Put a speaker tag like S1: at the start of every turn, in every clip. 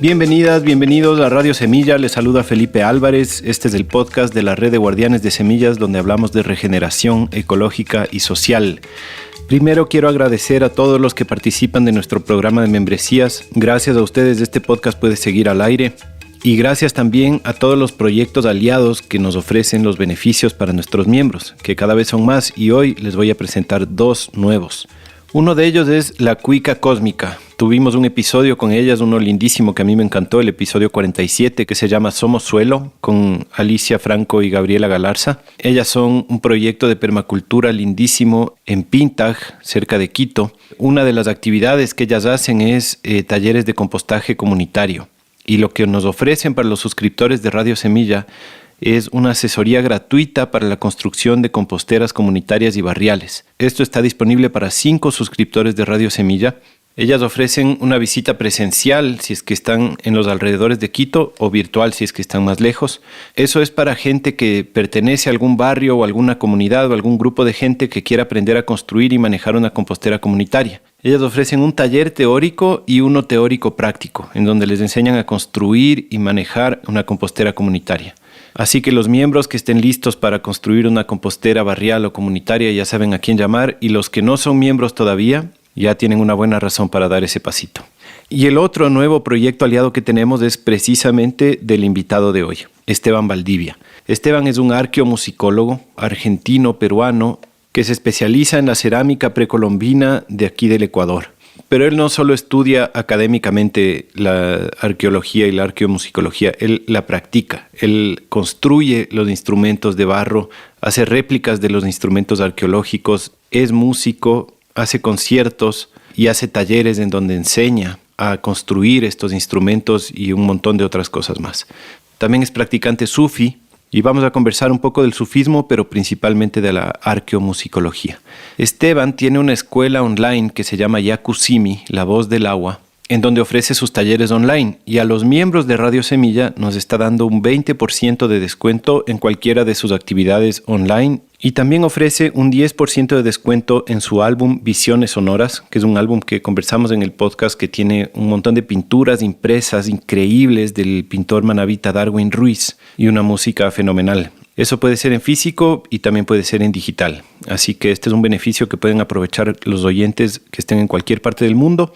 S1: Bienvenidas, bienvenidos a Radio Semilla, les saluda Felipe Álvarez. Este es el podcast de la Red de Guardianes de Semillas, donde hablamos de regeneración ecológica y social. Primero quiero agradecer a todos los que participan de nuestro programa de membresías. Gracias a ustedes este podcast puede seguir al aire. Y gracias también a todos los proyectos aliados que nos ofrecen los beneficios para nuestros miembros, que cada vez son más, y hoy les voy a presentar dos nuevos. Uno de ellos es La Cuica Cósmica. Tuvimos un episodio con ellas, uno lindísimo que a mí me encantó, el episodio 47, que se llama Somos Suelo, con Alicia Franco y Gabriela Galarza. Ellas son un proyecto de permacultura lindísimo en Pintag, cerca de Quito. Una de las actividades que ellas hacen es talleres de compostaje comunitario. Y lo que nos ofrecen para los suscriptores de Radio Semilla es una asesoría gratuita para la construcción de composteras comunitarias y barriales. Esto está disponible para 5 suscriptores de Radio Semilla. Ellas ofrecen una visita presencial si es que están en los alrededores de Quito o virtual si es que están más lejos. Eso es para gente que pertenece a algún barrio o alguna comunidad o algún grupo de gente que quiera aprender a construir y manejar una compostera comunitaria. Ellas ofrecen un taller teórico y uno teórico práctico, en donde les enseñan a construir y manejar una compostera comunitaria. Así que los miembros que estén listos para construir una compostera barrial o comunitaria ya saben a quién llamar, y los que no son miembros todavía ya tienen una buena razón para dar ese pasito. Y el otro nuevo proyecto aliado que tenemos es precisamente del invitado de hoy, Esteban Valdivia. Esteban es un arqueomusicólogo argentino-peruano que se especializa en la cerámica precolombina de aquí del Ecuador. Pero él no solo estudia académicamente la arqueología y la arqueomusicología, él la practica. Él construye los instrumentos de barro, hace réplicas de los instrumentos arqueológicos, es músico, hace conciertos y hace talleres en donde enseña a construir estos instrumentos y un montón de otras cosas más. También es practicante sufi. Y vamos a conversar un poco del sufismo, pero principalmente de la arqueomusicología. Esteban tiene una escuela online que se llama Yakusimi, la voz del agua, en donde ofrece sus talleres online. Y a los miembros de Radio Semilla nos está dando un 20% de descuento en cualquiera de sus actividades online. Y también ofrece un 10% de descuento en su álbum Visiones Sonoras, que es un álbum que conversamos en el podcast que tiene un montón de pinturas impresas increíbles del pintor manabita Darwin Ruiz y una música fenomenal. Eso puede ser en físico y también puede ser en digital. Así que este es un beneficio que pueden aprovechar los oyentes que estén en cualquier parte del mundo.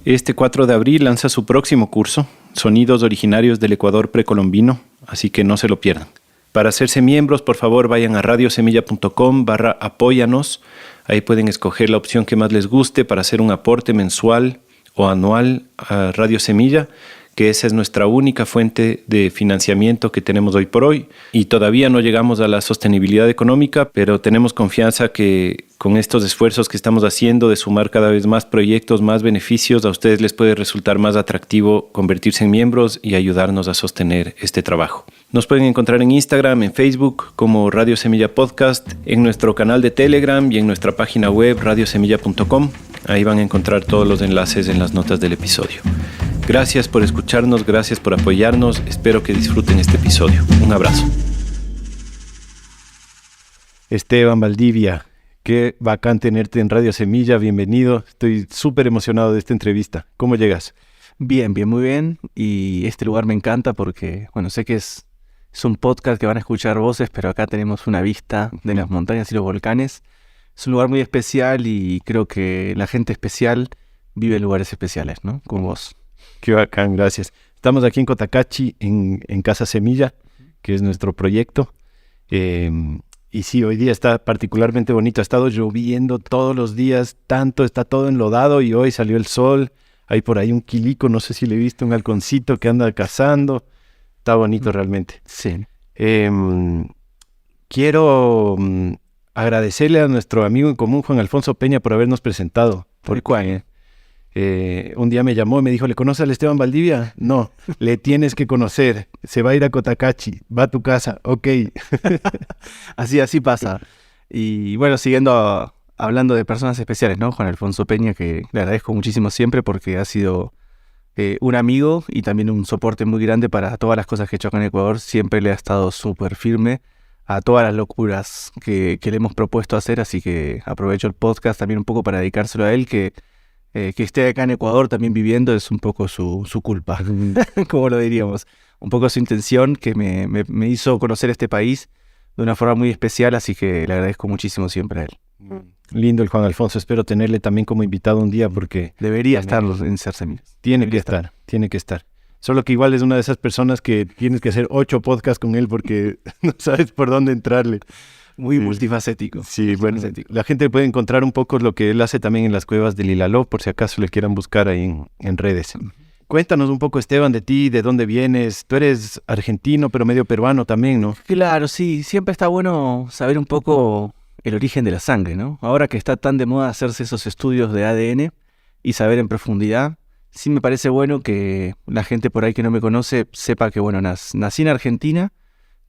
S1: Este 4 de abril lanza su próximo curso, Sonidos originarios del Ecuador precolombino, así que no se lo pierdan. Para hacerse miembros, por favor, vayan a radiosemilla.com/apóyanos. Ahí pueden escoger la opción que más les guste para hacer un aporte mensual o anual a Radio Semilla, que esa es nuestra única fuente de financiamiento que tenemos hoy por hoy. Y todavía no llegamos a la sostenibilidad económica, pero tenemos confianza que con estos esfuerzos que estamos haciendo de sumar cada vez más proyectos, más beneficios, a ustedes les puede resultar más atractivo convertirse en miembros y ayudarnos a sostener este trabajo. Nos pueden encontrar en Instagram, en Facebook como Radio Semilla Podcast, en nuestro canal de Telegram y en nuestra página web radiosemilla.com. Ahí van a encontrar todos los enlaces en las notas del episodio. Gracias por escucharnos, gracias por apoyarnos. Espero que disfruten este episodio. Un abrazo. Esteban Valdivia, qué bacán tenerte en Radio Semilla. Bienvenido. Estoy súper emocionado de esta entrevista. ¿Cómo llegas?
S2: Bien, muy bien. Y este lugar me encanta porque, sé que es un podcast que van a escuchar voces, pero acá tenemos una vista de las montañas y los volcanes. Es un lugar muy especial y creo que la gente especial vive en lugares especiales, ¿no? Como vos.
S1: Qué bacán, gracias. Estamos aquí en Cotacachi, en Casa Semilla, que es nuestro proyecto. Y sí, hoy día está particularmente bonito. Ha estado lloviendo todos los días, está todo enlodado y hoy salió el sol. Hay por ahí un quilico, no sé si le he visto, un halconcito que anda cazando. Está bonito realmente.
S2: Sí.
S1: Quiero agradecerle a nuestro amigo en común, Juan Alfonso Peña, por habernos presentado.
S2: ¿Por cuál?
S1: Un día me llamó y me dijo, ¿le conoces al Esteban Valdivia? No, le tienes que conocer. Se va a ir a Cotacachi, va a tu casa, ok.
S2: Así pasa. Y bueno, hablando de personas especiales, ¿no? Juan Alfonso Peña, que le agradezco muchísimo siempre porque ha sido un amigo y también un soporte muy grande para todas las cosas que he hecho acá en Ecuador. Siempre le ha estado súper firme a todas las locuras que le hemos propuesto hacer, así que aprovecho el podcast también un poco para dedicárselo a él, que que esté acá en Ecuador también viviendo es un poco su culpa, como lo diríamos. Un poco su intención que me hizo conocer este país de una forma muy especial, así que le agradezco muchísimo siempre a él.
S1: Lindo el Juan Alfonso, espero tenerle también como invitado un día porque...
S2: Debería estar en Ser Semillas.
S1: Tiene que estar. Solo que igual es una de esas personas que tienes que hacer 8 podcasts con él porque no sabes por dónde entrarle.
S2: Muy multifacético.
S1: Sí, bueno, la gente puede encontrar un poco lo que él hace también en las cuevas del Ilaló, por si acaso le quieran buscar ahí en redes. Cuéntanos un poco, Esteban, de ti, de dónde vienes. Tú eres argentino, pero medio peruano también, ¿no?
S2: Claro, sí. Siempre está bueno saber un poco el origen de la sangre, ¿no? Ahora que está tan de moda hacerse esos estudios de ADN y saber en profundidad, sí me parece bueno que la gente por ahí que no me conoce sepa que, bueno, nací en Argentina,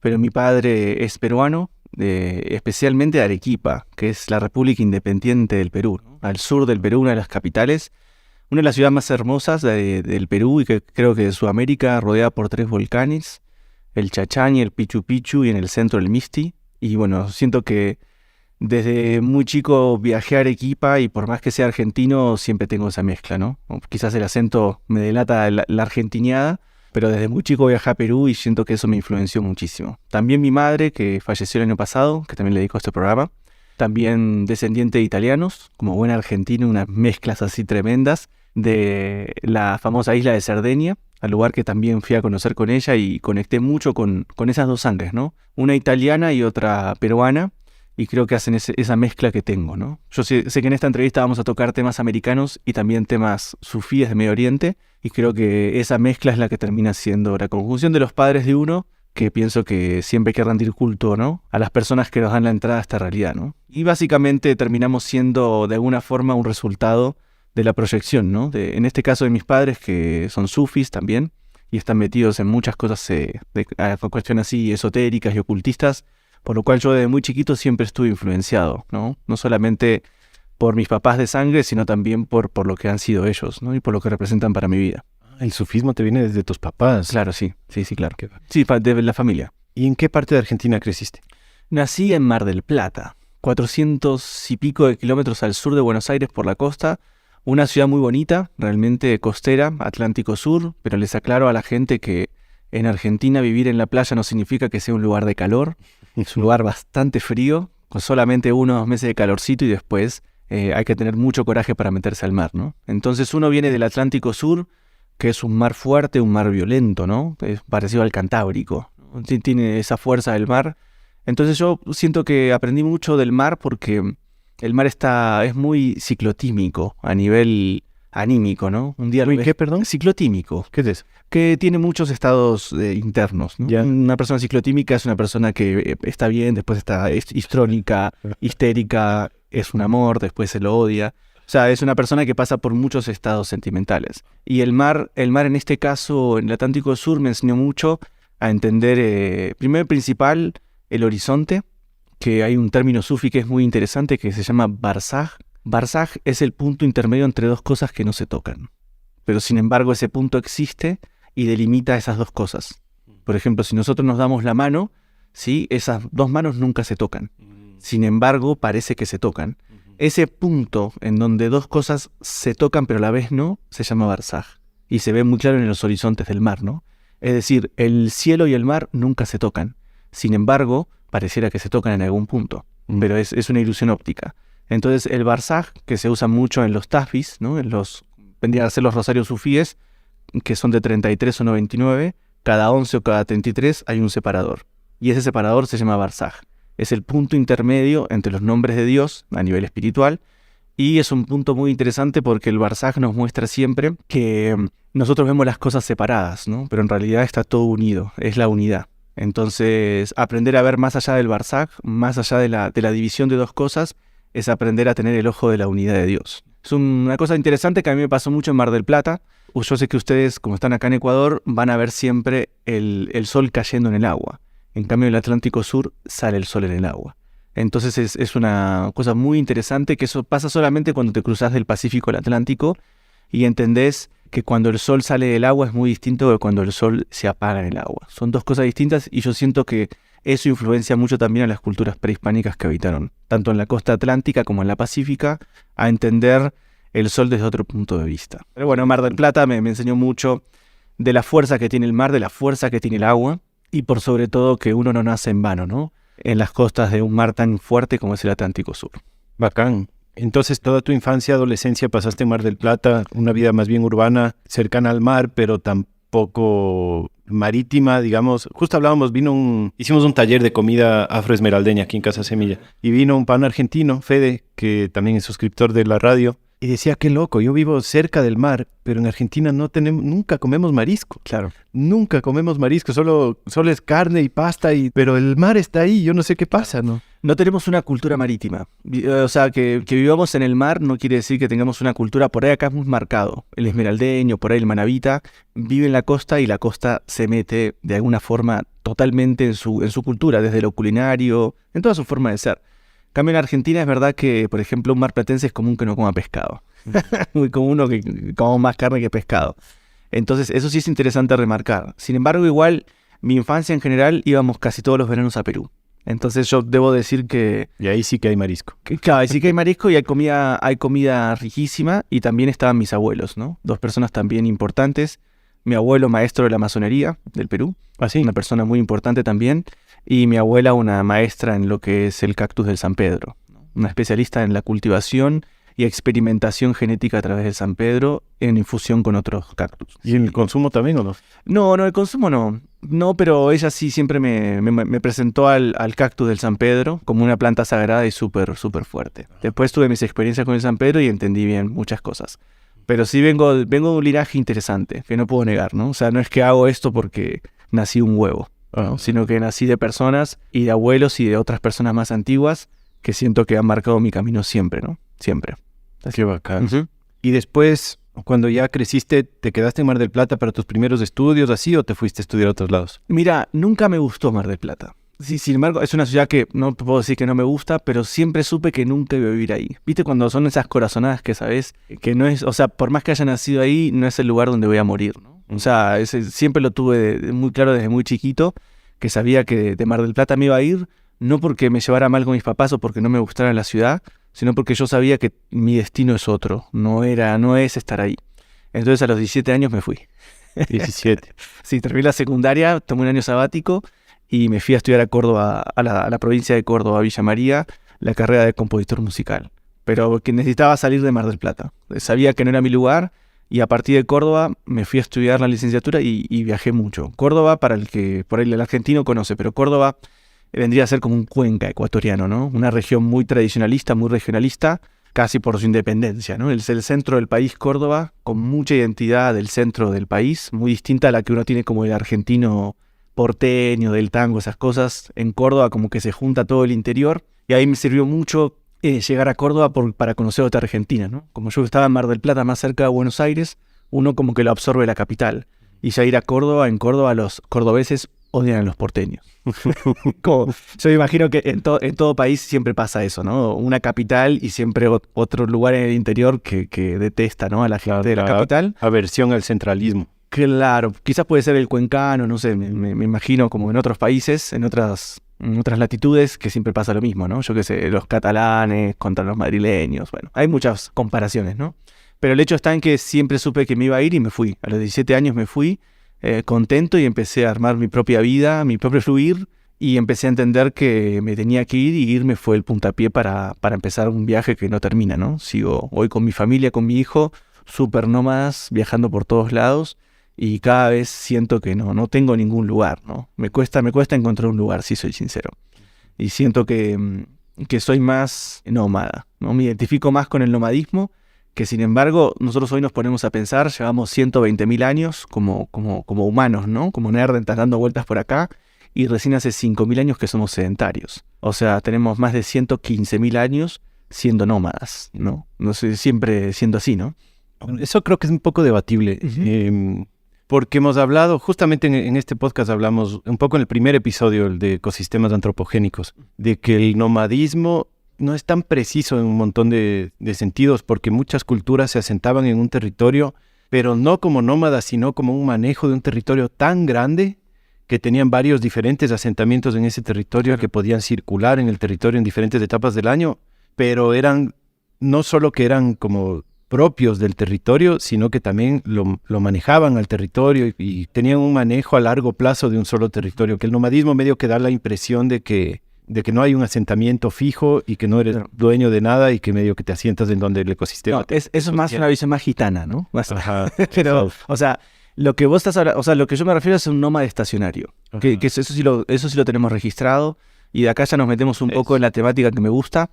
S2: pero mi padre es peruano, especialmente de Arequipa, que es la República Independiente del Perú, ¿no? Al sur del Perú, una de las capitales, una de las ciudades más hermosas del Perú y que creo que de Sudamérica, rodeada por 3 volcanes, el Chachañi, el Pichu Pichu y en el centro el Misti. Y bueno, siento que desde muy chico viajé a Arequipa y por más que sea argentino, siempre tengo esa mezcla, ¿no? O quizás el acento me delata la argentineada, pero desde muy chico viajé a Perú y siento que eso me influenció muchísimo. También mi madre, que falleció el año pasado, que también le dedico a este programa, también descendiente de italianos, como buen argentino, unas mezclas así tremendas, de la famosa isla de Cerdeña, al lugar que también fui a conocer con ella y conecté mucho con esas 2 sangres, ¿no? Una italiana y otra peruana. Y creo que hacen esa mezcla que tengo, ¿no? Yo sé que en esta entrevista vamos a tocar temas americanos y también temas sufíes de Medio Oriente, y creo que esa mezcla es la que termina siendo la conjunción de los padres de uno, que pienso que siempre hay que rendir culto, ¿no? A las personas que nos dan la entrada a esta realidad, ¿no? Y básicamente terminamos siendo de alguna forma un resultado de la proyección, ¿no? En este caso de mis padres, que son sufis también, y están metidos en muchas cosas cuestiones así esotéricas y ocultistas, por lo cual yo desde muy chiquito siempre estuve influenciado, ¿no? No solamente por mis papás de sangre, sino también por lo que han sido ellos, ¿no? Y por lo que representan para mi vida.
S1: El sufismo te viene desde tus papás.
S2: Claro, sí, claro. Sí, de la familia.
S1: ¿Y en qué parte de Argentina creciste?
S2: Nací en Mar del Plata, 400 y pico de kilómetros al sur de Buenos Aires por la costa, una ciudad muy bonita, realmente costera, Atlántico Sur, pero les aclaro a la gente que en Argentina vivir en la playa no significa que sea un lugar de calor. Es un lugar bastante frío, con solamente 1 o 2 meses de calorcito y después hay que tener mucho coraje para meterse al mar, ¿no? Entonces uno viene del Atlántico Sur, que es un mar fuerte, un mar violento, ¿no? Es parecido al Cantábrico, ¿no? Tiene esa fuerza del mar. Entonces yo siento que aprendí mucho del mar porque el mar es muy ciclotímico a nivel anímico, ¿no? Un día
S1: ¿Qué, perdón?
S2: Ciclotímico.
S1: ¿Qué es eso?
S2: Que tiene muchos estados internos, ¿no?
S1: Ya.
S2: Una persona ciclotímica es una persona que está bien, después está histrónica, histérica, es un amor, después se lo odia. O sea, es una persona que pasa por muchos estados sentimentales. Y el mar en este caso, en el Atlántico Sur, me enseñó mucho a entender, primero y principal, el horizonte, que hay un término sufi que es muy interesante que se llama barzaj. Barzaj es el punto intermedio entre 2 cosas que no se tocan. Pero sin embargo ese punto existe y delimita esas 2 cosas. Por ejemplo, si nosotros nos damos la mano, ¿sí? Esas 2 manos nunca se tocan. Sin embargo, parece que se tocan. Ese punto en donde 2 cosas se tocan pero a la vez no, se llama barzaj. Y se ve muy claro en los horizontes del mar, ¿no? Es decir, el cielo y el mar nunca se tocan. Sin embargo, pareciera que se tocan en algún punto. Pero es una ilusión óptica. Entonces el barzaj, que se usa mucho en los tafis, ¿no? Vendrían a ser los rosarios sufíes, que son de 33 o 99, cada 11 o cada 33 hay un separador. Y ese separador se llama barzaj. Es el punto intermedio entre los nombres de Dios a nivel espiritual. Y es un punto muy interesante porque el barzaj nos muestra siempre que nosotros vemos las cosas separadas, ¿no? Pero en realidad está todo unido, es la unidad. Entonces, aprender a ver más allá del barzaj, más allá de la división de 2 cosas, es aprender a tener el ojo de la unidad de Dios. Es una cosa interesante que a mí me pasó mucho en Mar del Plata. Yo sé que ustedes, como están acá en Ecuador, van a ver siempre el sol cayendo en el agua. En cambio, en el Atlántico Sur sale el sol en el agua. Entonces es una cosa muy interesante que eso pasa solamente cuando te cruzas del Pacífico al Atlántico y entendés que cuando el sol sale del agua es muy distinto de cuando el sol se apaga en el agua. Son 2 cosas distintas y yo siento que eso influencia mucho también a las culturas prehispánicas que habitaron, tanto en la costa atlántica como en la pacífica, a entender el sol desde otro punto de vista. Pero bueno, Mar del Plata me enseñó mucho de la fuerza que tiene el mar, de la fuerza que tiene el agua, y por sobre todo que uno no nace en vano, ¿no? En las costas de un mar tan fuerte como es el Atlántico Sur.
S1: Bacán. Entonces, toda tu infancia, adolescencia pasaste en Mar del Plata, una vida más bien urbana, cercana al mar, pero tampoco marítima, digamos. Justo hicimos un taller de comida afroesmeraldeña aquí en Casa Semilla, y vino un pan argentino, Fede, que también es suscriptor de la radio, y decía, qué loco, yo vivo cerca del mar, pero en Argentina nunca comemos marisco.
S2: Claro.
S1: Nunca comemos marisco, solo es carne y pasta, pero el mar está ahí, yo no sé qué pasa, ¿no?
S2: No tenemos una cultura marítima. O sea, que vivamos en el mar no quiere decir que tengamos una cultura. Por ahí acá es muy marcado. El esmeraldeño, por ahí el manabita, vive en la costa y la costa se mete de alguna forma totalmente en su cultura, desde lo culinario, en toda su forma de ser. En cambio, en Argentina es verdad que, por ejemplo, un marplatense es común que no coma pescado. Muy común que coma más carne que pescado. Entonces, eso sí es interesante remarcar. Sin embargo, igual, mi infancia en general íbamos casi todos los veranos a Perú. Entonces yo debo decir que...
S1: Y ahí sí que hay marisco.
S2: Claro, ahí sí que hay marisco y hay comida riquísima, y también estaban mis abuelos, ¿no? Dos personas también importantes. Mi abuelo, maestro de la masonería del Perú.
S1: ¿Sí?
S2: Una persona muy importante también. Y mi abuela, una maestra en lo que es el cactus del San Pedro, ¿no? Una especialista en la cultivación y experimentación genética a través del San Pedro en infusión con otros cactus.
S1: ¿Y el consumo también o no?
S2: No, el consumo no. No, pero ella sí siempre me presentó al cactus del San Pedro como una planta sagrada y súper fuerte. Después tuve mis experiencias con el San Pedro y entendí bien muchas cosas. Pero sí vengo de un linaje interesante, que no puedo negar, ¿no? O sea, no es que hago esto porque nací un huevo, ¿no? Sino que nací de personas y de abuelos y de otras personas más antiguas que siento que han marcado mi camino siempre, ¿no? Siempre.
S1: Qué bacán. Uh-huh. Y después, cuando ya creciste, ¿te quedaste en Mar del Plata para tus primeros estudios así o te fuiste a estudiar a otros lados?
S2: Mira, nunca me gustó Mar del Plata. Sí, sin embargo, es una ciudad que no puedo decir que no me gusta, pero siempre supe que nunca iba a vivir ahí. ¿Viste? Cuando son esas corazonadas que sabes que no es, o sea, por más que haya nacido ahí, no es el lugar donde voy a morir, ¿no? O sea, siempre lo tuve muy claro desde muy chiquito, que sabía que de Mar del Plata me iba a ir, no porque me llevara mal con mis papás o porque no me gustara la ciudad, sino porque yo sabía que mi destino es otro, no es estar ahí. Entonces a los 17 años me fui.
S1: 17.
S2: Sí, terminé la secundaria, tomé un año sabático y me fui a estudiar a Córdoba, a la provincia de Córdoba, Villa María, la carrera de compositor musical. Pero que necesitaba salir de Mar del Plata. Sabía que no era mi lugar y a partir de Córdoba me fui a estudiar la licenciatura y viajé mucho. Córdoba, para el que por ahí el argentino conoce, pero Córdoba vendría a ser como un Cuenca ecuatoriano, ¿no? Una región muy tradicionalista, muy regionalista, casi por su independencia, ¿no? Es el centro del país, Córdoba, con mucha identidad del centro del país, muy distinta a la que uno tiene como el argentino porteño, del tango, esas cosas. En Córdoba como que se junta todo el interior, y ahí me sirvió mucho llegar a Córdoba para conocer otra Argentina, ¿no? Como yo estaba en Mar del Plata, más cerca de Buenos Aires, uno como que lo absorbe la capital. Y ya ir a Córdoba, en Córdoba los cordobeses odian a los porteños. Yo me imagino que en todo país siempre pasa eso, ¿no? Una capital y siempre otro lugar en el interior que detesta, ¿no? A la gente de la capital.
S1: Aversión al centralismo.
S2: Claro, quizás puede ser el cuencano, no sé, me imagino como en otros países, en otras latitudes, que siempre pasa lo mismo, ¿no? Yo qué sé, los catalanes contra los madrileños, bueno, hay muchas comparaciones, ¿no? Pero el hecho está en que siempre supe que me iba a ir y me fui. A los 17 años me fui contento y empecé a armar mi propia vida, mi propio fluir, y empecé a entender que me tenía que ir, y irme fue el puntapié para empezar un viaje que no termina, ¿no? Sigo hoy con mi familia, con mi hijo, súper nómadas, viajando por todos lados, y cada vez siento que no tengo ningún lugar, ¿no? Me cuesta encontrar un lugar, si soy sincero. Y siento que soy más nómada, ¿no? Me identifico más con el nomadismo, que sin embargo nosotros hoy nos ponemos a pensar, llevamos 120.000 años como humanos, ¿no? Como Neandertal dando vueltas por acá, y recién hace 5.000 años que somos sedentarios. O sea, tenemos más de 115.000 años siendo nómadas, ¿no? No sé, siempre siendo así, ¿no?
S1: Eso creo que es un poco debatible, porque hemos hablado, justamente en este podcast hablamos un poco en el primer episodio, el de ecosistemas antropogénicos, de que el nomadismo no es tan preciso en un montón de sentidos, porque muchas culturas se asentaban en un territorio, pero no como nómadas, sino como un manejo de un territorio tan grande que tenían varios diferentes asentamientos en ese territorio, que podían circular en el territorio en diferentes etapas del año, pero eran, no solo que eran como propios del territorio, sino que también lo manejaban al territorio y tenían un manejo a largo plazo de un solo territorio, que el nomadismo medio que da la impresión de que no hay un asentamiento fijo y que no eres dueño de nada y que medio que te asientas en donde el ecosistema...
S2: No, eso es más una visión más gitana, ¿no?
S1: Ajá.
S2: Pero, o sea, lo que vos estás hablando, o sea, lo que yo me refiero es a un nómada estacionario, que eso sí lo tenemos registrado, y de acá ya nos metemos un poco en la temática que me gusta,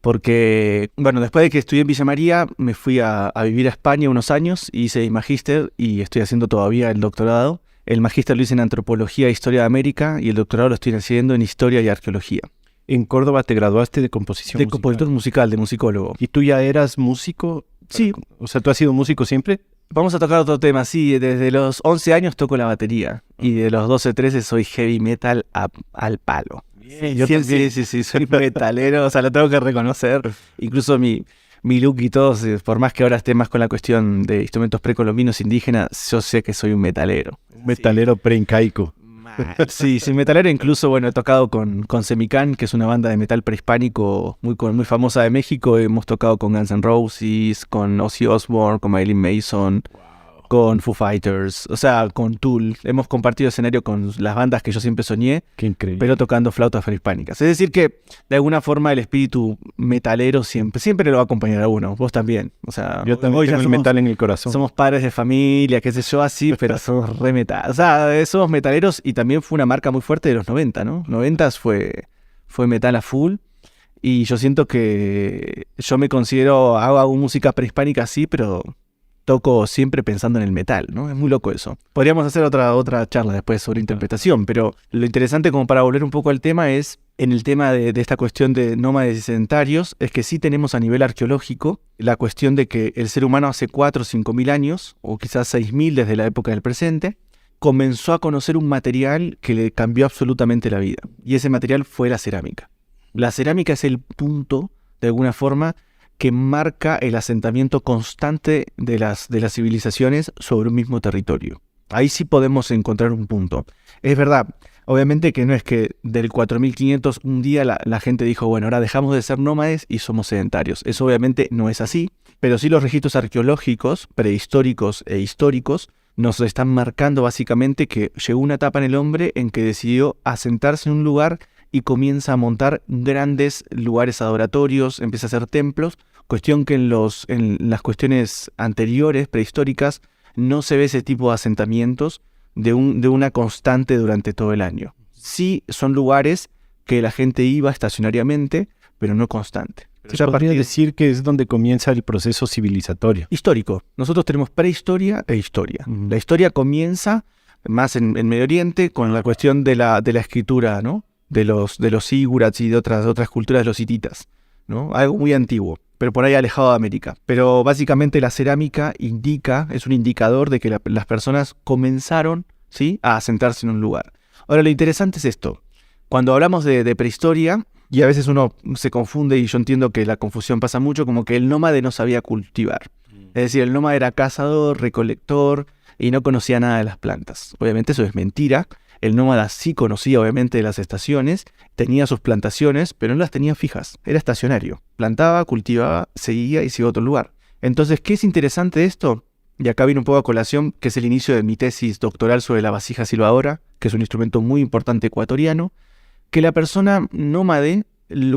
S2: porque, bueno, después de que estudié en Villa María, me fui a vivir a España unos años, hice mi magíster y estoy haciendo todavía el doctorado. El magíster lo hice en Antropología e Historia de América y el doctorado lo estoy haciendo en Historia y Arqueología.
S1: En Córdoba te graduaste de composición musical.
S2: De compositor musical, de musicólogo.
S1: ¿Y tú ya eras músico?
S2: Sí.
S1: O sea, ¿tú has sido músico siempre?
S2: Vamos a tocar otro tema, sí. Desde los 11 años toco la batería y de los 12, 13 soy heavy metal al palo.
S1: Bien, yo también.
S2: Sí, soy metalero, o sea, lo tengo que reconocer. Incluso mi look y todo, por más que ahora esté más con la cuestión de instrumentos precolombinos indígenas, yo sé que soy un metalero.
S1: Un metalero preincaico.
S2: Sí, metalero. Incluso, bueno, he tocado con Semicán, que es una banda de metal prehispánico muy famosa de México. Hemos tocado con Guns N' Roses, con Ozzy Osbourne, con Marilyn Manson, con Foo Fighters, o sea, con Tool. Hemos compartido escenario con las bandas que yo siempre soñé.
S1: Qué increíble.
S2: Pero tocando flautas prehispánicas. Es decir que, de alguna forma, el espíritu metalero siempre lo va a acompañar a uno. Vos también. O sea,
S1: yo también tengo el metal en el corazón.
S2: Somos padres de familia, qué sé yo, así, pero somos re metal. O sea, somos metaleros y también fue una marca muy fuerte de los 90, ¿no? 90s fue metal a full. Y yo siento que yo me considero, hago música prehispánica sí, pero toco siempre pensando en el metal, ¿no? Es muy loco eso. Podríamos hacer otra charla después sobre interpretación, pero lo interesante, como para volver un poco al tema, es en el tema de esta cuestión de nómades y sedentarios, es que sí tenemos a nivel arqueológico la cuestión de que el ser humano hace 4 o 5 mil años, o quizás 6 mil desde la época del presente, comenzó a conocer un material que le cambió absolutamente la vida. Y ese material fue la cerámica. La cerámica es el punto, de alguna forma, que marca el asentamiento constante de las civilizaciones sobre un mismo territorio. Ahí sí podemos encontrar un punto. Es verdad, obviamente que no es que del 4500 un día la gente dijo, bueno, ahora dejamos de ser nómades y somos sedentarios. Eso obviamente no es así, pero sí los registros arqueológicos, prehistóricos e históricos, nos están marcando básicamente que llegó una etapa en el hombre en que decidió asentarse en un lugar y comienza a montar grandes lugares adoratorios, empieza a hacer templos, cuestión que en las cuestiones anteriores, prehistóricas, no se ve ese tipo de asentamientos de una constante durante todo el año. Sí son lugares que la gente iba estacionariamente, pero no constante.
S1: Se podría decir que es donde comienza el proceso civilizatorio.
S2: Histórico. Nosotros tenemos prehistoria e historia. La historia comienza más en Medio Oriente con la cuestión de la escritura, ¿no? De los sigurats y de otras culturas de los hititas, ¿no? Algo muy antiguo, pero por ahí alejado de América. Pero básicamente la cerámica es un indicador de que las personas comenzaron, ¿sí?, a asentarse en un lugar. Ahora, lo interesante es esto. Cuando hablamos de prehistoria, y a veces uno se confunde, y yo entiendo que la confusión pasa mucho, como que el nómade no sabía cultivar. Es decir, el nómade era cazador, recolector, y no conocía nada de las plantas. Obviamente eso es mentira. El nómada sí conocía obviamente las estaciones, tenía sus plantaciones, pero no las tenía fijas, era estacionario. Plantaba, cultivaba, seguía y se iba a otro lugar. Entonces, ¿qué es interesante de esto? Y acá viene un poco a colación, que es el inicio de mi tesis doctoral sobre la vasija silbadora, que es un instrumento muy importante ecuatoriano, que la persona nómade,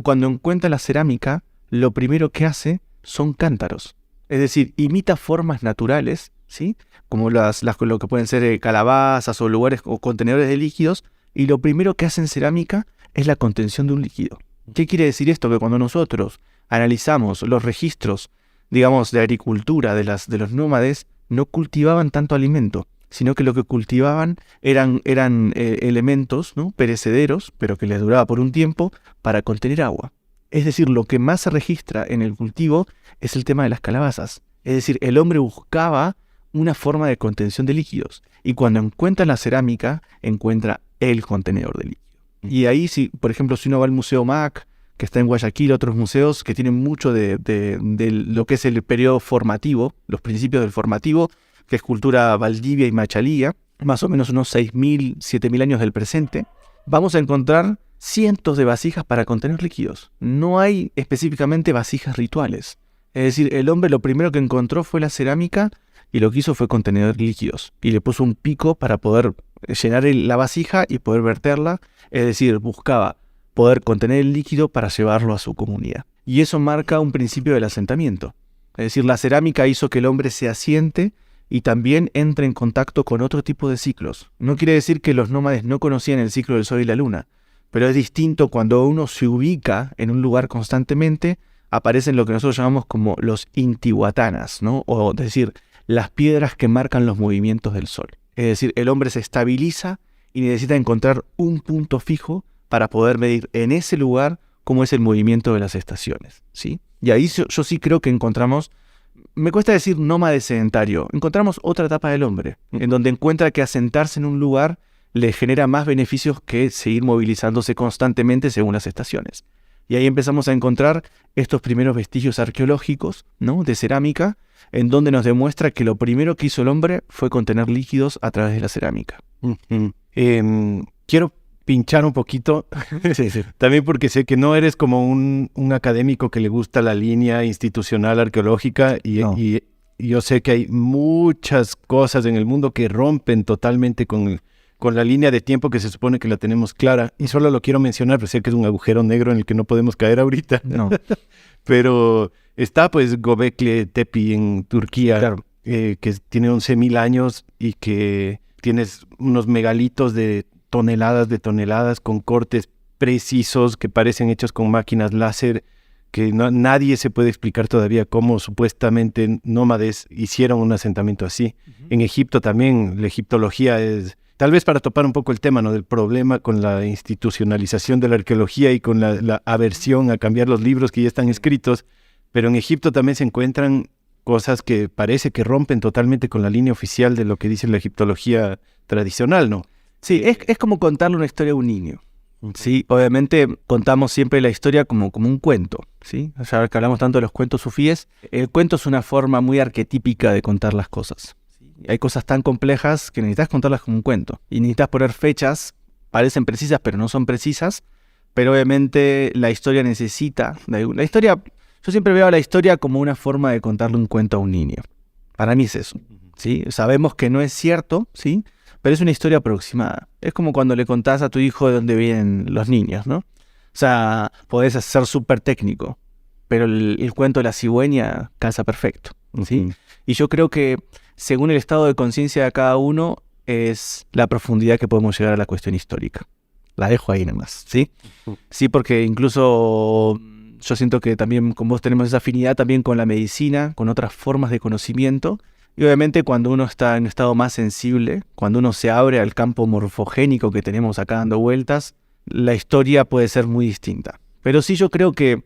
S2: cuando encuentra la cerámica, lo primero que hace son cántaros. Es decir, imita formas naturales, ¿sí?, como lo que pueden ser calabazas o lugares o contenedores de líquidos, y lo primero que hace en cerámica es la contención de un líquido. ¿Qué quiere decir esto? Que cuando nosotros analizamos los registros, digamos, de agricultura de los nómades, no cultivaban tanto alimento, sino que lo que cultivaban eran elementos, ¿no?, perecederos, pero que les duraba por un tiempo, para contener agua. Es decir, lo que más se registra en el cultivo es el tema de las calabazas. Es decir, el hombre buscaba una forma de contención de líquidos. Y cuando encuentra la cerámica, encuentra el contenedor de líquido. Y ahí, por ejemplo, si uno va al Museo MAC, que está en Guayaquil, otros museos que tienen mucho de lo que es el periodo formativo, los principios del formativo, que es cultura Valdivia y Machalía, más o menos unos 6.000, 7.000 años del presente, vamos a encontrar cientos de vasijas para contener líquidos. No hay específicamente vasijas rituales. Es decir, el hombre lo primero que encontró fue la cerámica y lo que hizo fue contener líquidos. Y le puso un pico para poder llenar la vasija y poder verterla. Es decir, buscaba poder contener el líquido para llevarlo a su comunidad. Y eso marca un principio del asentamiento. Es decir, la cerámica hizo que el hombre se asiente y también entre en contacto con otro tipo de ciclos. No quiere decir que los nómades no conocían el ciclo del sol y la luna, pero es distinto cuando uno se ubica en un lugar constantemente, aparecen lo que nosotros llamamos como los intihuatanas, ¿no? O es decir, las piedras que marcan los movimientos del sol. Es decir, el hombre se estabiliza y necesita encontrar un punto fijo para poder medir en ese lugar cómo es el movimiento de las estaciones, ¿sí? Y ahí yo sí creo que encontramos, me cuesta decir nómade sedentario, encontramos otra etapa del hombre, en donde encuentra que asentarse en un lugar le genera más beneficios que seguir movilizándose constantemente según las estaciones. Y ahí empezamos a encontrar estos primeros vestigios arqueológicos, ¿no?, de cerámica, en donde nos demuestra que lo primero que hizo el hombre fue contener líquidos a través de la cerámica.
S1: Quiero pinchar un poquito,
S2: Sí.
S1: también porque sé que no eres como un académico que le gusta la línea institucional arqueológica
S2: No.
S1: y yo sé que hay muchas cosas en el mundo que rompen totalmente con la línea de tiempo que se supone que la tenemos clara, y solo lo quiero mencionar, pero sé que es un agujero negro en el que no podemos caer ahorita.
S2: No.
S1: Pero está pues Göbekli Tepe en Turquía,
S2: Claro.
S1: que tiene 11.000 años y que tienes unos megalitos de toneladas con cortes precisos que parecen hechos con máquinas láser, que nadie se puede explicar todavía cómo supuestamente nómades hicieron un asentamiento así. En Egipto también, la egiptología es, tal vez para topar un poco el tema, ¿no?, del problema con la institucionalización de la arqueología y con la aversión a cambiar los libros que ya están escritos, pero en Egipto también se encuentran cosas que parece que rompen totalmente con la línea oficial de lo que dice la egiptología tradicional, ¿no?
S2: Sí, es como contarle una historia a un niño. Sí, obviamente contamos siempre la historia como un cuento, ¿sí? Ya que hablamos tanto de los cuentos sufíes, el cuento es una forma muy arquetípica de contar las cosas. Hay cosas tan complejas que necesitas contarlas como un cuento. Y necesitas poner fechas, parecen precisas pero no son precisas, pero obviamente la historia necesita... Yo siempre veo a la historia como una forma de contarle un cuento a un niño. Para mí es eso, ¿sí? Sabemos que no es cierto, ¿sí?, pero es una historia aproximada. Es como cuando le contás a tu hijo de dónde vienen los niños, ¿no? O sea, podés ser súper técnico, pero el cuento de la cigüeña calza perfecto, ¿sí? Y yo creo que según el estado de conciencia de cada uno es la profundidad que podemos llegar a la cuestión histórica. La dejo ahí nomás, ¿sí? Sí, porque incluso yo siento que también con vos tenemos esa afinidad también con la medicina, con otras formas de conocimiento. Y obviamente cuando uno está en un estado más sensible, cuando uno se abre al campo morfogénico que tenemos acá dando vueltas, la historia puede ser muy distinta. Pero sí, yo creo que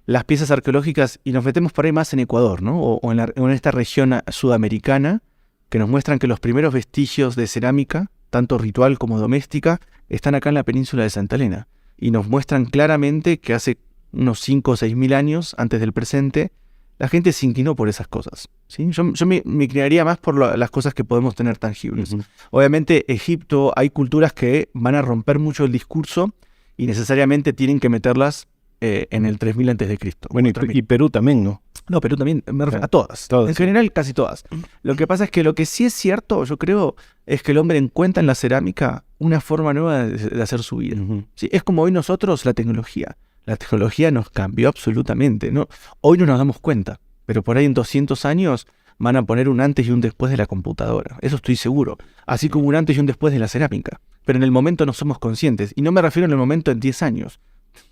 S2: las piezas arqueológicas, y nos metemos por ahí más en Ecuador, ¿no?, o en esta región sudamericana, que nos muestran que los primeros vestigios de cerámica, tanto ritual como doméstica, están acá en la península de Santa Elena. Y nos muestran claramente que hace unos 5 o 6 mil años, antes del presente, la gente se inclinó por esas cosas, ¿sí? Yo me inclinaría más por las cosas que podemos tener tangibles. Obviamente, Egipto, hay culturas que van a romper mucho el discurso y necesariamente tienen que meterlas en el 3000 a.C.
S1: Bueno, y Perú también, ¿no?
S2: No, Perú también, me refiero a todas. En general, casi todas. Lo que pasa es que lo que sí es cierto, yo creo, es que el hombre encuentra en la cerámica una forma nueva de hacer su vida. ¿Sí? Es como hoy nosotros la tecnología. La tecnología nos cambió absolutamente, ¿no? Hoy no nos damos cuenta, pero por ahí en 200 años van a poner un antes y un después de la computadora. Eso estoy seguro. Así como un antes y un después de la cerámica. Pero en el momento no somos conscientes. Y no me refiero en el momento en 10 años.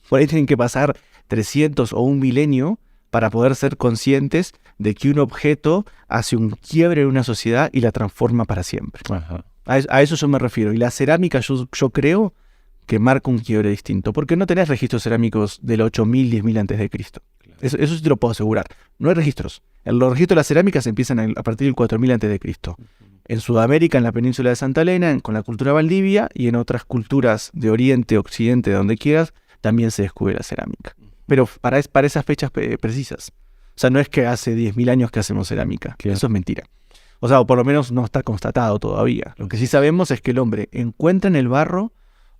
S2: Por ahí tienen que pasar 300 o un milenio para poder ser conscientes de que un objeto hace un quiebre en una sociedad y la transforma para siempre.
S1: Ajá.
S2: A eso yo me refiero. Y la cerámica yo creo que marca un quiebre distinto, porque no tenés registros cerámicos del 8000, 10.000 antes de Cristo. Eso sí te lo puedo asegurar. No hay registros. Los registros de las cerámicas empiezan a partir del 4000 antes de Cristo. En Sudamérica, en la península de Santa Elena, con la cultura Valdivia, y en otras culturas de Oriente, Occidente, de donde quieras, también se descubre la cerámica. Pero para esas fechas precisas. O sea, no es que hace 10.000 años que hacemos cerámica. Claro. Eso es mentira. O sea, o por lo menos no está constatado todavía. Lo que sí sabemos es que el hombre encuentra en el barro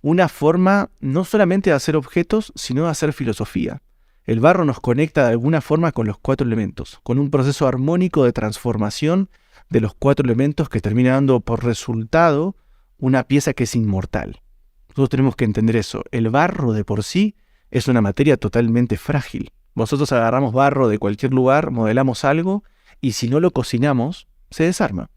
S2: una forma no solamente de hacer objetos, sino de hacer filosofía. Es El barro nos conecta de alguna forma con los 4 elementos, con un proceso armónico de transformación de los 4 elementos que termina dando por resultado una pieza que es inmortal. Nosotros tenemos que entender eso. El barro de por sí es una materia totalmente frágil. Nosotros agarramos barro de cualquier lugar, modelamos algo, y si no lo cocinamos, se desarma.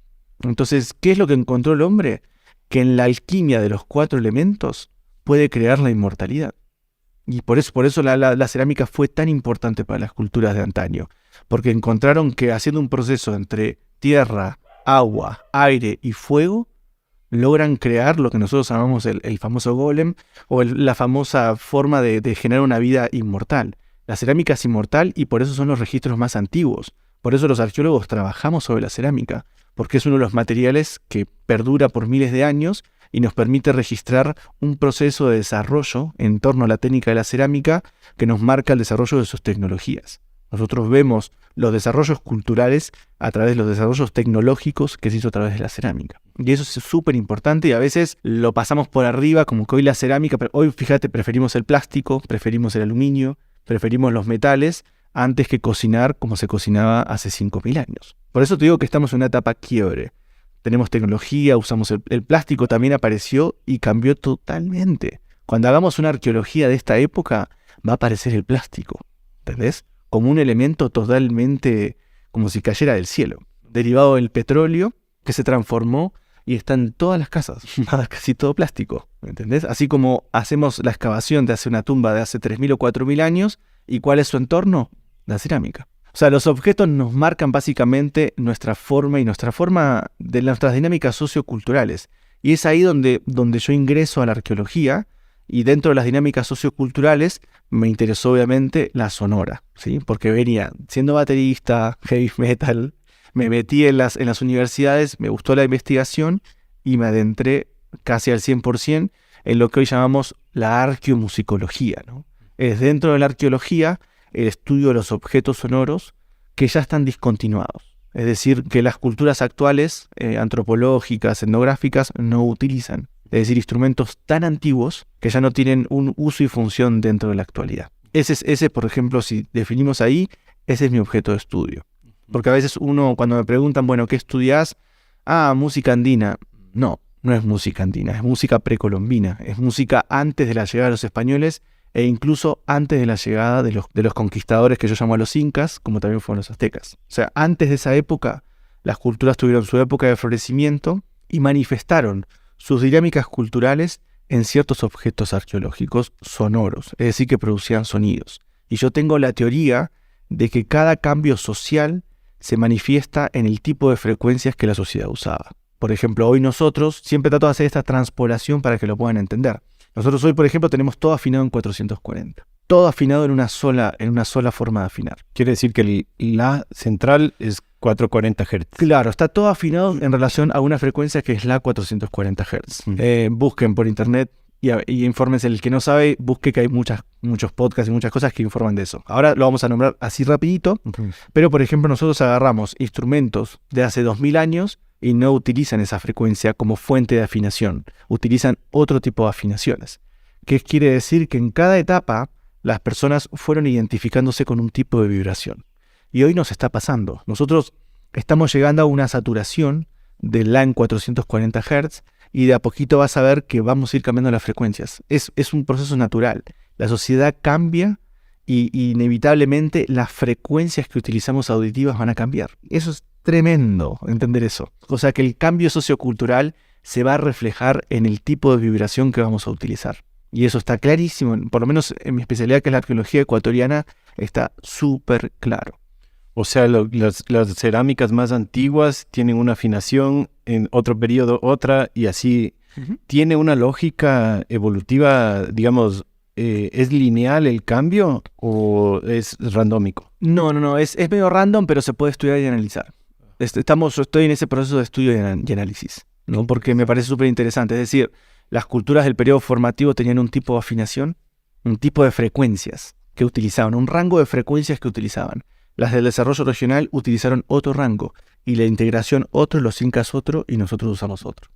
S2: Entonces, ¿qué es lo que encontró el hombre? Que en la alquimia de los 4 elementos puede crear la inmortalidad. Y por eso la cerámica fue tan importante para las culturas de antaño. Porque encontraron que haciendo un proceso entre tierra, agua, aire y fuego, logran crear lo que nosotros llamamos el famoso golem, o la famosa forma de generar una vida inmortal. La cerámica es inmortal y por eso son los registros más antiguos. Por eso los arqueólogos trabajamos sobre la cerámica, porque es uno de los materiales que perdura por miles de años y nos permite registrar un proceso de desarrollo en torno a la técnica de la cerámica que nos marca el desarrollo de sus tecnologías. Nosotros vemos los desarrollos culturales a través de los desarrollos tecnológicos que se hizo a través de la cerámica. Y eso es súper importante y a veces lo pasamos por arriba, como que hoy la cerámica, pero hoy fíjate, preferimos el plástico, preferimos el aluminio, preferimos los metales antes que cocinar como se cocinaba hace 5.000 años. Por eso te digo que estamos en una etapa quiebre. Tenemos tecnología, usamos el plástico también apareció y cambió totalmente. Cuando hagamos una arqueología de esta época, va a aparecer el plástico, ¿entendés? Como un elemento totalmente como si cayera del cielo, derivado del petróleo que se transformó y está en todas las casas, casi todo plástico, ¿entendés? Así como hacemos la excavación de hace una tumba de hace 3.000 o 4.000 años, ¿y cuál es su entorno? La cerámica. O sea, los objetos nos marcan básicamente nuestra forma y nuestras dinámicas socioculturales. Y es ahí donde yo ingreso a la arqueología, y dentro de las dinámicas socioculturales me interesó obviamente la sonora, ¿sí? Porque venía siendo baterista, heavy metal, me metí en las universidades, me gustó la investigación y me adentré casi al 100% en lo que hoy llamamos la arqueomusicología, ¿no? Es dentro de la arqueología el estudio de los objetos sonoros que ya están discontinuados. Es decir, que las culturas actuales, antropológicas, etnográficas, no utilizan. Es decir, instrumentos tan antiguos que ya no tienen un uso y función dentro de la actualidad. Ese, por ejemplo, si definimos ahí, ese es mi objeto de estudio. Porque a veces cuando me preguntan, bueno, ¿qué estudias? Música andina. No es música andina, es música precolombina. Es música antes de la llegada de los españoles e incluso antes de la llegada de los conquistadores que yo llamo a los incas, como también fueron los aztecas. O sea, antes de esa época, las culturas tuvieron su época de florecimiento y manifestaron sus dinámicas culturales en ciertos objetos arqueológicos sonoros, es decir, que producían sonidos. Y yo tengo la teoría de que cada cambio social se manifiesta en el tipo de frecuencias que la sociedad usaba. Por ejemplo, hoy nosotros, siempre trato de hacer esta transpolación para que lo puedan entender. Nosotros hoy, por ejemplo, tenemos todo afinado en 440. Todo afinado en una sola forma de afinar.
S1: Quiere decir que la central es 440 Hz.
S2: Claro, está todo afinado en relación a una frecuencia que es la 440 Hz. Busquen por internet y infórmense. El que no sabe, busque que hay muchos podcasts y muchas cosas que informan de eso. Ahora lo vamos a nombrar así rapidito, pero por ejemplo nosotros agarramos instrumentos de hace 2000 años y no utilizan esa frecuencia como fuente de afinación. Utilizan otro tipo de afinaciones. ¿Qué quiere decir? Que en cada etapa las personas fueron identificándose con un tipo de vibración. Y hoy nos está pasando. Nosotros estamos llegando a una saturación de la en 440 Hz y de a poquito vas a ver que vamos a ir cambiando las frecuencias. Es un proceso natural. La sociedad cambia y inevitablemente las frecuencias que utilizamos auditivas van a cambiar. Eso es tremendo, entender eso. O sea que el cambio sociocultural se va a reflejar en el tipo de vibración que vamos a utilizar. Y eso está clarísimo, por lo menos en mi especialidad, que es la arqueología ecuatoriana, está súper claro.
S1: O sea, las cerámicas más antiguas tienen una afinación, en otro periodo otra, y así. ¿Tiene una lógica evolutiva, digamos, es lineal el cambio o es randómico?
S2: No, es medio random, pero se puede estudiar y analizar. Estoy en ese proceso de estudio y análisis, ¿no? Porque me parece súper interesante. Es decir, las culturas del periodo formativo tenían un tipo de afinación, un tipo de frecuencias que utilizaban, un rango de frecuencias que utilizaban. Las del desarrollo regional utilizaron otro rango y la integración otro, los incas otro y nosotros usamos otro.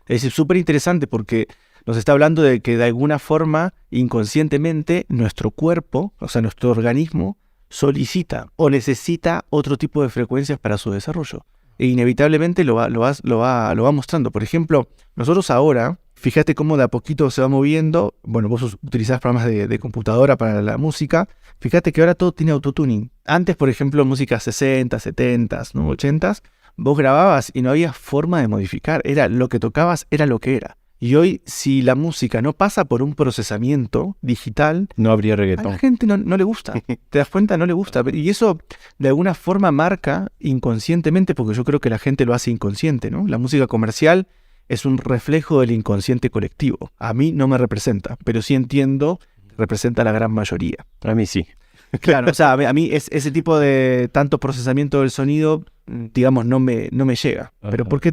S2: Es decir, súper interesante porque Nos está hablando de que de alguna forma, inconscientemente, nuestro cuerpo, o sea, nuestro organismo, solicita o necesita otro tipo de frecuencias para su desarrollo. E inevitablemente lo va mostrando. Por ejemplo, nosotros ahora, fíjate cómo de a poquito se va moviendo. Bueno, vos utilizás programas de computadora para la música. Fíjate que ahora todo tiene autotuning. Antes, por ejemplo, música 60, 70, ¿no? 80, vos grababas y no había forma de modificar. Era lo que tocabas, era lo que era. Y hoy, si la música no pasa por un procesamiento digital,
S1: no habría
S2: a
S1: reggaetón.
S2: la gente no le gusta. ¿Te das cuenta? No le gusta. Y eso de alguna forma marca inconscientemente, porque yo creo que la gente lo hace inconsciente, ¿no? La música comercial es un reflejo del inconsciente colectivo. A mí no me representa, pero sí entiendo que representa a la gran mayoría.
S1: A mí sí.
S2: Claro, o sea, a mí ese tipo de tanto procesamiento del sonido, digamos, no me llega. Pero porque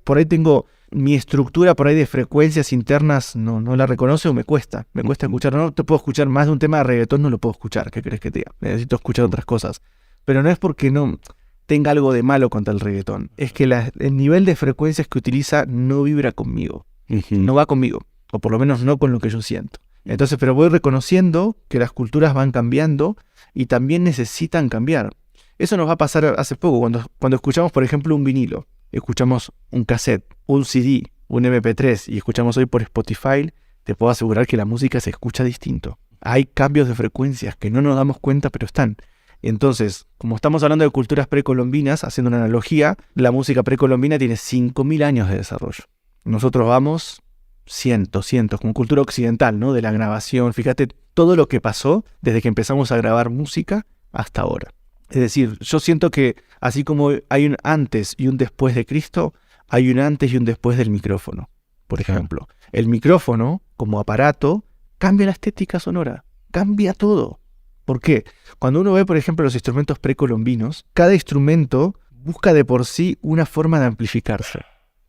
S2: por ahí tengo mi estructura por ahí de frecuencias internas, no la reconoce o me cuesta escuchar. No te puedo escuchar más de un tema de reggaetón, no lo puedo escuchar. ¿Qué crees que te diga? Necesito escuchar otras cosas. Pero no es porque no tenga algo de malo contra el reggaetón. Es que el nivel de frecuencias que utiliza no vibra conmigo. No va conmigo. O por lo menos no con lo que yo siento. Entonces, pero voy reconociendo que las culturas van cambiando y también necesitan cambiar. Eso nos va a pasar hace poco, cuando escuchamos, por ejemplo, un vinilo, escuchamos un cassette, un CD, un MP3 y escuchamos hoy por Spotify, te puedo asegurar que la música se escucha distinto. Hay cambios de frecuencias que no nos damos cuenta, pero están. Entonces, como estamos hablando de culturas precolombinas, haciendo una analogía, la música precolombina tiene 5.000 años de desarrollo. Nosotros vamos cientos, como cultura occidental, ¿no? De la grabación. Fíjate todo lo que pasó desde que empezamos a grabar música hasta ahora. Es decir, yo siento que así como hay un antes y un después de Cristo, hay un antes y un después del micrófono. Por ejemplo, el micrófono como aparato cambia la estética sonora, cambia todo. ¿Por qué? Cuando uno ve, por ejemplo, los instrumentos precolombinos, cada instrumento busca de por sí una forma de amplificarse.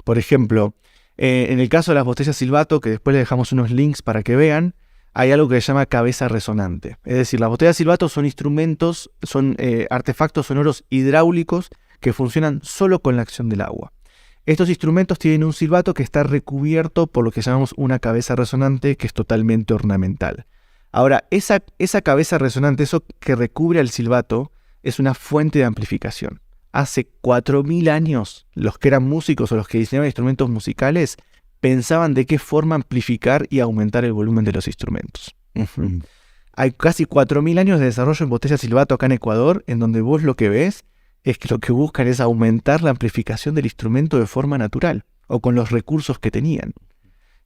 S2: Por ejemplo, en el caso de las botellas silbato, que después les dejamos unos links para que vean, hay algo que se llama cabeza resonante. Es decir, las botellas silbato son instrumentos, son artefactos sonoros hidráulicos que funcionan solo con la acción del agua. Estos instrumentos tienen un silbato que está recubierto por lo que llamamos una cabeza resonante, que es totalmente ornamental. Ahora, esa cabeza resonante, eso que recubre al silbato, es una fuente de amplificación. Hace 4.000 años, los que eran músicos o los que diseñaban instrumentos musicales pensaban de qué forma amplificar y aumentar el volumen de los instrumentos. Hay casi 4.000 años de desarrollo en botellas silbato acá en Ecuador, en donde vos lo que ves es que lo que buscan es aumentar la amplificación del instrumento de forma natural o con los recursos que tenían.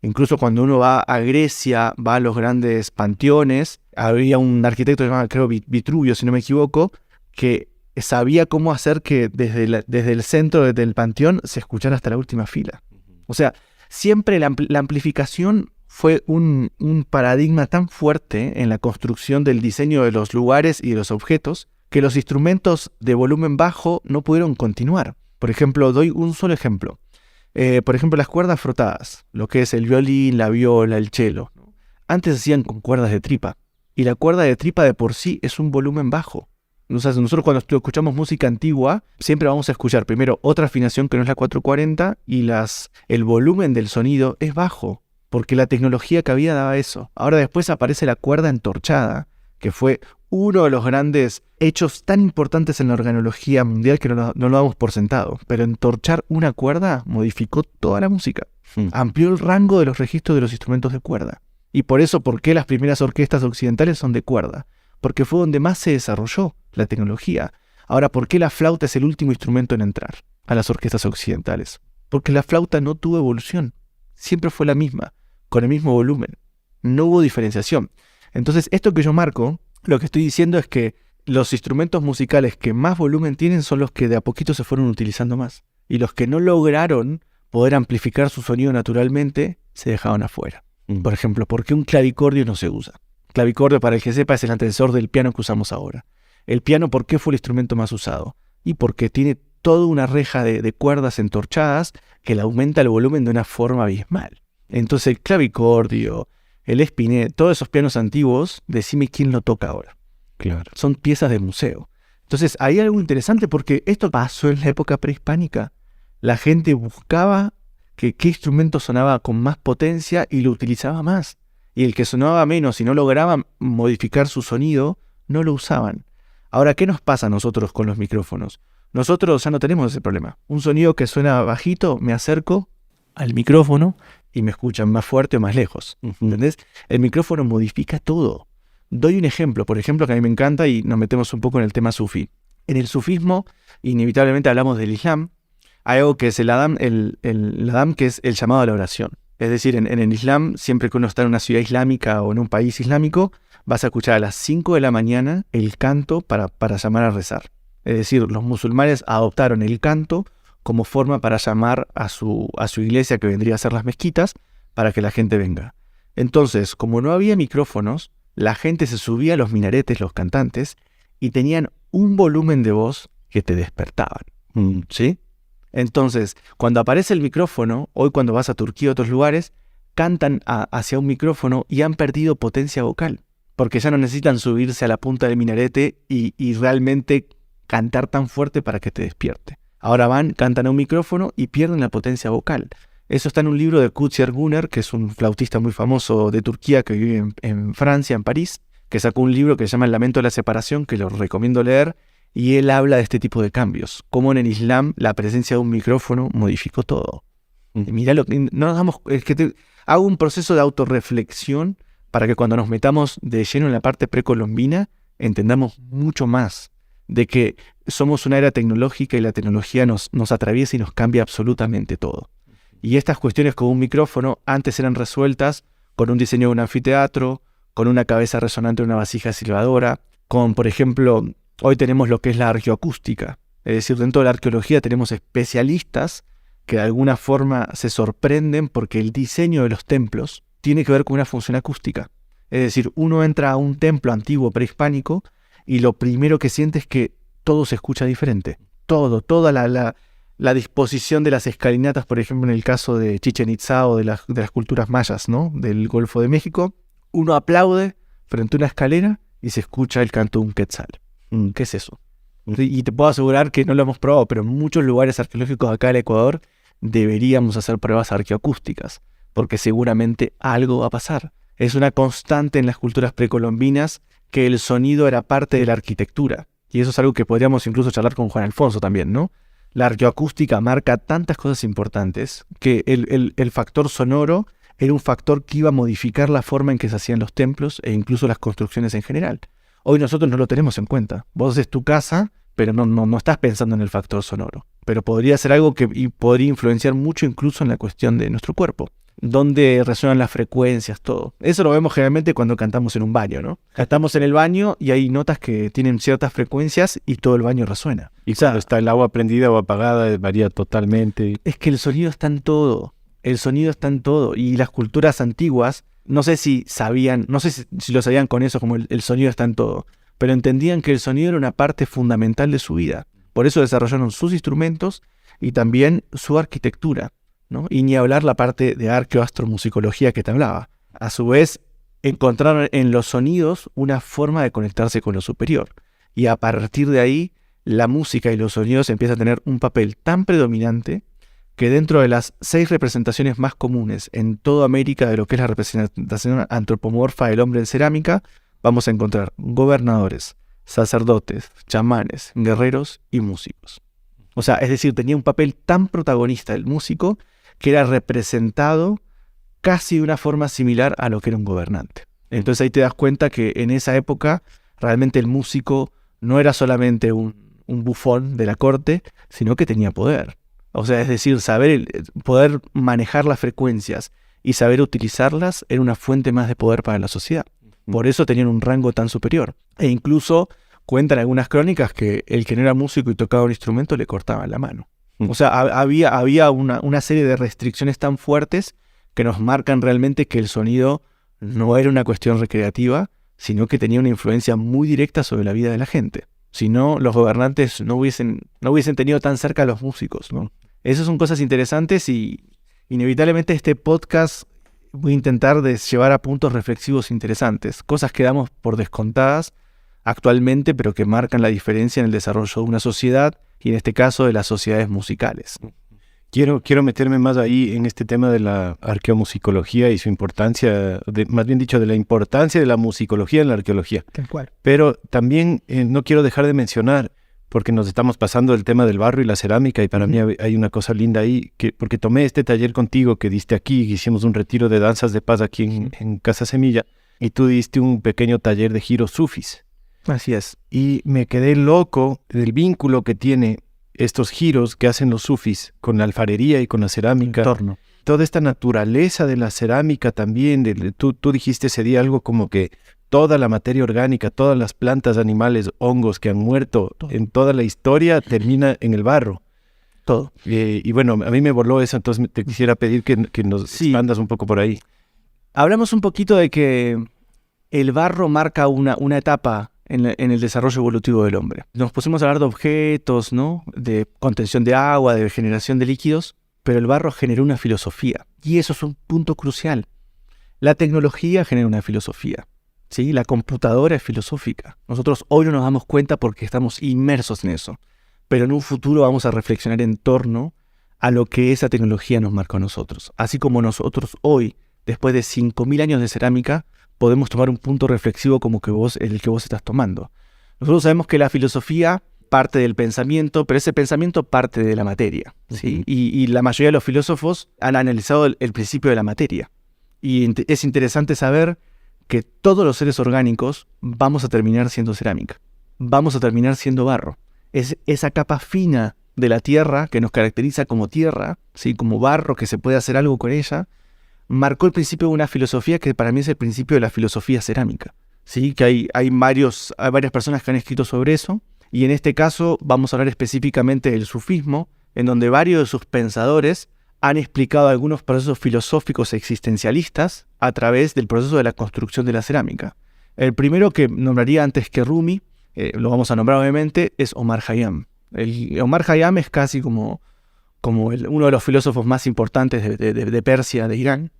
S2: Incluso cuando uno va a Grecia, va a los grandes panteones, había un arquitecto llamado, creo, Vitruvio, si no me equivoco, que sabía cómo hacer que desde el centro del panteón se escuchara hasta la última fila. O sea, siempre la amplificación fue un paradigma tan fuerte en la construcción del diseño de los lugares y de los objetos que los instrumentos de volumen bajo no pudieron continuar. Por ejemplo, doy un solo ejemplo. Por ejemplo, las cuerdas frotadas, lo que es el violín, la viola, el cello. Antes se hacían con cuerdas de tripa, y la cuerda de tripa de por sí es un volumen bajo. O sea, nosotros cuando escuchamos música antigua, siempre vamos a escuchar primero otra afinación que no es la 440, y el volumen del sonido es bajo, porque la tecnología que había daba eso. Ahora después aparece la cuerda entorchada, que fue uno de los grandes hechos tan importantes en la organología mundial que no lo damos por sentado. Pero entorchar una cuerda modificó toda la música. Amplió el rango de los registros de los instrumentos de cuerda. Y por eso, ¿por qué las primeras orquestas occidentales son de cuerda? Porque fue donde más se desarrolló la tecnología. Ahora, ¿por qué la flauta es el último instrumento en entrar a las orquestas occidentales? Porque la flauta no tuvo evolución. Siempre fue la misma, con el mismo volumen. No hubo diferenciación. Entonces, esto que yo marco, lo que estoy diciendo es que los instrumentos musicales que más volumen tienen son los que de a poquito se fueron utilizando más. Y los que no lograron poder amplificar su sonido naturalmente, se dejaban afuera. Por ejemplo, ¿por qué un clavicordio no se usa? Clavicordio, para el que sepa, es el antecesor del piano que usamos ahora. El piano, ¿por qué fue el instrumento más usado? Y porque tiene toda una reja de cuerdas entorchadas que le aumenta el volumen de una forma abismal. Entonces el clavicordio, el espinet, todos esos pianos antiguos, decime quién lo toca ahora.
S1: Claro.
S2: Son piezas de museo. Entonces hay algo interesante porque esto pasó en la época prehispánica. La gente buscaba qué instrumento sonaba con más potencia y lo utilizaba más. Y el que sonaba menos y no lograba modificar su sonido, no lo usaban. Ahora, ¿qué nos pasa a nosotros con los micrófonos? Nosotros ya no tenemos ese problema. Un sonido que suena bajito, me acerco al micrófono y me escuchan más fuerte o más lejos. ¿Entendés? El micrófono modifica todo. Doy un ejemplo, por ejemplo, que a mí me encanta y nos metemos un poco en el tema sufí. En el sufismo, inevitablemente hablamos del Islam. Hay algo que es el adán, que es el llamado a la oración. Es decir, en el Islam, siempre que uno está en una ciudad islámica o en un país islámico, vas a escuchar a las 5 de la mañana el canto para llamar a rezar. Es decir, los musulmanes adoptaron el canto como forma para llamar a su iglesia, que vendría a ser las mezquitas, para que la gente venga. Entonces, como no había micrófonos, la gente se subía a los minaretes, los cantantes, y tenían un volumen de voz que te despertaban. ¿Sí? Entonces, cuando aparece el micrófono, hoy cuando vas a Turquía o otros lugares, cantan hacia un micrófono y han perdido potencia vocal, porque ya no necesitan subirse a la punta del minarete y realmente cantar tan fuerte para que te despierte. Ahora cantan a un micrófono y pierden la potencia vocal. Eso está en un libro de Kutsi Erguner, que es un flautista muy famoso de Turquía que vive en Francia, en París, que sacó un libro que se llama El lamento de la separación, que lo recomiendo leer, y él habla de este tipo de cambios, cómo en el Islam la presencia de un micrófono modificó todo. Mirá lo que no nos damos, es que hago un proceso de autorreflexión para que cuando nos metamos de lleno en la parte precolombina entendamos mucho más de que somos una era tecnológica y la tecnología nos atraviesa y nos cambia absolutamente todo. Y estas cuestiones con un micrófono antes eran resueltas con un diseño de un anfiteatro, con una cabeza resonante de una vasija silbadora, con, por ejemplo, hoy tenemos lo que es la arqueoacústica. Es decir, dentro de la arqueología tenemos especialistas que de alguna forma se sorprenden porque el diseño de los templos tiene que ver con una función acústica. Es decir, uno entra a un templo antiguo prehispánico y lo primero que siente es que todo se escucha diferente. Toda la disposición de las escalinatas, por ejemplo, en el caso de Chichén Itzá o de las culturas mayas, ¿no?, del Golfo de México, uno aplaude frente a una escalera y se escucha el canto de un quetzal. ¿Qué es eso? Y te puedo asegurar que no lo hemos probado, pero en muchos lugares arqueológicos acá del Ecuador deberíamos hacer pruebas arqueoacústicas, porque seguramente algo va a pasar. Es una constante en las culturas precolombinas que el sonido era parte de la arquitectura. Y eso es algo que podríamos incluso charlar con Juan Alfonso también, ¿no? La arqueoacústica marca tantas cosas importantes que el factor sonoro era un factor que iba a modificar la forma en que se hacían los templos e incluso las construcciones en general. Hoy nosotros no lo tenemos en cuenta. Vos haces tu casa, pero no estás pensando en el factor sonoro. Pero podría ser algo que podría influenciar mucho incluso en la cuestión de nuestro cuerpo, donde resuenan las frecuencias, todo. Eso lo vemos generalmente cuando cantamos en un baño, ¿no? Cantamos en el baño y hay notas que tienen ciertas frecuencias y todo el baño resuena.
S1: Y cuando está el agua prendida o apagada varía totalmente.
S2: Es que el sonido está en todo. El sonido está en todo. Y las culturas antiguas, no sé si sabían, no sé si lo sabían con eso, como el sonido está en todo, pero entendían que el sonido era una parte fundamental de su vida. Por eso desarrollaron sus instrumentos y también su arquitectura, ¿no? Y ni hablar la parte de arqueoastromusicología que te hablaba. A su vez, encontraron en los sonidos una forma de conectarse con lo superior. Y a partir de ahí, la música y los sonidos empiezan a tener un papel tan predominante que dentro de las 6 representaciones más comunes en toda América de lo que es la representación antropomorfa del hombre en cerámica, vamos a encontrar gobernadores, sacerdotes, chamanes, guerreros y músicos. O sea, es decir, tenía un papel tan protagonista el músico que era representado casi de una forma similar a lo que era un gobernante. Entonces ahí te das cuenta que en esa época realmente el músico no era solamente un bufón de la corte, sino que tenía poder. O sea, es decir, poder manejar las frecuencias y saber utilizarlas era una fuente más de poder para la sociedad. Por eso tenían un rango tan superior. E incluso cuentan algunas crónicas que el que no era músico y tocaba un instrumento le cortaban la mano. O sea, había una serie de restricciones tan fuertes que nos marcan realmente que el sonido no era una cuestión recreativa, sino que tenía una influencia muy directa sobre la vida de la gente. Si no, los gobernantes no hubiesen tenido tan cerca a los músicos, ¿no? Esas son cosas interesantes y inevitablemente este podcast voy a intentar llevar a puntos reflexivos interesantes, cosas que damos por descontadas actualmente, pero que marcan la diferencia en el desarrollo de una sociedad y en este caso de las sociedades musicales.
S1: Quiero meterme más ahí en este tema de la arqueomusicología y su importancia, más bien dicho, de la importancia de la musicología en la arqueología.
S2: Tal cual.
S1: Pero también no quiero dejar de mencionar, porque nos estamos pasando el tema del barro y la cerámica, y para mí hay una cosa linda ahí, porque tomé este taller contigo que diste aquí, que hicimos un retiro de danzas de paz aquí en Casa Semilla, y tú diste un pequeño taller de giros sufis.
S2: Así es.
S1: Y me quedé loco del vínculo que tiene estos giros que hacen los sufis con la alfarería y con la cerámica.
S2: Torno.
S1: Toda esta naturaleza de la cerámica también. Tú dijiste ese día algo como que toda la materia orgánica, todas las plantas, animales, hongos que han muerto en toda la historia termina en el barro.
S2: Todo.
S1: Y bueno, a mí me voló eso, entonces te quisiera pedir que nos expandas un poco por ahí.
S2: Hablamos un poquito de que el barro marca una etapa en el desarrollo evolutivo del hombre. Nos pusimos a hablar de objetos, ¿no? De contención de agua, de generación de líquidos, pero el barro generó una filosofía. Y eso es un punto crucial. La tecnología genera una filosofía, ¿sí? La computadora es filosófica. Nosotros hoy no nos damos cuenta porque estamos inmersos en eso. Pero en un futuro vamos a reflexionar en torno a lo que esa tecnología nos marcó a nosotros. Así como nosotros hoy, después de 5.000 años de cerámica, podemos tomar un punto reflexivo como el que vos estás tomando. Nosotros sabemos que la filosofía parte del pensamiento, pero ese pensamiento parte de la materia, ¿sí? Uh-huh. Y la mayoría de los filósofos han analizado el principio de la materia. Y es interesante saber que todos los seres orgánicos vamos a terminar siendo cerámica. Vamos a terminar siendo barro. Es esa capa fina de la tierra que nos caracteriza como tierra, ¿sí? Como barro, que se puede hacer algo con ella, marcó el principio de una filosofía que para mí es el principio de la filosofía cerámica, ¿sí? Que hay varias personas que han escrito sobre eso, y en este caso vamos a hablar específicamente del sufismo, en donde varios de sus pensadores han explicado algunos procesos filosóficos existencialistas a través del proceso de la construcción de la cerámica. El primero que nombraría antes que Rumi, lo vamos a nombrar obviamente, es Omar Khayyam. Omar Khayyam es casi como uno de los filósofos más importantes de Persia, de Irán,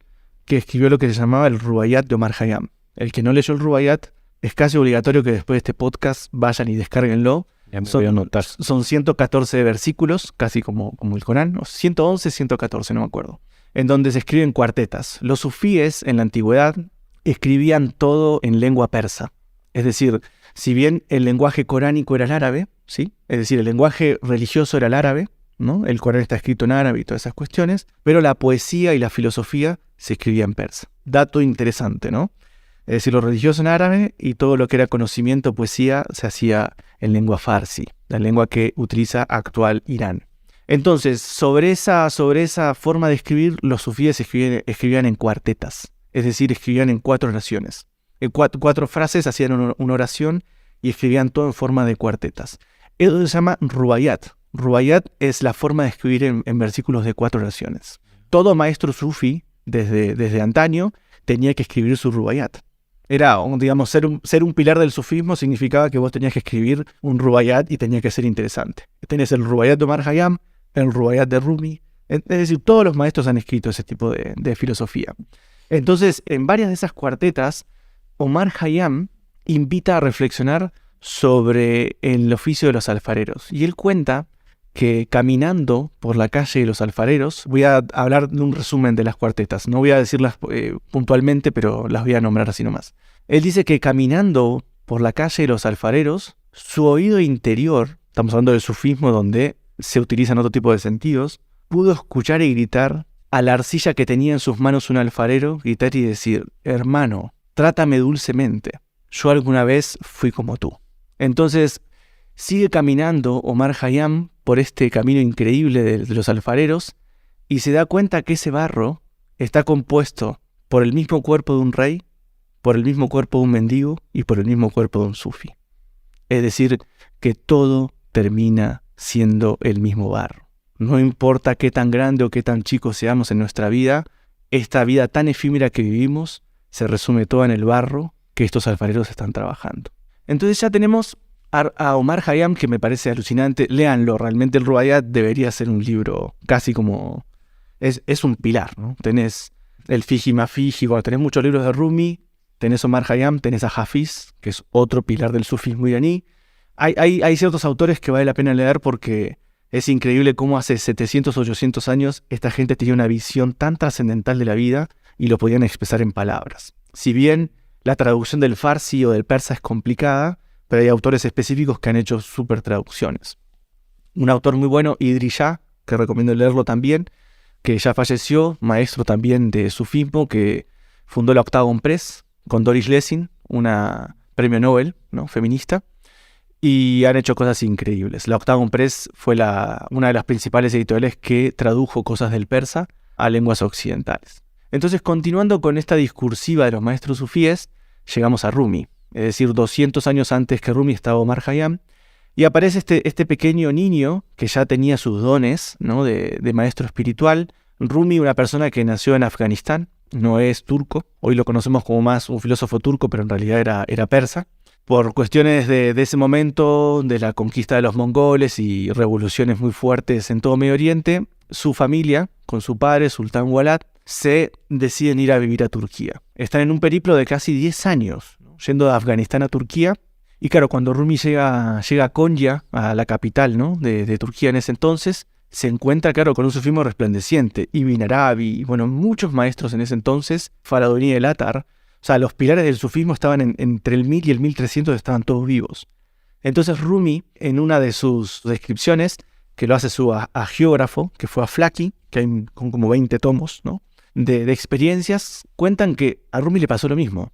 S2: que escribió lo que se llamaba el Rubaiyat de Omar Khayyam. El que no leyó el Rubaiyat, es casi obligatorio que después de este podcast vayan y descárguenlo.
S1: Voy a anotar.
S2: Son 114 versículos, casi como el Corán, 111, 114, no me acuerdo, en donde se escriben cuartetas. Los sufíes en la antigüedad escribían todo en lengua persa. Es decir, si bien el lenguaje coránico era el árabe, ¿sí? Es decir, el lenguaje religioso era el árabe, ¿no? El Corán está escrito en árabe y todas esas cuestiones, pero la poesía y la filosofía se escribía en persa. Dato interesante, ¿no? Es decir, lo religioso en árabe y todo lo que era conocimiento, poesía, se hacía en lengua farsi, la lengua que utiliza actual Irán. Entonces, sobre esa forma de escribir, los sufíes escribían en cuartetas, es decir, escribían en 4 oraciones. En cuatro frases hacían una oración y escribían todo en forma de cuartetas. Eso se llama Rubaiyat. Rubaiyat es la forma de escribir en versículos de 4 oraciones. Todo maestro sufi, desde antaño, tenía que escribir su Rubaiyat. Era, digamos, ser un pilar del sufismo significaba que vos tenías que escribir un Rubaiyat y tenía que ser interesante. Tenés el Rubaiyat de Omar Khayyam, el Rubaiyat de Rumi. Es decir, todos los maestros han escrito ese tipo de filosofía. Entonces, en varias de esas cuartetas, Omar Khayyam invita a reflexionar sobre el oficio de los alfareros. Y él cuenta que caminando por la calle de los alfareros, voy a hablar de un resumen de las cuartetas, no voy a decirlas puntualmente, pero las voy a nombrar así nomás. Él dice que caminando por la calle de los alfareros, su oído interior, estamos hablando del sufismo donde se utilizan otro tipo de sentidos, pudo escuchar y gritar a la arcilla que tenía en sus manos un alfarero, gritar y decir: hermano, trátame dulcemente, yo alguna vez fui como tú. Entonces, sigue caminando Omar Khayyam por este camino increíble de los alfareros y se da cuenta que ese barro está compuesto por el mismo cuerpo de un rey, por el mismo cuerpo de un mendigo y por el mismo cuerpo de un sufi. Es decir, que todo termina siendo el mismo barro. No importa qué tan grande o qué tan chico seamos en nuestra vida, esta vida tan efímera que vivimos se resume toda en el barro que estos alfareros están trabajando. Entonces ya tenemos a Omar Khayyam, que me parece alucinante. Léanlo, realmente el Rubaiyat debería ser un libro casi como... Es un pilar, ¿no? Tenés el Fiji Mafiji, bueno, tenés muchos libros de Rumi, tenés Omar Khayyam, tenés a Hafiz, que es otro pilar del sufismo iraní. Hay ciertos autores que vale la pena leer porque Es increíble cómo hace 700, 800 años esta gente tenía una visión tan trascendental de la vida y lo podían expresar en palabras. Si bien la traducción del farsi o del persa es complicada, pero hay autores específicos que han hecho súper traducciones. Un autor muy bueno, Idries Shah, que recomiendo leerlo también, que ya falleció, maestro también de sufismo, que fundó la Octagon Press con Doris Lessing, una premio Nobel, ¿no?, feminista, y han hecho cosas increíbles. La Octagon Press fue una de las principales editoriales que tradujo cosas del persa a lenguas occidentales. Entonces, continuando con esta discursiva de los maestros sufíes, llegamos a Rumi. Es decir, 200 años antes que Rumi estaba Omar Khayyam, y aparece este pequeño niño que ya tenía sus dones, ¿no?, de maestro espiritual. Rumi, una persona que nació en Afganistán, no es turco. Hoy lo conocemos como más un filósofo turco, pero en realidad era persa. Por cuestiones de ese momento, de la conquista de los mongoles y revoluciones muy fuertes en todo Medio Oriente, su familia, con su padre, Sultán Walad, se deciden ir a vivir a Turquía. Están en un periplo de casi 10 años, ¿no?, yendo de Afganistán a Turquía. Y claro, cuando Rumi llega a Konya, a la capital, ¿no?, de Turquía en ese entonces, se encuentra, claro, con un sufismo resplandeciente. Ibn Arabi, bueno, muchos maestros en ese entonces, Faradoní el Atar. O sea, los pilares del sufismo estaban entre el 1000 y el 1300, estaban todos vivos. Entonces Rumi, en una de sus descripciones, que lo hace su agiógrafo, que fue Aflaki, que hay como 20 tomos, ¿no?, de experiencias, cuentan que a Rumi le pasó lo mismo.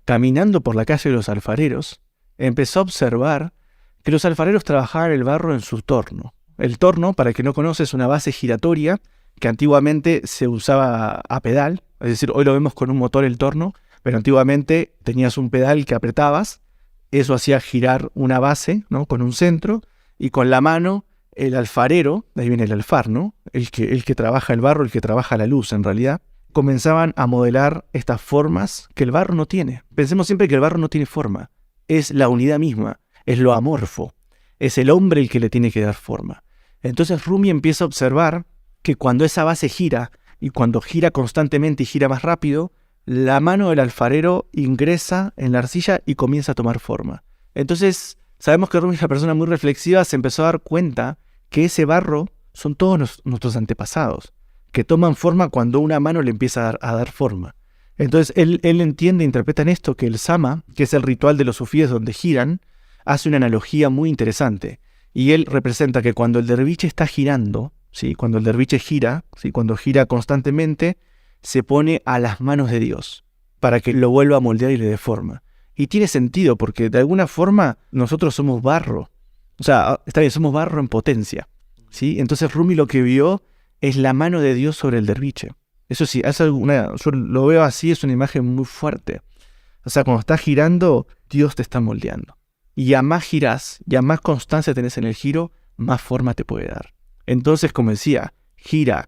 S2: Caminando por la calle de los alfareros, empezó a observar que los alfareros trabajaban el barro en su torno. El torno, para el que no conoce, es una base giratoria que antiguamente se usaba a pedal, es decir, hoy lo vemos con un motor el torno, pero antiguamente tenías un pedal que apretabas, eso hacía girar una base, ¿no?, con un centro, y con la mano el alfarero, de ahí viene el alfar, ¿no?, el que trabaja el barro, el que trabaja la luz en realidad, comenzaban a modelar estas formas que el barro no tiene. Pensemos siempre que el barro no tiene forma. Es la unidad misma, es lo amorfo, es el hombre el que le tiene que dar forma. Entonces Rumi empieza a observar que cuando esa base gira, y cuando gira constantemente y gira más rápido, la mano del alfarero ingresa en la arcilla y comienza a tomar forma. Entonces, sabemos que Rumi es una persona muy reflexiva, se empezó a dar cuenta que ese barro son todos nuestros antepasados, que toman forma cuando una mano le empieza a dar forma. Entonces él entiende, interpreta en esto que el sama, que es el ritual de los sufíes donde giran, hace una analogía muy interesante. Y él representa que cuando el derviche está girando, ¿sí?, cuando el derviche gira, ¿sí?, cuando gira constantemente, se pone a las manos de Dios para que lo vuelva a moldear y le dé forma. Y tiene sentido porque de alguna forma nosotros somos barro. O sea, está bien, somos barro en potencia, ¿sí? Entonces Rumi lo que vio es la mano de Dios sobre el derviche. Eso sí, yo lo veo así, es una imagen muy fuerte. O sea, cuando estás girando, Dios te está moldeando. Y a más girás, y a más constancia tenés en el giro, más forma te puede dar. Entonces, como decía, gira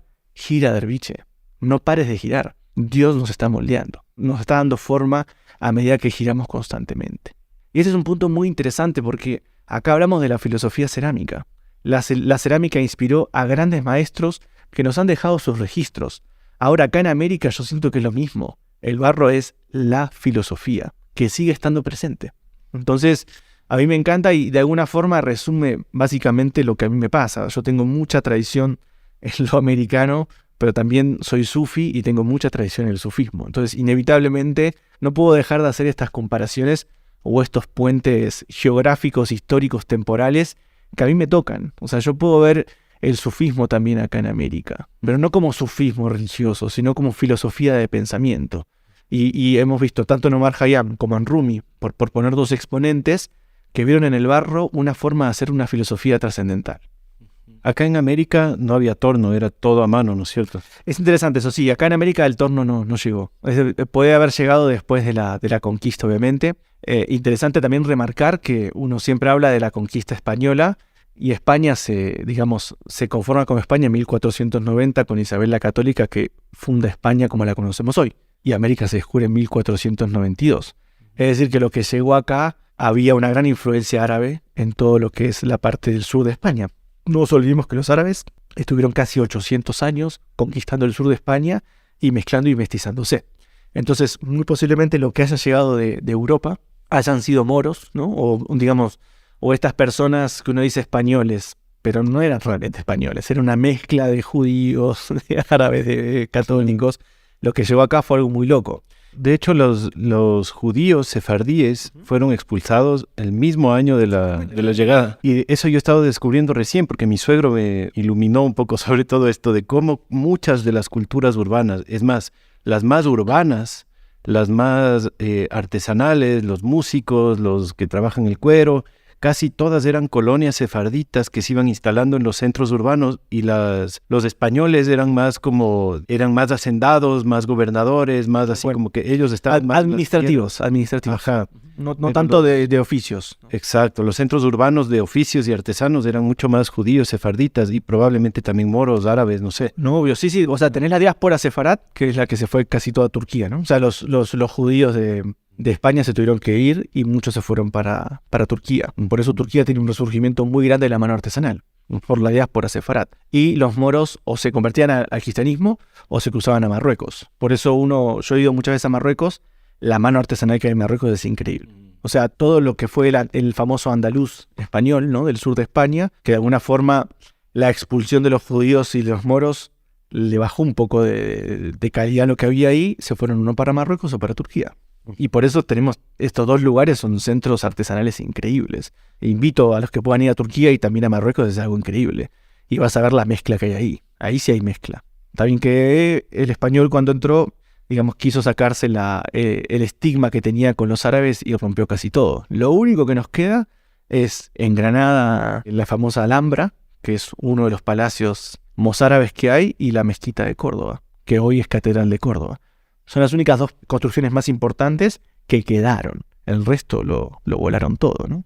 S2: derviche. No pares de girar. Dios nos está moldeando. Nos está dando forma a medida que giramos constantemente. Y ese es un punto muy interesante porque acá hablamos de la filosofía cerámica. La cerámica inspiró a grandes maestros que nos han dejado sus registros. Ahora acá en América yo siento que es lo mismo. El barro es la filosofía, que sigue estando presente. Entonces, a mí me encanta y de alguna forma resume básicamente lo que a mí me pasa. Yo tengo mucha tradición en lo americano, pero también soy sufi y tengo mucha tradición en el sufismo. Entonces, inevitablemente, no puedo dejar de hacer estas comparaciones o estos puentes geográficos, históricos, temporales, que a mí me tocan. O sea, yo puedo ver el sufismo también acá en América, pero no como sufismo religioso, sino como filosofía de pensamiento. Y hemos visto tanto en Omar Khayyam como en Rumi, por poner dos exponentes, que vieron en el barro una forma de hacer una filosofía trascendental.
S1: Acá en América no había torno, era todo a mano, ¿no es cierto?
S2: Es interesante eso, sí. Acá en América el torno no llegó. Puede haber llegado después de la conquista, obviamente. Interesante también remarcar que uno siempre habla de la conquista española y España se conforma como España en 1490 con Isabel la Católica, que funda España como la conocemos hoy. Y América se descubre en 1492. Es decir, que lo que llegó acá había una gran influencia árabe en todo lo que es la parte del sur de España. No nos olvidemos que los árabes estuvieron casi 800 años conquistando el sur de España y mezclando y mestizándose. Entonces, muy posiblemente lo que haya llegado de Europa hayan sido moros, ¿no? O estas personas que uno dice españoles, pero no eran realmente españoles, era una mezcla de judíos, de árabes, de católicos. Lo que llegó acá fue algo muy loco.
S1: De hecho, los judíos sefardíes fueron expulsados el mismo año de la llegada. Y eso yo he estado descubriendo recién, porque mi suegro me iluminó un poco sobre todo esto, de cómo muchas de las culturas urbanas, es más, las más urbanas, las más artesanales, los músicos, los que trabajan el cuero, casi todas eran colonias sefarditas que se iban instalando en los centros urbanos, y los españoles eran más hacendados, más gobernadores, más así, bueno, como que ellos estaban más
S2: administrativos.
S1: Ajá.
S2: No tanto de oficios.
S1: Exacto, los centros urbanos de oficios y artesanos eran mucho más judíos, sefarditas, y probablemente también moros, árabes, no sé.
S2: No, obvio, sí, o sea, tenés la diáspora sefarad, que es la que se fue casi toda Turquía, ¿no? O sea, los judíos de España se tuvieron que ir y muchos se fueron para Turquía. Por eso Turquía tiene un resurgimiento muy grande de la mano artesanal, por la diáspora sefarad. Y los moros o se convertían al cristianismo o se cruzaban a Marruecos. Por eso yo he ido muchas veces a Marruecos. La mano artesanal que hay en Marruecos es increíble. O sea, todo lo que fue el famoso andaluz español, ¿no? Del sur de España, que de alguna forma la expulsión de los judíos y de los moros le bajó un poco de calidad lo que había ahí, se fueron uno para Marruecos o para Turquía. Y por eso tenemos estos dos lugares, son centros artesanales increíbles. E invito a los que puedan ir a Turquía y también a Marruecos, es algo increíble. Y vas a ver la mezcla que hay ahí. Ahí sí hay mezcla. Está bien que el español cuando entró, digamos, quiso sacarse el estigma que tenía con los árabes y rompió casi todo. Lo único que nos queda es en Granada la famosa Alhambra, que es uno de los palacios mozárabes que hay, y la mezquita de Córdoba, que hoy es Catedral de Córdoba. Son las únicas dos construcciones más importantes que quedaron. El resto lo volaron todo, ¿no?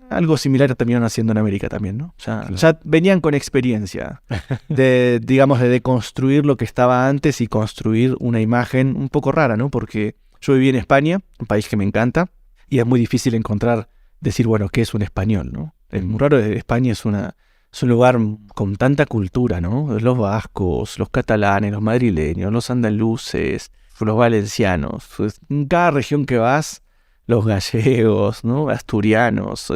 S2: Algo similar terminaron haciendo en América también, ¿no? O sea, claro, ya venían con experiencia de deconstruir lo que estaba antes y construir una imagen un poco rara, ¿no? Porque yo viví en España, un país que me encanta, y es muy difícil decir, bueno, ¿qué es un español, no? Es muy raro. España es un lugar con tanta cultura, ¿no? Los vascos, los catalanes, los madrileños, los andaluces, los valencianos. En cada región que vas, los gallegos, ¿no? Asturianos.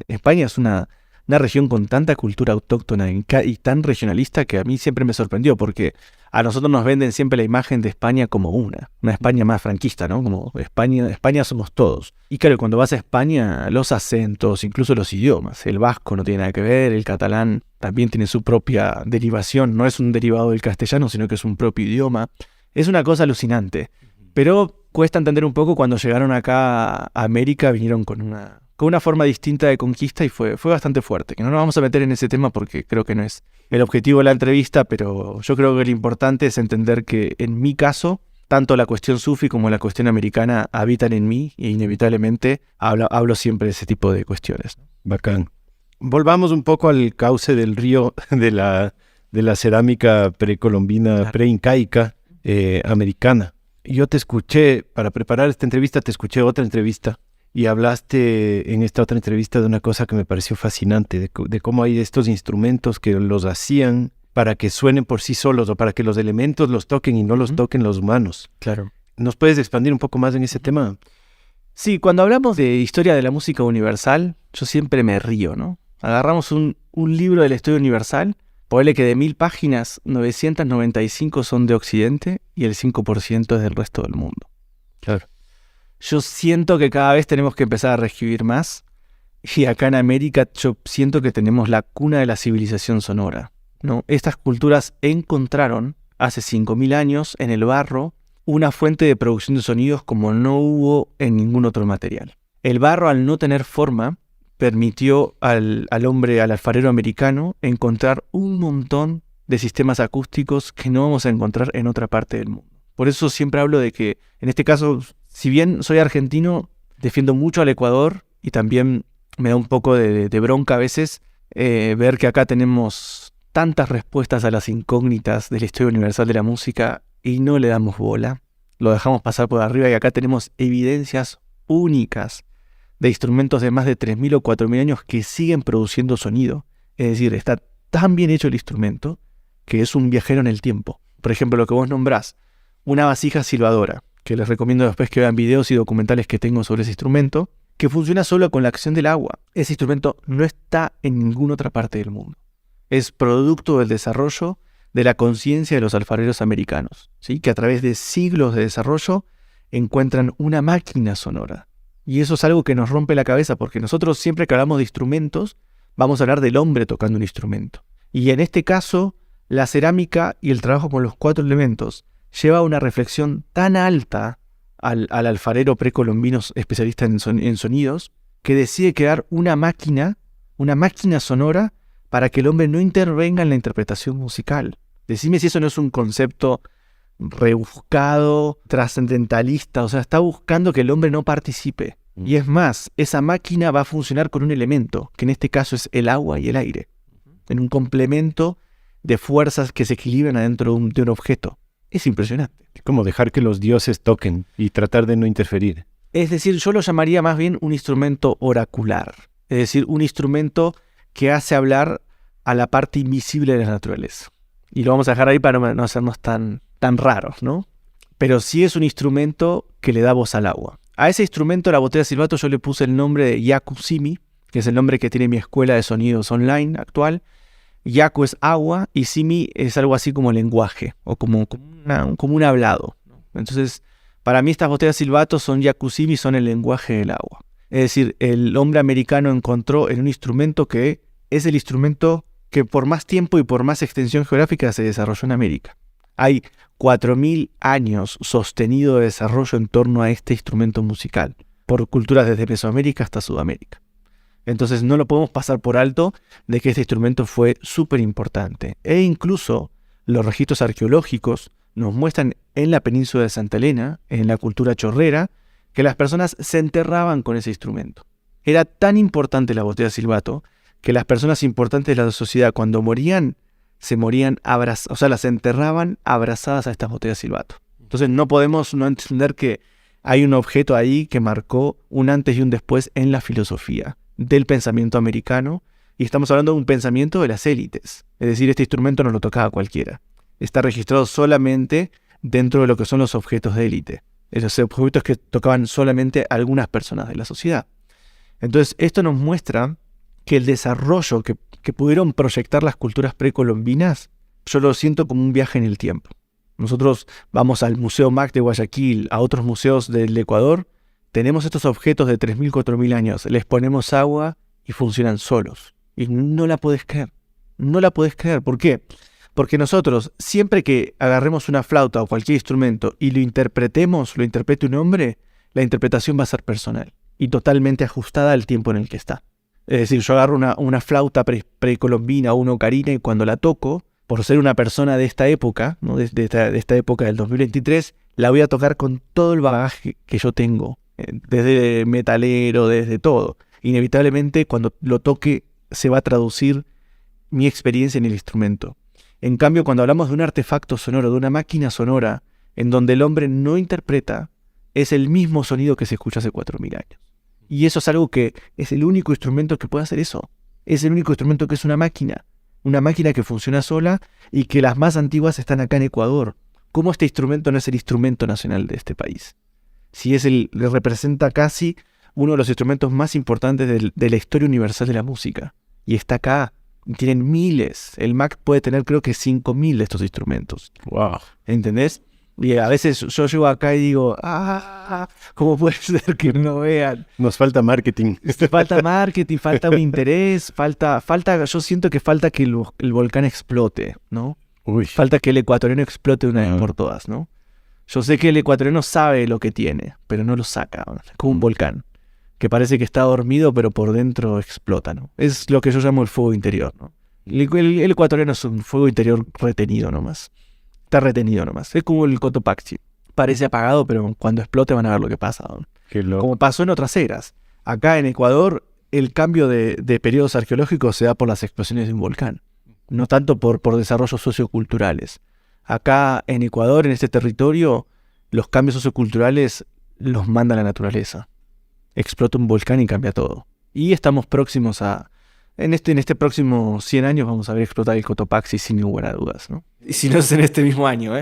S2: España es una región con tanta cultura autóctona y tan regionalista que a mí siempre me sorprendió, porque a nosotros nos venden siempre la imagen de España como una España más franquista, ¿no? Como España somos todos. Y claro, cuando vas a España, los acentos, incluso los idiomas, el vasco no tiene nada que ver, el catalán también tiene su propia derivación, no es un derivado del castellano, sino que es un propio idioma. Es una cosa alucinante, pero cuesta entender un poco. Cuando llegaron acá a América, vinieron con una forma distinta de conquista y fue bastante fuerte. Que no nos vamos a meter en ese tema porque creo que no es el objetivo de la entrevista, pero yo creo que lo importante es entender que en mi caso, tanto la cuestión sufi como la cuestión americana habitan en mí e inevitablemente hablo siempre de ese tipo de cuestiones.
S1: Bacán. Volvamos un poco al cauce del río de la cerámica precolombina, claro, preincaica americana. Yo te escuché, para preparar esta entrevista, te escuché otra entrevista y hablaste en esta otra entrevista de una cosa que me pareció fascinante, de cómo hay estos instrumentos que los hacían para que suenen por sí solos o para que los elementos los toquen y no los toquen los humanos.
S2: Claro.
S1: ¿Nos puedes expandir un poco más en ese tema?
S2: Sí, cuando hablamos de historia de la música universal, yo siempre me río, ¿no? Agarramos un libro de la historia universal, ponele que de 1000 páginas, 995 son de Occidente y el 5% es del resto del mundo.
S1: Claro.
S2: Yo siento que cada vez tenemos que empezar a reescribir más, y acá en América yo siento que tenemos la cuna de la civilización sonora, ¿no? Estas culturas encontraron hace 5000 años en el barro una fuente de producción de sonidos como no hubo en ningún otro material. El barro, al no tener forma, permitió al hombre, al alfarero americano, encontrar un montón de sistemas acústicos que no vamos a encontrar en otra parte del mundo. Por eso siempre hablo de que, en este caso, si bien soy argentino, defiendo mucho al Ecuador y también me da un poco de bronca a veces ver que acá tenemos tantas respuestas a las incógnitas de la historia universal de la música y no le damos bola. Lo dejamos pasar por arriba y acá tenemos evidencias únicas de instrumentos de más de 3000 o 4000 años que siguen produciendo sonido. Es decir, está tan bien hecho el instrumento que es un viajero en el tiempo. Por ejemplo, lo que vos nombrás, una vasija silbadora, que les recomiendo después que vean videos y documentales que tengo sobre ese instrumento, que funciona solo con la acción del agua. Ese instrumento no está en ninguna otra parte del mundo. Es producto del desarrollo de la conciencia de los alfareros americanos, ¿sí? Que a través de siglos de desarrollo encuentran una máquina sonora. Y eso es algo que nos rompe la cabeza, porque nosotros siempre que hablamos de instrumentos, vamos a hablar del hombre tocando un instrumento. Y en este caso, la cerámica y el trabajo con los 4 elementos lleva a una reflexión tan alta al alfarero precolombino especialista en sonidos, que decide crear una máquina sonora para que el hombre no intervenga en la interpretación musical. Decime si eso no es un concepto rebuscado, trascendentalista, o sea, está buscando que el hombre no participe. Y es más, esa máquina va a funcionar con un elemento, que en este caso es el agua y el aire, en un complemento de fuerzas que se equilibran adentro de un objeto. Es impresionante.
S1: Como dejar que los dioses toquen y tratar de no interferir.
S2: Es decir, yo lo llamaría más bien un instrumento oracular. Es decir, un instrumento que hace hablar a la parte invisible de la naturaleza. Y lo vamos a dejar ahí para no hacernos tan raros, ¿no? Pero sí es un instrumento que le da voz al agua. A ese instrumento, la botella de silbato, yo le puse el nombre de Yaku Simi, que es el nombre que tiene mi escuela de sonidos online actual. Yaku es agua y Simi es algo así como lenguaje o como un hablado. Entonces, para mí estas botellas silbato son Yaku Simi, son el lenguaje del agua. Es decir, el hombre americano encontró en un instrumento que es el instrumento que por más tiempo y por más extensión geográfica se desarrolló en América. Hay 4.000 años sostenido de desarrollo en torno a este instrumento musical, por culturas desde Mesoamérica hasta Sudamérica. Entonces no lo podemos pasar por alto de que este instrumento fue súper importante. E incluso los registros arqueológicos nos muestran en la península de Santa Elena, en la cultura chorrera, que las personas se enterraban con ese instrumento. Era tan importante la botella de silbato que las personas importantes de la sociedad, cuando morían, se morían abrazadas, o sea, las enterraban abrazadas a estas botellas de silbato. Entonces no podemos no entender que hay un objeto ahí que marcó un antes y un después en la filosofía del pensamiento americano, y estamos hablando de un pensamiento de las élites. Es decir, este instrumento no lo tocaba cualquiera. Está registrado solamente dentro de lo que son los objetos de élite. Esos objetos que tocaban solamente algunas personas de la sociedad. Entonces, esto nos muestra que el desarrollo que pudieron proyectar las culturas precolombinas, yo lo siento como un viaje en el tiempo. Nosotros vamos al Museo MAC de Guayaquil, a otros museos del Ecuador, tenemos estos objetos de 3.000, 4.000 años, les ponemos agua y funcionan solos. Y no la podés creer. No la podés creer. ¿Por qué? Porque nosotros, siempre que agarremos una flauta o cualquier instrumento y lo interprete un hombre, la interpretación va a ser personal y totalmente ajustada al tiempo en el que está. Es decir, yo agarro una flauta precolombina o una ocarina y cuando la toco, por ser una persona de esta época, ¿no? de esta época del 2023, la voy a tocar con todo el bagaje que yo tengo. Desde metalero, desde todo. Inevitablemente cuando lo toque se va a traducir mi experiencia en el instrumento. En cambio, cuando hablamos de un artefacto sonoro, de una máquina sonora, en donde el hombre no interpreta, es el mismo sonido que se escucha hace 4.000 años. Y eso es algo que es el único instrumento que puede hacer eso. Es el único instrumento que es una máquina que funciona sola y que las más antiguas están acá en Ecuador. ¿Cómo este instrumento no es el instrumento nacional de este país? Si le representa casi uno de los instrumentos más importantes de la historia universal de la música. Y está acá. Tienen miles. El MAC puede tener creo que 5.000 de estos instrumentos.
S1: Wow.
S2: ¿Entendés? Y a veces yo llego acá y digo, ¿cómo puede ser que no vean?
S1: Nos falta marketing.
S2: Falta marketing, falta un interés, yo siento que falta que el volcán explote, ¿no?
S1: Uy.
S2: Falta que el ecuatoriano explote de una vez por todas, ¿no? Yo sé que el ecuatoriano sabe lo que tiene, pero no lo saca, ¿no? Es como un volcán, que parece que está dormido, pero por dentro explota, ¿no? Es lo que yo llamo el fuego interior, ¿no? El ecuatoriano es un fuego interior retenido nomás. Está retenido nomás. Es como el Cotopaxi. Parece apagado, pero cuando explote van a ver lo que pasa, ¿no?
S1: Qué loco.
S2: Como pasó en otras eras. Acá en Ecuador, el cambio de periodos arqueológicos se da por las explosiones de un volcán. No tanto por desarrollos socioculturales. Acá en Ecuador, en este territorio, los cambios socioculturales los manda la naturaleza. Explota un volcán y cambia todo. Y estamos próximos a... En este próximo 100 años vamos a ver explotar el Cotopaxi sin ninguna duda, ¿no? Y si no es en este mismo año,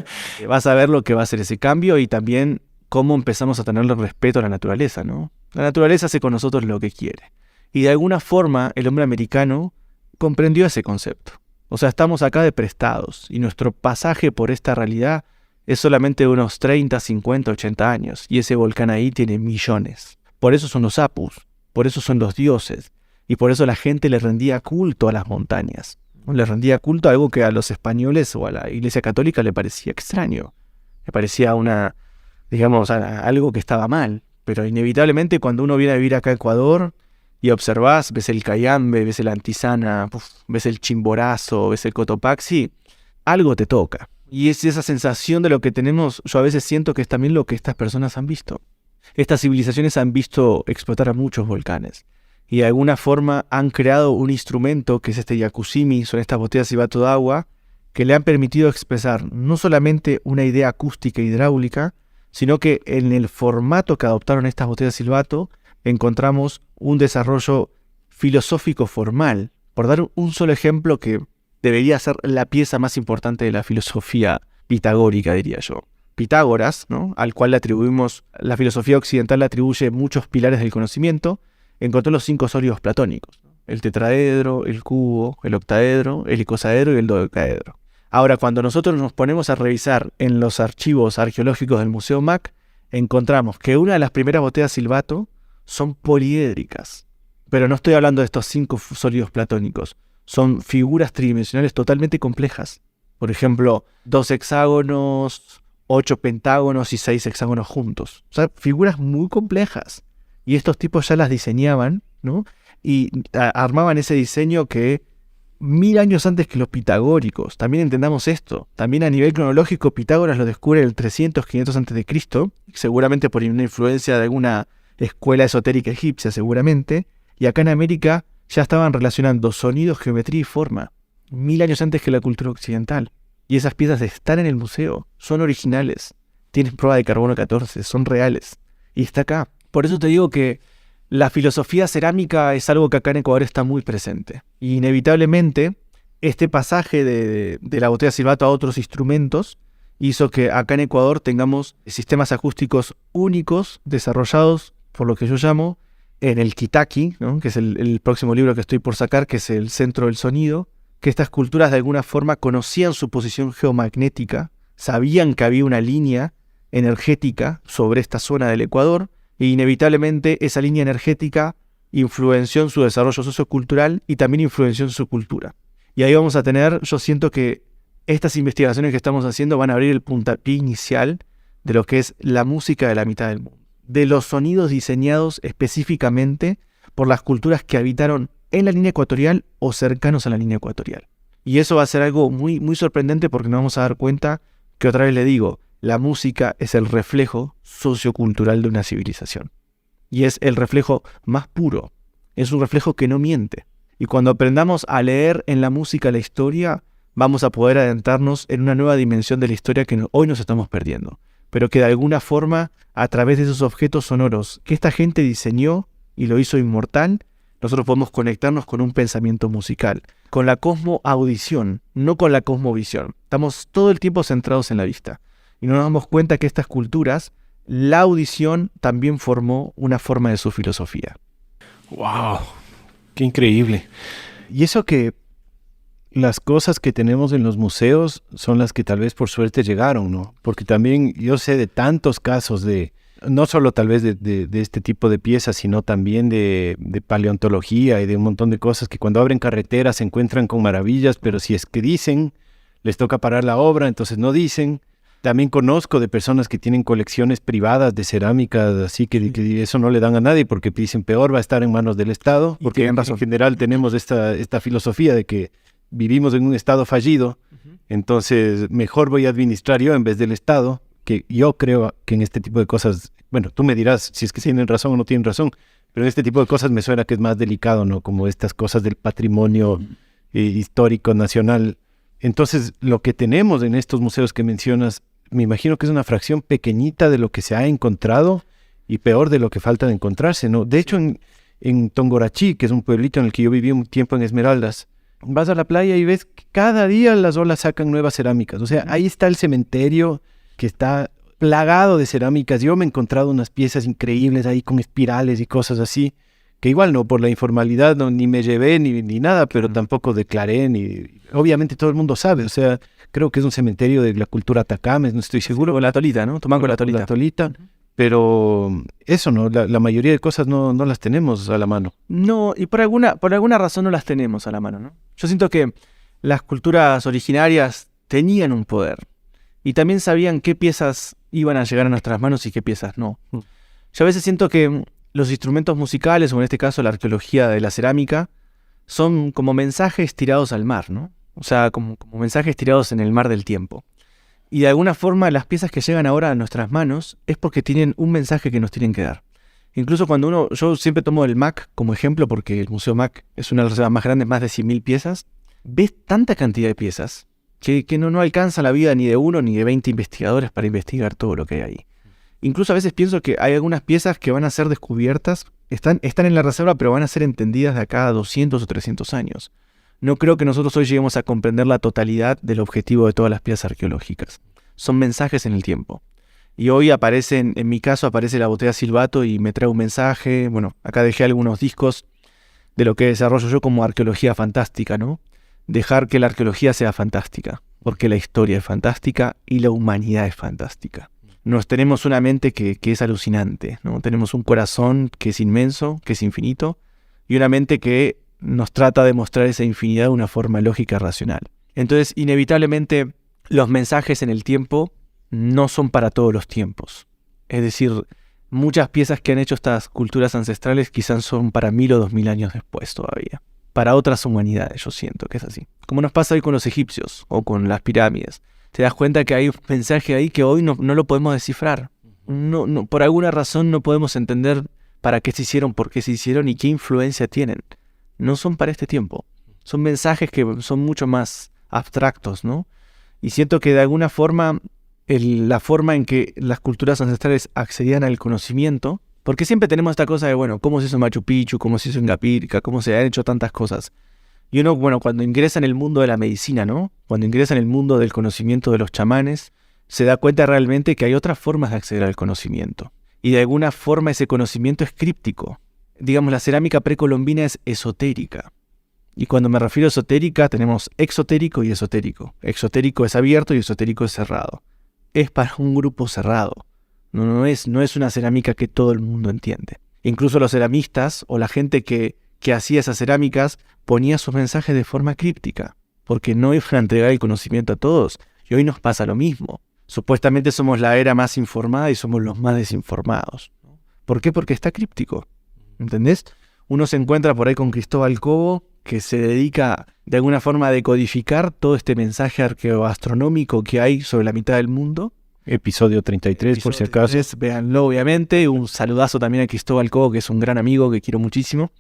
S2: vas a ver lo que va a ser ese cambio y también cómo empezamos a tenerle respeto a la naturaleza, ¿no? La naturaleza hace con nosotros lo que quiere. Y de alguna forma el hombre americano comprendió ese concepto. O sea, estamos acá de prestados y nuestro pasaje por esta realidad es solamente de unos 30, 50, 80 años. Y ese volcán ahí tiene millones. Por eso son los apus, por eso son los dioses. Y por eso la gente le rendía culto a las montañas. Le rendía culto a algo que a los españoles o a la Iglesia Católica le parecía extraño. Le parecía algo que estaba mal. Pero inevitablemente cuando uno viene a vivir acá a Ecuador y observás, ves el Cayambe, ves el Antisana, ves el Chimborazo, ves el Cotopaxi, algo te toca. Y es esa sensación de lo que tenemos, yo a veces siento que es también lo que estas personas han visto. Estas civilizaciones han visto explotar a muchos volcanes. Y de alguna forma han creado un instrumento, que es este yakusimi, son estas botellas silbato de agua, que le han permitido expresar no solamente una idea acústica hidráulica, sino que en el formato que adoptaron estas botellas silbato encontramos un desarrollo filosófico formal. Por dar un solo ejemplo que debería ser la pieza más importante de la filosofía pitagórica, diría yo. Pitágoras, ¿no?, al cual le atribuimos, la filosofía occidental le atribuye muchos pilares del conocimiento, encontró los 5 sólidos platónicos: el tetraedro, el cubo, el octaedro, el icosaedro y el dodecaedro. Ahora, cuando nosotros nos ponemos a revisar en los archivos arqueológicos del Museo MAC, encontramos que una de las primeras botellas silbato son poliédricas. Pero no estoy hablando de estos 5 sólidos platónicos. Son figuras tridimensionales totalmente complejas. Por ejemplo, 2 hexágonos, 8 pentágonos y 6 hexágonos juntos. O sea, figuras muy complejas. Y estos tipos ya las diseñaban, ¿no? Y armaban ese diseño que 1000 años antes que los pitagóricos. También entendamos esto. También a nivel cronológico, Pitágoras lo descubre en el 300, 500 a.C., seguramente por una influencia de alguna escuela esotérica egipcia, seguramente. Y acá en América ya estaban relacionando sonido, geometría y forma. 1000 años antes que la cultura occidental. Y esas piezas están en el museo, son originales, tienen prueba de carbono 14, son reales. Y está acá. Por eso te digo que la filosofía cerámica es algo que acá en Ecuador está muy presente. Y inevitablemente, este pasaje de la botella silbato a otros instrumentos hizo que acá en Ecuador tengamos sistemas acústicos únicos, desarrollados por lo que yo llamo en el Kitaki, ¿no?, que es el próximo libro que estoy por sacar, que es el centro del sonido, que estas culturas de alguna forma conocían su posición geomagnética, sabían que había una línea energética sobre esta zona del Ecuador, e inevitablemente esa línea energética influenció en su desarrollo sociocultural y también influenció en su cultura. Y ahí vamos a tener, yo siento que estas investigaciones que estamos haciendo van a abrir el puntapié inicial de lo que es la música de la mitad del mundo, de los sonidos diseñados específicamente por las culturas que habitaron en la línea ecuatorial o cercanos a la línea ecuatorial. Y eso va a ser algo muy, muy sorprendente, porque nos vamos a dar cuenta que, otra vez le digo, la música es el reflejo sociocultural de una civilización. Y es el reflejo más puro. Es un reflejo que no miente. Y cuando aprendamos a leer en la música la historia, vamos a poder adentrarnos en una nueva dimensión de la historia que hoy nos estamos perdiendo. Pero que de alguna forma, a través de esos objetos sonoros que esta gente diseñó y lo hizo inmortal, nosotros podemos conectarnos con un pensamiento musical, con la cosmoaudición, no con la cosmovisión. Estamos todo el tiempo centrados en la vista. Y no nos damos cuenta que estas culturas, la audición también formó una forma de su filosofía.
S1: ¡Wow! ¡Qué increíble! Y eso que las cosas que tenemos en los museos son las que tal vez por suerte llegaron, ¿no? Porque también yo sé de tantos casos de, no solo tal vez de este tipo de piezas, sino también de paleontología y de un montón de cosas que cuando abren carreteras se encuentran con maravillas, pero si es que dicen, les toca parar la obra, entonces no dicen. También conozco de personas que tienen colecciones privadas de cerámica, así que eso no le dan a nadie porque dicen peor va a estar en manos del Estado, porque en general tenemos esta filosofía de que vivimos en un Estado fallido, entonces mejor voy a administrar yo en vez del Estado, que yo creo que en este tipo de cosas, bueno, tú me dirás si es que tienen razón o no tienen razón, pero en este tipo de cosas me suena que es más delicado, ¿no? Como estas cosas del patrimonio histórico nacional. Entonces, lo que tenemos en estos museos que mencionas, me imagino que es una fracción pequeñita de lo que se ha encontrado y peor de lo que falta de encontrarse, ¿no? De hecho, en Tongorachi, que es un pueblito en el que yo viví un tiempo en Esmeraldas, vas a la playa y ves que cada día las olas sacan nuevas cerámicas. O sea, ahí está el cementerio que está plagado de cerámicas. Yo me he encontrado unas piezas increíbles ahí con espirales y cosas así, que igual no, por la informalidad ni me llevé ni nada, pero tampoco declaré, obviamente todo el mundo sabe, o sea, creo que es un cementerio de la cultura Atacames, no estoy seguro.
S2: Con la tolita, ¿no? Toman con la tolita.
S1: La tolita, pero eso no, la mayoría de cosas no las tenemos a la mano.
S2: No, y por alguna razón no las tenemos a la mano, ¿no? Yo siento que las culturas originarias tenían un poder y también sabían qué piezas iban a llegar a nuestras manos y qué piezas no. Yo a veces siento que los instrumentos musicales, o en este caso la arqueología de la cerámica, son como mensajes tirados al mar, ¿no? O sea, como mensajes tirados en el mar del tiempo. Y de alguna forma las piezas que llegan ahora a nuestras manos es porque tienen un mensaje que nos tienen que dar. Incluso cuando yo siempre tomo el MAC como ejemplo, porque el Museo MAC es una de las reservas más grandes, más de 100.000 piezas, ves tanta cantidad de piezas que no alcanza la vida ni de uno ni de 20 investigadores para investigar todo lo que hay ahí. Incluso a veces pienso que hay algunas piezas que van a ser descubiertas, están en la reserva, pero van a ser entendidas de acá a 200 o 300 años. No creo que nosotros hoy lleguemos a comprender la totalidad del objetivo de todas las piezas arqueológicas. Son mensajes en el tiempo. Y hoy en mi caso aparece la botella Silvato y me trae un mensaje. Bueno, acá dejé algunos discos de lo que desarrollo yo como arqueología fantástica, ¿no? Dejar que la arqueología sea fantástica, porque la historia es fantástica y la humanidad es fantástica. Nos tenemos una mente que es alucinante, ¿no? Tenemos un corazón que es inmenso, que es infinito, y una mente que nos trata de mostrar esa infinidad de una forma lógica y racional. Entonces, inevitablemente, los mensajes en el tiempo no son para todos los tiempos. Es decir, muchas piezas que han hecho estas culturas ancestrales quizás son para 1000 o 2000 años después todavía. Para otras humanidades, yo siento que es así. Como nos pasa hoy con los egipcios o con las pirámides. Te das cuenta que hay un mensaje ahí que hoy no lo podemos descifrar. No, por alguna razón no podemos entender para qué se hicieron, por qué se hicieron y qué influencia tienen. No son para este tiempo. Son mensajes que son mucho más abstractos, ¿no? Y siento que de alguna forma, la forma en que las culturas ancestrales accedían al conocimiento, porque siempre tenemos esta cosa de, bueno, cómo se hizo Machu Picchu, cómo se hizo Ingapirca, cómo se han hecho tantas cosas. Y uno, bueno, cuando ingresa en el mundo de la medicina, ¿no? Cuando ingresa en el mundo del conocimiento de los chamanes, se da cuenta realmente que hay otras formas de acceder al conocimiento. Y de alguna forma ese conocimiento es críptico. Digamos, la cerámica precolombina es esotérica. Y cuando me refiero a esotérica, tenemos exotérico y esotérico. Exotérico es abierto y esotérico es cerrado. Es para un grupo cerrado. No es una cerámica que todo el mundo entiende. Incluso los ceramistas o la gente que hacía esas cerámicas ponía sus mensajes de forma críptica, porque no iban a entregar el conocimiento a todos. Y hoy nos pasa lo mismo. Supuestamente somos la era más informada y somos los más desinformados. ¿Por qué? Porque está críptico. ¿Entendés? Uno se encuentra por ahí con Cristóbal Cobo, que se dedica de alguna forma a decodificar todo este mensaje arqueoastronómico que hay sobre la mitad del mundo.
S1: Episodio 33, por si acaso.
S2: Véanlo, obviamente. Un saludazo también a Cristóbal Cobo, que es un gran amigo que quiero muchísimo,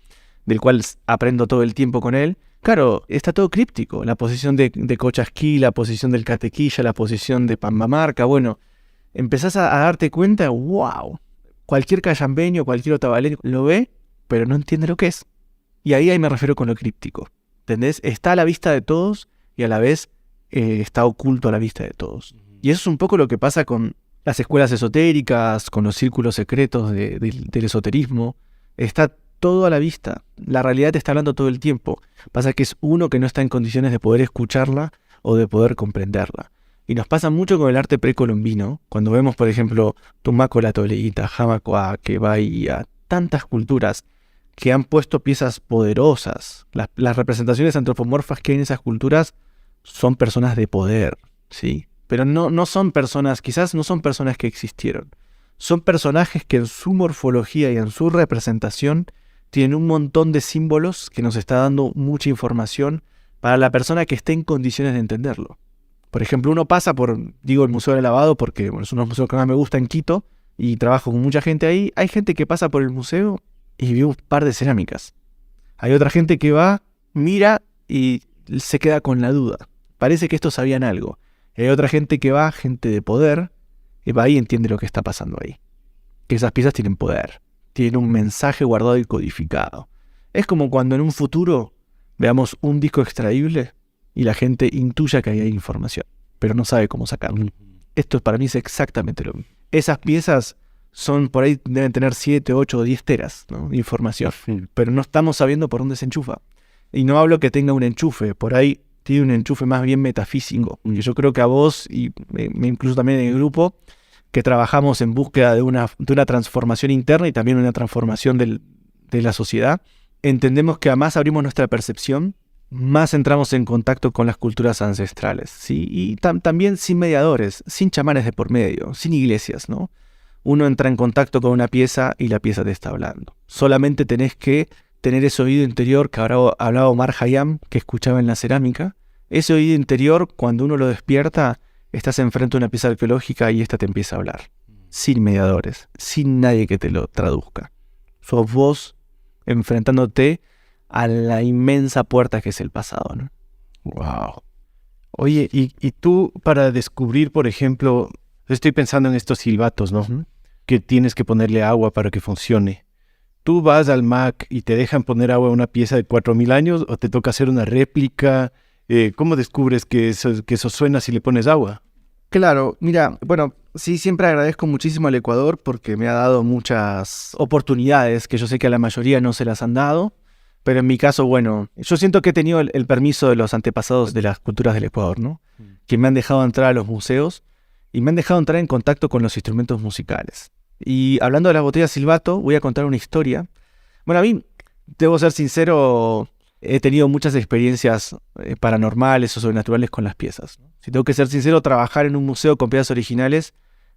S2: del cual aprendo todo el tiempo con él. Claro, está todo críptico. La posición de Cochasquí, la posición del Catequilla, la posición de Pambamarca. Bueno, empezás a darte cuenta, wow. Cualquier cayambeño, cualquier otavaleño lo ve, pero no entiende lo que es. Y ahí me refiero con lo críptico. ¿Entendés? Está a la vista de todos y a la vez está oculto a la vista de todos. Y eso es un poco lo que pasa con las escuelas esotéricas, con los círculos secretos del esoterismo. Está todo a la vista. La realidad te está hablando todo el tiempo. Pasa que es uno que no está en condiciones de poder escucharla o de poder comprenderla. Y nos pasa mucho con el arte precolombino, cuando vemos, por ejemplo, Tumaco la Toleíta, Jamacoaque, Bahía, tantas culturas que han puesto piezas poderosas. Las representaciones antropomorfas que hay en esas culturas son personas de poder, ¿sí? Pero no son personas, quizás no son personas que existieron. Son personajes que en su morfología y en su representación tienen un montón de símbolos que nos está dando mucha información para la persona que esté en condiciones de entenderlo. Por ejemplo, uno pasa digo el Museo del Lavado porque es uno de los museos que más me gusta en Quito y trabajo con mucha gente ahí. Hay gente que pasa por el museo y ve un par de cerámicas. Hay otra gente que va, mira y se queda con la duda. Parece que estos sabían algo. Y hay otra gente que va, gente de poder, y va ahí y entiende lo que está pasando ahí. Que esas piezas tienen poder. Tienen un mensaje guardado y codificado. Es como cuando en un futuro veamos un disco extraíble y la gente intuya que ahí hay información, pero no sabe cómo sacarlo. Esto para mí es exactamente lo mismo. Esas piezas por ahí deben tener 7, 8 o 10 teras, ¿no? De información, pero no estamos sabiendo por dónde se enchufa. Y no hablo que tenga un enchufe, por ahí tiene un enchufe más bien metafísico. Y yo creo que a vos, y me incluso también en el grupo, que trabajamos en búsqueda de una transformación interna y también una transformación de la sociedad, entendemos que a más abrimos nuestra percepción, más entramos en contacto con las culturas ancestrales, ¿sí? Y también sin mediadores, sin chamanes de por medio, sin iglesias, ¿no? Uno entra en contacto con una pieza y la pieza te está hablando. Solamente tenés que tener ese oído interior que hablaba Omar Khayyam, que escuchaba en la cerámica. Ese oído interior, cuando uno lo despierta, estás enfrente de una pieza arqueológica y esta te empieza a hablar. Sin mediadores, sin nadie que te lo traduzca. Sos vos enfrentándote a la inmensa puerta que es el pasado, ¿no?
S1: Wow. Oye, y tú para descubrir, por ejemplo, estoy pensando en estos silbatos, ¿no? Que tienes que ponerle agua para que funcione. ¿Tú vas al MAC y te dejan poner agua a una pieza de 4.000 años o te toca hacer una réplica? ¿Cómo descubres que eso suena si le pones agua?
S2: Claro, mira, bueno, sí, siempre agradezco muchísimo al Ecuador porque me ha dado muchas oportunidades que yo sé que a la mayoría no se las han dado, pero en mi caso, bueno, yo siento que he tenido el permiso de los antepasados de las culturas del Ecuador, ¿no? Que me han dejado entrar a los museos y me han dejado entrar en contacto con los instrumentos musicales. Y hablando de la botella silbato, voy a contar una historia. Bueno, a mí, debo ser sincero, he tenido muchas experiencias paranormales o sobrenaturales con las piezas, ¿no? Si tengo que ser sincero, trabajar en un museo con piezas originales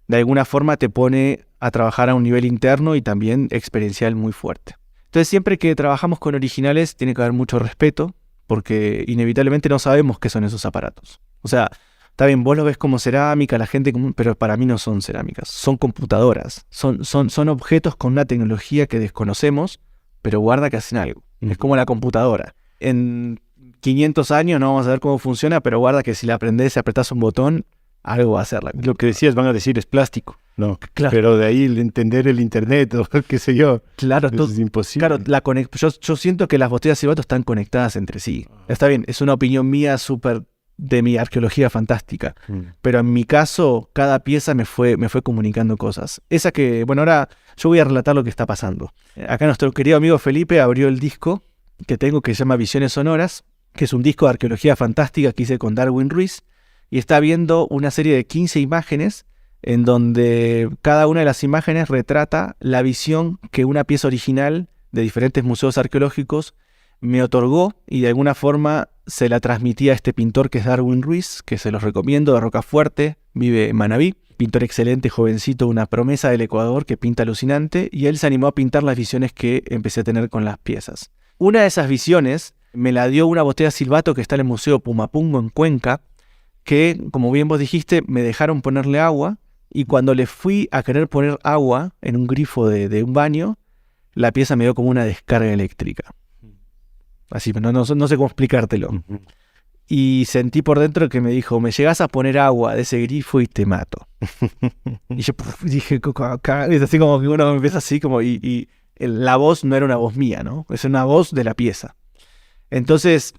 S2: de alguna forma te pone a trabajar a un nivel interno y también experiencial muy fuerte. Entonces siempre que trabajamos con originales tiene que haber mucho respeto porque inevitablemente no sabemos qué son esos aparatos. O sea, está bien, vos lo ves como cerámica, la gente común, pero para mí no son cerámicas, son computadoras, son objetos con una tecnología que desconocemos, pero guarda que hacen algo. Es como la computadora. En 500 años no vamos a ver cómo funciona, pero guarda que si la aprendés y apretás un botón, algo va a hacer.
S1: Lo que decías, van a decir, es plástico. No,
S2: claro.
S1: Pero de ahí entender el internet o qué sé yo,
S2: claro,
S1: es imposible.
S2: Claro, yo siento que las botellas silbato están conectadas entre sí. Está bien, es una opinión mía súper de mi arqueología fantástica. Pero en mi caso, cada pieza me fue comunicando cosas. Esa que, bueno, ahora yo voy a relatar lo que está pasando. Acá nuestro querido amigo Felipe abrió el disco que tengo que se llama Visiones Sonoras, que es un disco de arqueología fantástica que hice con Darwin Ruiz, y está viendo una serie de 15 imágenes en donde cada una de las imágenes retrata la visión que una pieza original de diferentes museos arqueológicos me otorgó y de alguna forma se la transmití a este pintor que es Darwin Ruiz, que se los recomiendo, de Rocafuerte, vive en Manabí, pintor excelente, jovencito, una promesa del Ecuador que pinta alucinante, y él se animó a pintar las visiones que empecé a tener con las piezas. Una de esas visiones me la dio una botella silbato que está en el Museo Pumapungo en Cuenca, que, como bien vos dijiste, me dejaron ponerle agua, y cuando le fui a querer poner agua en un grifo de un baño, la pieza me dio como una descarga eléctrica. Así, no sé cómo explicártelo. Y sentí por dentro que me dijo, me llegás a poner agua de ese grifo y te mato. Y yo dije, es así como que uno empieza así, como y la voz no era una voz mía, ¿no? Es una voz de la pieza. Entonces,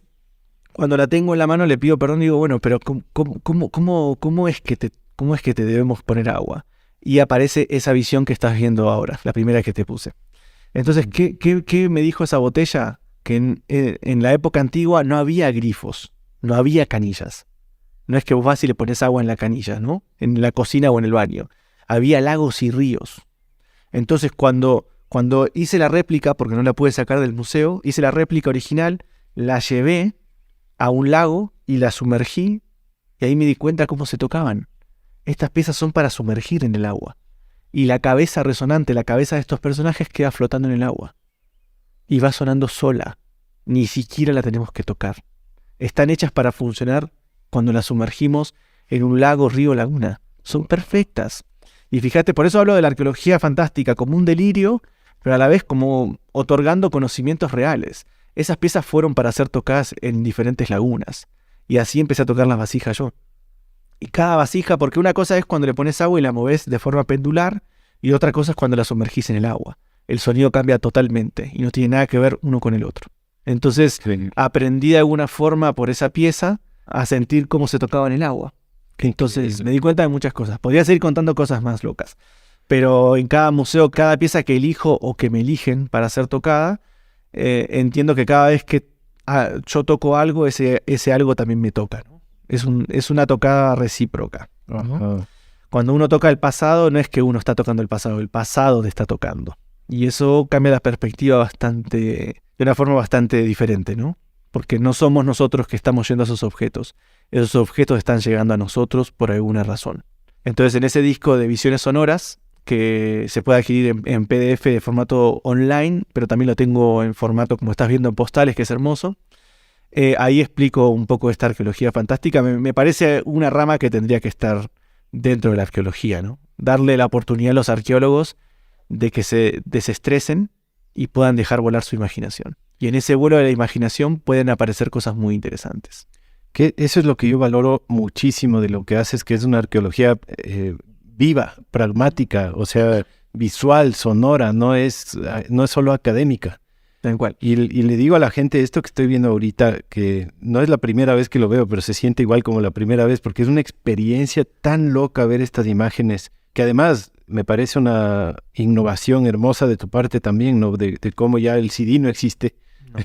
S2: cuando la tengo en la mano le pido perdón y digo, bueno, pero ¿cómo es que te debemos poner agua? Y aparece esa visión que estás viendo ahora, la primera que te puse. Entonces, ¿qué me dijo esa botella? Que en la época antigua no había grifos, no había canillas. No es que vos vas y le pones agua en la canilla, ¿no? En la cocina o en el baño. Había lagos y ríos. Entonces, cuando hice la réplica, porque no la pude sacar del museo, hice la réplica original, la llevé a un lago y la sumergí, y ahí me di cuenta cómo se tocaban. Estas piezas son para sumergir en el agua. Y la cabeza resonante, la cabeza de estos personajes queda flotando en el agua. Y va sonando sola. Ni siquiera la tenemos que tocar. Están hechas para funcionar cuando las sumergimos en un lago, río, laguna. Son perfectas. Y fíjate, por eso hablo de la arqueología fantástica como un delirio, pero a la vez como otorgando conocimientos reales. Esas piezas fueron para ser tocadas en diferentes lagunas. Y así empecé a tocar las vasijas yo. Y cada vasija, porque una cosa es cuando le pones agua y la movés de forma pendular, y otra cosa es cuando la sumergís en el agua. El sonido cambia totalmente y no tiene nada que ver uno con el otro. Entonces aprendí de alguna forma por esa pieza a sentir cómo se tocaba en el agua, Entonces me di cuenta de muchas cosas. Podría seguir contando cosas más locas. Pero en cada museo, cada pieza que elijo o que me eligen para ser tocada, entiendo que cada vez que yo toco algo, ese algo también me toca, ¿no? Es una tocada recíproca, ¿no?
S1: Ajá.
S2: Cuando uno toca el pasado, no es que uno está tocando el pasado te está tocando. Y eso cambia la perspectiva de una forma bastante diferente, ¿no? Porque no somos nosotros que estamos yendo a esos objetos. Esos objetos están llegando a nosotros por alguna razón. Entonces, en ese disco de Visiones Sonoras, que se puede adquirir en PDF de formato online, pero también lo tengo en formato, como estás viendo, en postales, que es hermoso. Ahí explico un poco esta arqueología fantástica. Me parece una rama que tendría que estar dentro de la arqueología, ¿no? Darle la oportunidad a los arqueólogos de que se desestresen y puedan dejar volar su imaginación. Y en ese vuelo de la imaginación pueden aparecer cosas muy interesantes.
S1: Que eso es lo que yo valoro muchísimo de lo que haces, que es una arqueología viva, pragmática, o sea, visual, sonora, no es solo académica.
S2: Tal cual.
S1: Y le digo a la gente esto que estoy viendo ahorita, que no es la primera vez que lo veo, pero se siente igual como la primera vez, porque es una experiencia tan loca ver estas imágenes, que además me parece una innovación hermosa de tu parte también, ¿no? De cómo ya el CD no existe. No.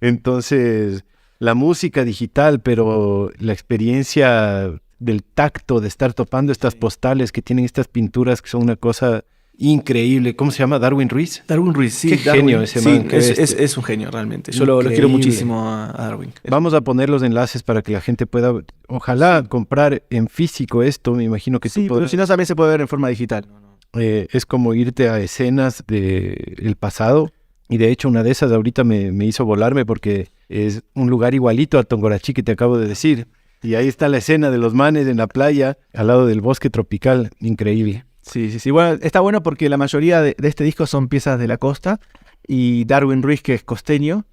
S1: Entonces, la música digital, pero la experiencia del tacto, de estar topando estas postales que tienen estas pinturas que son una cosa increíble. ¿Cómo se llama? ¿Darwin Ruiz?
S2: Darwin Ruiz, sí.
S1: Qué genio ese man.
S2: Sí, es un genio realmente. Yo lo quiero muchísimo a Darwin.
S1: Vamos a poner los enlaces para que la gente pueda, ojalá, comprar en físico esto. Me imagino que
S2: sí, pero si no, también se puede ver en forma digital.
S1: Es como irte a escenas del pasado. Y de hecho una de esas ahorita me hizo volarme porque es un lugar igualito a Tongorachi que te acabo de decir. Y ahí está la escena de los manes en la playa al lado del bosque tropical. Increíble.
S2: Sí. Bueno, está bueno porque la mayoría de este disco son piezas de la costa y Darwin Ruiz, que es costeño,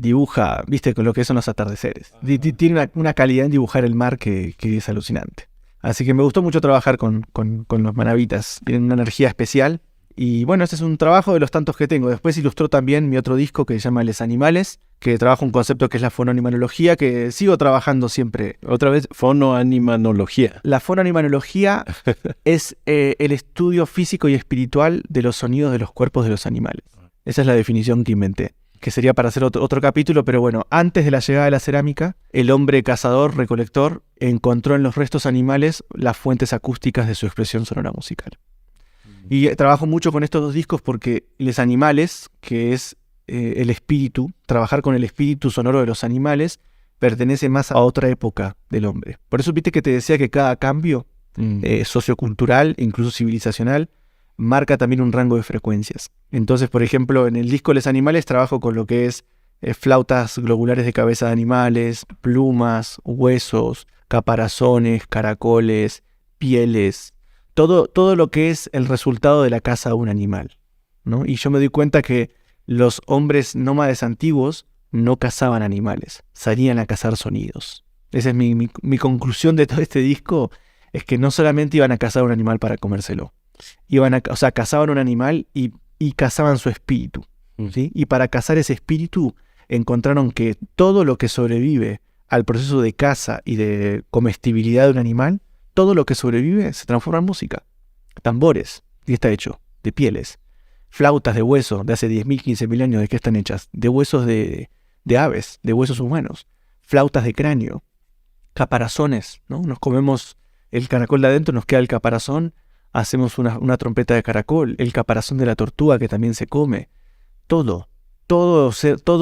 S2: dibuja, viste, con lo que son los atardeceres. Tiene una calidad en dibujar el mar que es alucinante. Así que me gustó mucho trabajar con los manavitas. Tienen una energía especial. Y bueno, este es un trabajo de los tantos que tengo. Después ilustró también mi otro disco que se llama Les Animales, que trabaja un concepto que es la fonoanimanología, que sigo trabajando siempre.
S1: Otra vez, fonoanimanología.
S2: La fonoanimanología es el estudio físico y espiritual de los sonidos de los cuerpos de los animales. Esa es la definición que inventé, que sería para hacer otro capítulo, pero bueno, antes de la llegada de la cerámica, el hombre cazador-recolector encontró en los restos animales las fuentes acústicas de su expresión sonora musical. Y trabajo mucho con estos dos discos porque Les Animales, que es el espíritu, trabajar con el espíritu sonoro de los animales, pertenece más a otra época del hombre. Por eso viste que te decía que cada cambio sociocultural, incluso civilizacional, marca también un rango de frecuencias. Entonces, por ejemplo, en el disco Les Animales trabajo con lo que es flautas globulares de cabeza de animales, plumas, huesos, caparazones, caracoles, pieles, todo lo que es el resultado de la caza de un animal, ¿no? Y yo me doy cuenta que los hombres nómades antiguos no cazaban animales, salían a cazar sonidos. Esa es mi conclusión de todo este disco, es que no solamente iban a cazar un animal para comérselo, cazaban un animal y cazaban su espíritu, ¿sí? Y para cazar ese espíritu encontraron que todo lo que sobrevive al proceso de caza y de comestibilidad de un animal, todo lo que sobrevive se transforma en música. Tambores, ¿qué está hecho? De pieles. Flautas de hueso de hace 10.000, 15.000 años, ¿de qué están hechas? De huesos de aves, de huesos humanos. Flautas de cráneo. Caparazones, ¿no? Nos comemos el caracol de adentro, nos queda el caparazón, hacemos una trompeta de caracol, el caparazón de la tortuga que también se come. Todo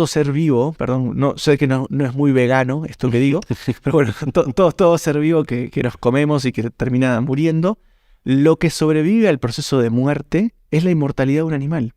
S2: ser vivo, perdón, no sé que no es muy vegano esto que digo, pero bueno, todo ser vivo que nos comemos y que termina muriendo, lo que sobrevive al proceso de muerte es la inmortalidad de un animal.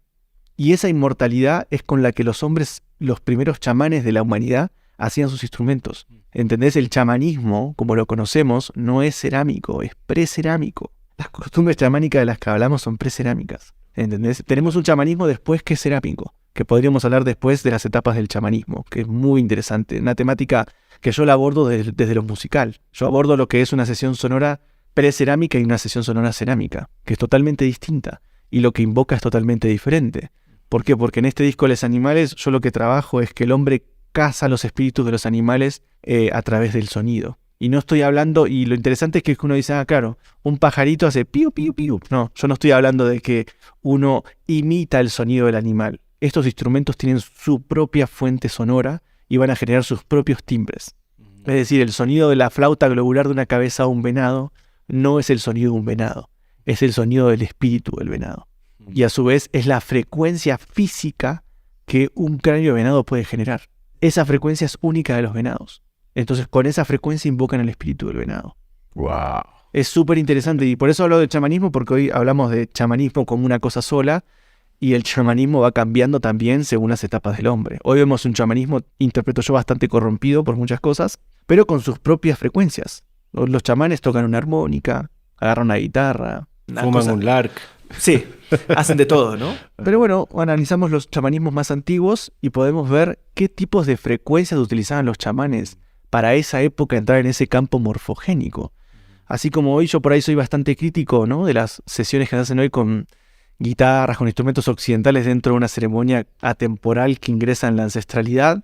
S2: Y esa inmortalidad es con la que los hombres, los primeros chamanes de la humanidad, hacían sus instrumentos. ¿Entendés? El chamanismo, como lo conocemos, no es cerámico, es precerámico. Las costumbres chamánicas de las que hablamos son precerámicas. ¿Entendés? Tenemos un chamanismo después que es cerámico, que podríamos hablar después de las etapas del chamanismo, que es muy interesante. Una temática que yo la abordo desde lo musical. Yo abordo lo que es una sesión sonora precerámica y una sesión sonora cerámica, que es totalmente distinta. Y lo que invoca es totalmente diferente. ¿Por qué? Porque en este disco Les Animales yo lo que trabajo es que el hombre caza los espíritus de los animales a través del sonido. Y no estoy hablando, y lo interesante es que uno dice, claro, un pajarito hace piu, piu, piu. No, yo no estoy hablando de que uno imita el sonido del animal. Estos instrumentos tienen su propia fuente sonora y van a generar sus propios timbres. Es decir, el sonido de la flauta globular de una cabeza de un venado no es el sonido de un venado, es el sonido del espíritu del venado. Y a su vez es la frecuencia física que un cráneo de venado puede generar. Esa frecuencia es única de los venados. Entonces con esa frecuencia invocan al espíritu del venado.
S1: Wow.
S2: Es súper interesante y por eso hablo del chamanismo, porque hoy hablamos de chamanismo como una cosa sola y el chamanismo va cambiando también según las etapas del hombre. Hoy vemos un chamanismo, interpreto yo, bastante corrompido por muchas cosas, pero con sus propias frecuencias. Los chamanes tocan una armónica, agarran una guitarra,
S1: fuman un lark.
S2: Sí, hacen de todo, ¿no? Pero bueno, analizamos los chamanismos más antiguos y podemos ver qué tipos de frecuencias utilizaban los chamanes para esa época entrar en ese campo morfogénico. Así como hoy yo por ahí soy bastante crítico, ¿no?, de las sesiones que se hacen hoy con guitarras, con instrumentos occidentales dentro de una ceremonia atemporal que ingresa en la ancestralidad.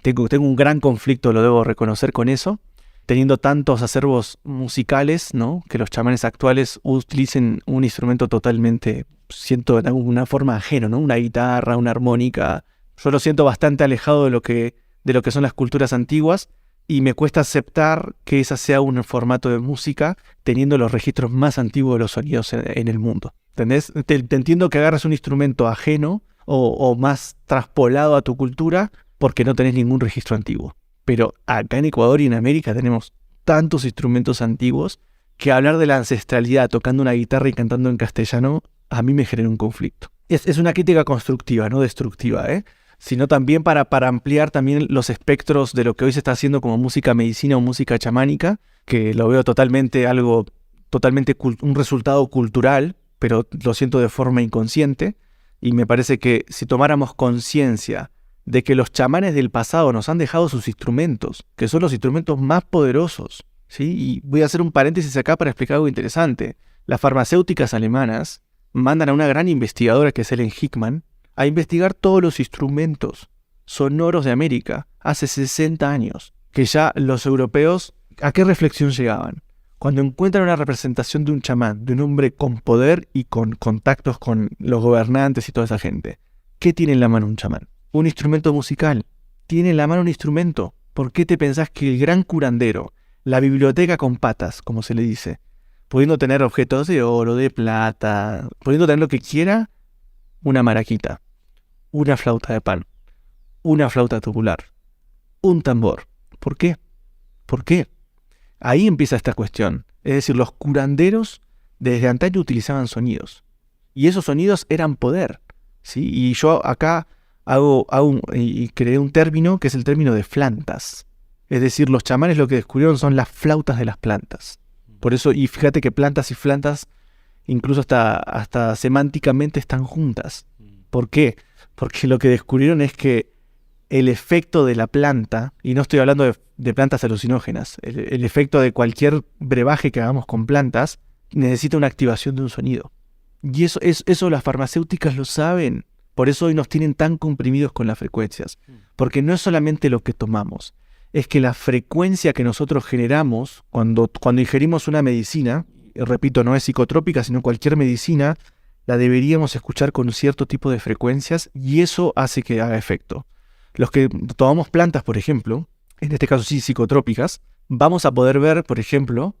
S2: Tengo un gran conflicto, lo debo reconocer, con eso. Teniendo tantos acervos musicales, ¿no?, que los chamanes actuales utilicen un instrumento totalmente, siento de alguna forma ajeno, ¿no?, una guitarra, una armónica. Yo lo siento bastante alejado de lo que son las culturas antiguas y me cuesta aceptar que esa sea un formato de música teniendo los registros más antiguos de los sonidos en el mundo. ¿Entendés? Te entiendo que agarras un instrumento ajeno o más traspolado a tu cultura porque no tenés ningún registro antiguo. Pero acá en Ecuador y en América tenemos tantos instrumentos antiguos que hablar de la ancestralidad tocando una guitarra y cantando en castellano a mí me genera un conflicto. Es una crítica constructiva, no destructiva, sino también para ampliar también los espectros de lo que hoy se está haciendo como música medicina o música chamánica, que lo veo totalmente un resultado cultural, pero lo siento de forma inconsciente, y me parece que si tomáramos conciencia de que los chamanes del pasado nos han dejado sus instrumentos, que son los instrumentos más poderosos, ¿sí? Y voy a hacer un paréntesis acá para explicar algo interesante. Las farmacéuticas alemanas mandan a una gran investigadora que es Helen Hickman a investigar todos los instrumentos sonoros de América hace 60 años, que ya los europeos, ¿a qué reflexión llegaban? Cuando encuentran una representación de un chamán, de un hombre con poder y con contactos con los gobernantes y toda esa gente, ¿qué tiene en la mano un chamán? Un instrumento musical. Tiene en la mano un instrumento. ¿Por qué te pensás que el gran curandero, la biblioteca con patas, como se le dice, pudiendo tener objetos de oro, de plata, pudiendo tener lo que quiera, una maraquita, una flauta de pan, una flauta tubular, un tambor? ¿Por qué? ¿Por qué? Ahí empieza esta cuestión. Es decir, los curanderos desde antaño utilizaban sonidos. Y esos sonidos eran poder, ¿sí? Y yo acá creé un término que es el término de flantas. Es decir, los chamanes lo que descubrieron son las flautas de las plantas. Por eso, y fíjate que plantas y flantas incluso hasta semánticamente están juntas. ¿Por qué? Porque lo que descubrieron es que el efecto de la planta, y no estoy hablando de plantas alucinógenas, el efecto de cualquier brebaje que hagamos con plantas necesita una activación de un sonido. Y eso las farmacéuticas lo saben. Por eso hoy nos tienen tan comprimidos con las frecuencias. Porque no es solamente lo que tomamos, es que la frecuencia que nosotros generamos cuando ingerimos una medicina, repito, no es psicotrópica, sino cualquier medicina, la deberíamos escuchar con cierto tipo de frecuencias y eso hace que haga efecto. Los que tomamos plantas, por ejemplo, en este caso sí psicotrópicas, vamos a poder ver, por ejemplo,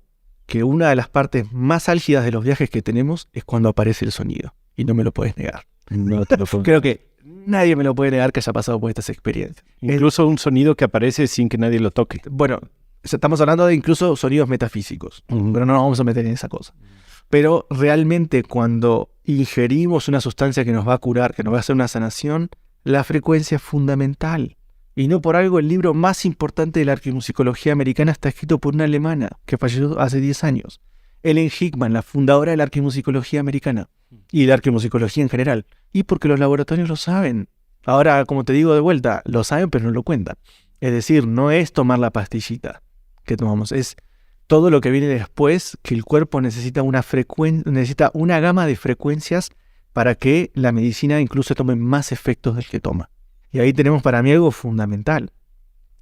S2: que una de las partes más álgidas de los viajes que tenemos es cuando aparece el sonido. Y no me lo puedes negar.
S1: No te lo puedo.
S2: Creo que nadie me lo puede negar que haya pasado por estas experiencias.
S1: Incluso un sonido que aparece sin que nadie lo toque.
S2: Bueno, estamos hablando de incluso sonidos metafísicos, pero no nos vamos a meter en esa cosa. Pero realmente cuando ingerimos una sustancia que nos va a curar, que nos va a hacer una sanación, la frecuencia es fundamental. Y no por algo el libro más importante de la arquimusicología americana está escrito por una alemana que falleció hace 10 años. Helen Hickman, la fundadora de la arquimusicología americana y la arquimusicología en general. Y porque los laboratorios lo saben. Ahora, como te digo de vuelta, lo saben pero no lo cuentan. Es decir, no es tomar la pastillita que tomamos, es todo lo que viene después, que el cuerpo necesita necesita una gama de frecuencias para que la medicina incluso tome más efectos del que toma. Y ahí tenemos para mí algo fundamental.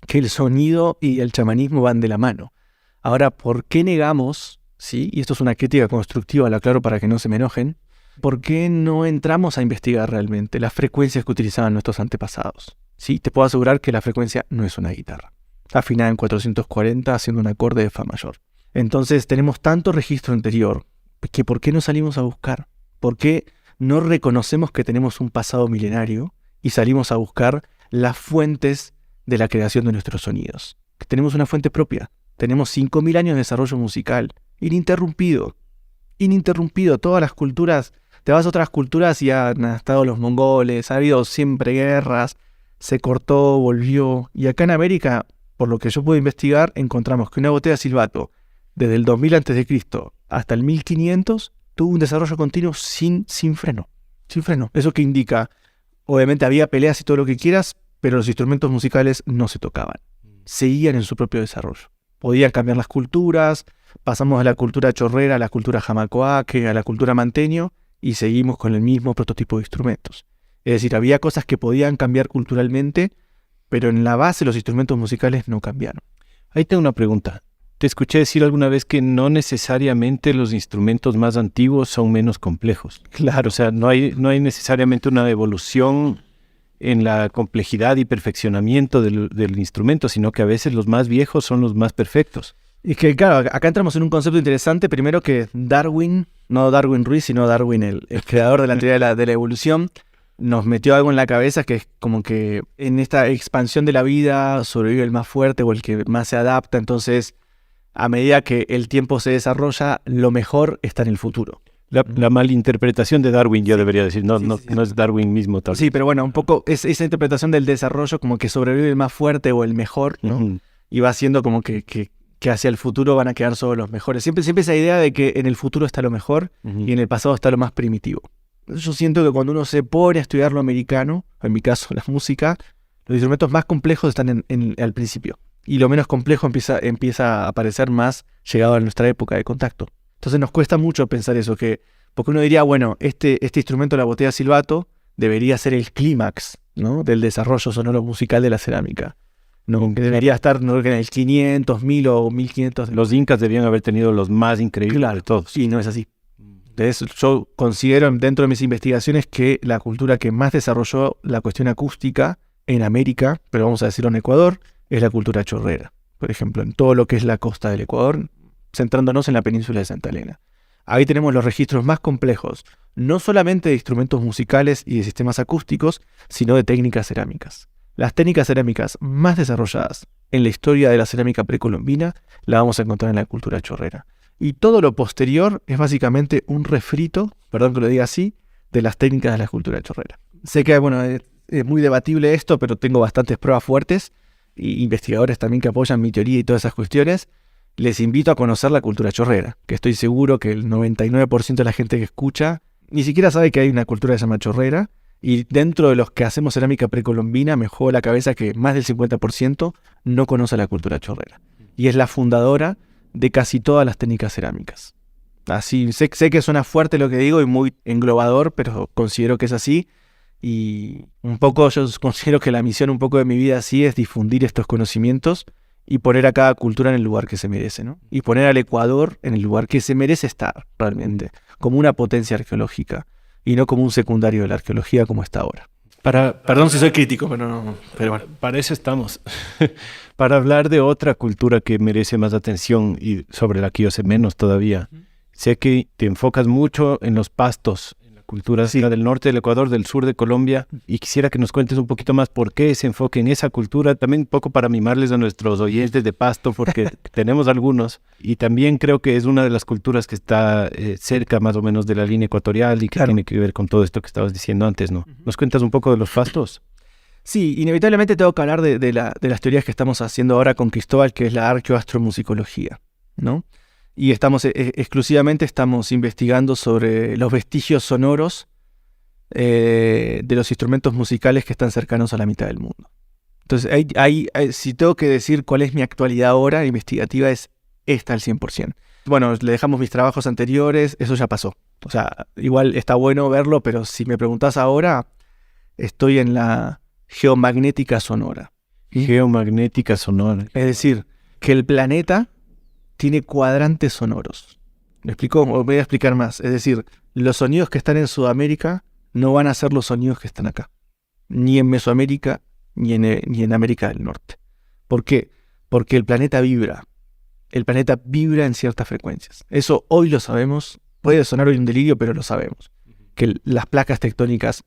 S2: que el sonido y el chamanismo van de la mano. Ahora, ¿por qué negamos, sí? Y esto es una crítica constructiva, lo aclaro para que no se me enojen, ¿por qué no entramos a investigar realmente las frecuencias que utilizaban nuestros antepasados? Sí, te puedo asegurar que la frecuencia no es una guitarra. Afinada en 440 haciendo un acorde de fa mayor. Entonces tenemos tanto registro anterior que ¿por qué no salimos a buscar? ¿Por qué no reconocemos que tenemos un pasado milenario y salimos a buscar las fuentes de la creación de nuestros sonidos? Que tenemos una fuente propia. Tenemos 5.000 años de desarrollo musical, ininterrumpido. Todas las culturas, te vas a otras culturas y han estado los mongoles, ha habido siempre guerras, se cortó, volvió. Y acá en América, por lo que yo puedo investigar, encontramos que una botella silbato, desde el 2000 a.C. hasta el 1500, tuvo un desarrollo continuo sin freno. Sin freno. ¿Eso qué indica? Obviamente había peleas y todo lo que quieras, pero los instrumentos musicales no se tocaban. Seguían en su propio desarrollo. Podían cambiar las culturas, pasamos a la cultura chorrera, a la cultura jamacoaque, a la cultura manteño, y seguimos con el mismo prototipo de instrumentos. Es decir, había cosas que podían cambiar culturalmente, pero en la base los instrumentos musicales no cambiaron.
S1: Ahí tengo una pregunta. Te escuché decir alguna vez que no necesariamente los instrumentos más antiguos son menos complejos. Claro, o sea, no hay necesariamente una evolución en la complejidad y perfeccionamiento del instrumento, sino que a veces los más viejos son los más perfectos.
S2: Y que claro, acá entramos en un concepto interesante. Primero que Darwin, no Darwin Ruiz, sino Darwin, el creador de la teoría de la evolución, nos metió algo en la cabeza que es como que en esta expansión de la vida sobrevive el más fuerte o el que más se adapta. Entonces, a medida que el tiempo se desarrolla, lo mejor está en el futuro.
S1: La malinterpretación de Darwin, yo debería decir, no es Darwin mismo. Tal.
S2: Sí, pero bueno, un poco esa interpretación del desarrollo como que sobrevive el más fuerte o el mejor, ¿no? Uh-huh. Y va siendo como que hacia el futuro van a quedar solo los mejores. Siempre esa idea de que en el futuro está lo mejor uh-huh. y en el pasado está lo más primitivo. Yo siento que cuando uno se pone a estudiar lo americano, en mi caso la música, los instrumentos más complejos están al principio. Y lo menos complejo empieza a aparecer más llegado a nuestra época de contacto. Entonces nos cuesta mucho pensar eso, porque uno diría, bueno, este instrumento, la botella silbato, debería ser el clímax, ¿no?, del desarrollo sonoro musical de la cerámica. No, que debería estar no, en el 500, 1000 o 1500.
S1: Los incas debían haber tenido los más increíbles de todos.
S2: Y no es así. Entonces, yo considero dentro de mis investigaciones que la cultura que más desarrolló la cuestión acústica en América, pero vamos a decirlo en Ecuador, es la cultura chorrera. Por ejemplo, en todo lo que es la costa del Ecuador, centrándonos en la península de Santa Elena. Ahí tenemos los registros más complejos, no solamente de instrumentos musicales y de sistemas acústicos, sino de técnicas cerámicas. Las técnicas cerámicas más desarrolladas en la historia de la cerámica precolombina la vamos a encontrar en la cultura chorrera. Y todo lo posterior es básicamente un refrito, perdón que lo diga así, de las técnicas de la cultura chorrera. Sé que bueno, es muy debatible esto, pero tengo bastantes pruebas fuertes y investigadores también que apoyan mi teoría y todas esas cuestiones. Les invito a conocer la cultura chorrera, que estoy seguro que el 99% de la gente que escucha ni siquiera sabe que hay una cultura que se llama chorrera, y dentro de los que hacemos cerámica precolombina me juego la cabeza que más del 50% no conoce la cultura chorrera, y es la fundadora de casi todas las técnicas cerámicas. Así, sé que suena fuerte lo que digo y muy englobador, pero considero que es así, y un poco yo considero que la misión un poco de mi vida así es difundir estos conocimientos y poner a cada cultura en el lugar que se merece, ¿no? Y poner al Ecuador en el lugar que se merece estar realmente, como una potencia arqueológica y no como un secundario de la arqueología como está ahora. Perdón si soy crítico, pero bueno.
S1: Para eso estamos. Para hablar de otra cultura que merece más atención y sobre la que yo sé menos todavía. Sé que te enfocas mucho en los pastos, cultura del norte del Ecuador, del sur de Colombia, y quisiera que nos cuentes un poquito más por qué ese enfoque en esa cultura, también un poco para mimarles a nuestros oyentes de Pasto, porque tenemos algunos, y también creo que es una de las culturas que está cerca más o menos de la línea ecuatorial y que tiene que ver con todo esto que estabas diciendo antes, ¿no? ¿Nos cuentas un poco de los pastos?
S2: Sí, inevitablemente tengo que hablar de las teorías que estamos haciendo ahora con Cristóbal, que es la arqueoastromusicología, ¿no? Y exclusivamente estamos investigando sobre los vestigios sonoros de los instrumentos musicales que están cercanos a la mitad del mundo. Entonces, si tengo que decir cuál es mi actualidad ahora investigativa, es esta al 100%. Bueno, le dejamos mis trabajos anteriores, eso ya pasó. O sea, igual está bueno verlo, pero si me preguntás ahora, estoy en la geomagnética sonora.
S1: Geomagnética sonora.
S2: Es decir, que el planeta tiene cuadrantes sonoros. ¿Me explico? O voy a explicar más. Es decir, los sonidos que están en Sudamérica no van a ser los sonidos que están acá. Ni en Mesoamérica, ni en América del Norte. ¿Por qué? Porque el planeta vibra. El planeta vibra en ciertas frecuencias. Eso hoy lo sabemos. Puede sonar hoy un delirio, pero lo sabemos. Que las placas tectónicas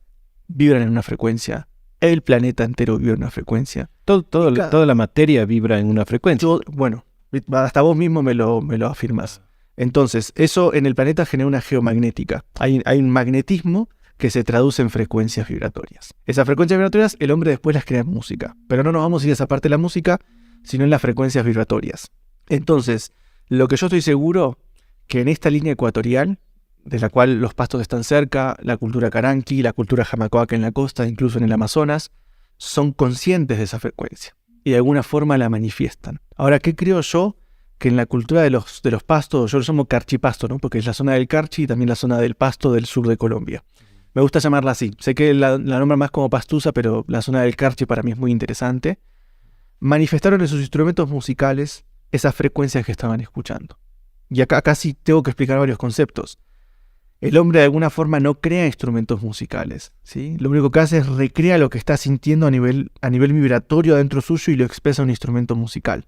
S2: vibran en una frecuencia. El planeta entero vibra en una frecuencia.
S1: Toda la materia vibra en una frecuencia.
S2: Bueno, hasta vos mismo me lo afirmás. Entonces, eso en el planeta genera una geomagnética. Hay un magnetismo que se traduce en frecuencias vibratorias. Esas frecuencias vibratorias, el hombre después las crea en música. Pero no nos vamos a ir a esa parte de la música, sino en las frecuencias vibratorias. Entonces, lo que yo estoy seguro, que en esta línea ecuatorial, de la cual los pastos están cerca, la cultura caranqui, la cultura jamacoaca en la costa, incluso en el Amazonas, son conscientes de esa frecuencia y de alguna forma la manifiestan. Ahora, ¿qué creo yo? Que en la cultura de los pastos, yo lo llamo carchipasto, ¿no? Porque es la zona del Carchi y también la zona del Pasto del sur de Colombia. Me gusta llamarla así. Sé que la nombran más como pastusa, pero la zona del Carchi para mí es muy interesante. Manifestaron en sus instrumentos musicales esas frecuencias que estaban escuchando. Y acá sí tengo que explicar varios conceptos. El hombre de alguna forma no crea instrumentos musicales, ¿sí? Lo único que hace es recrea lo que está sintiendo a nivel vibratorio adentro suyo y lo expresa en un instrumento musical.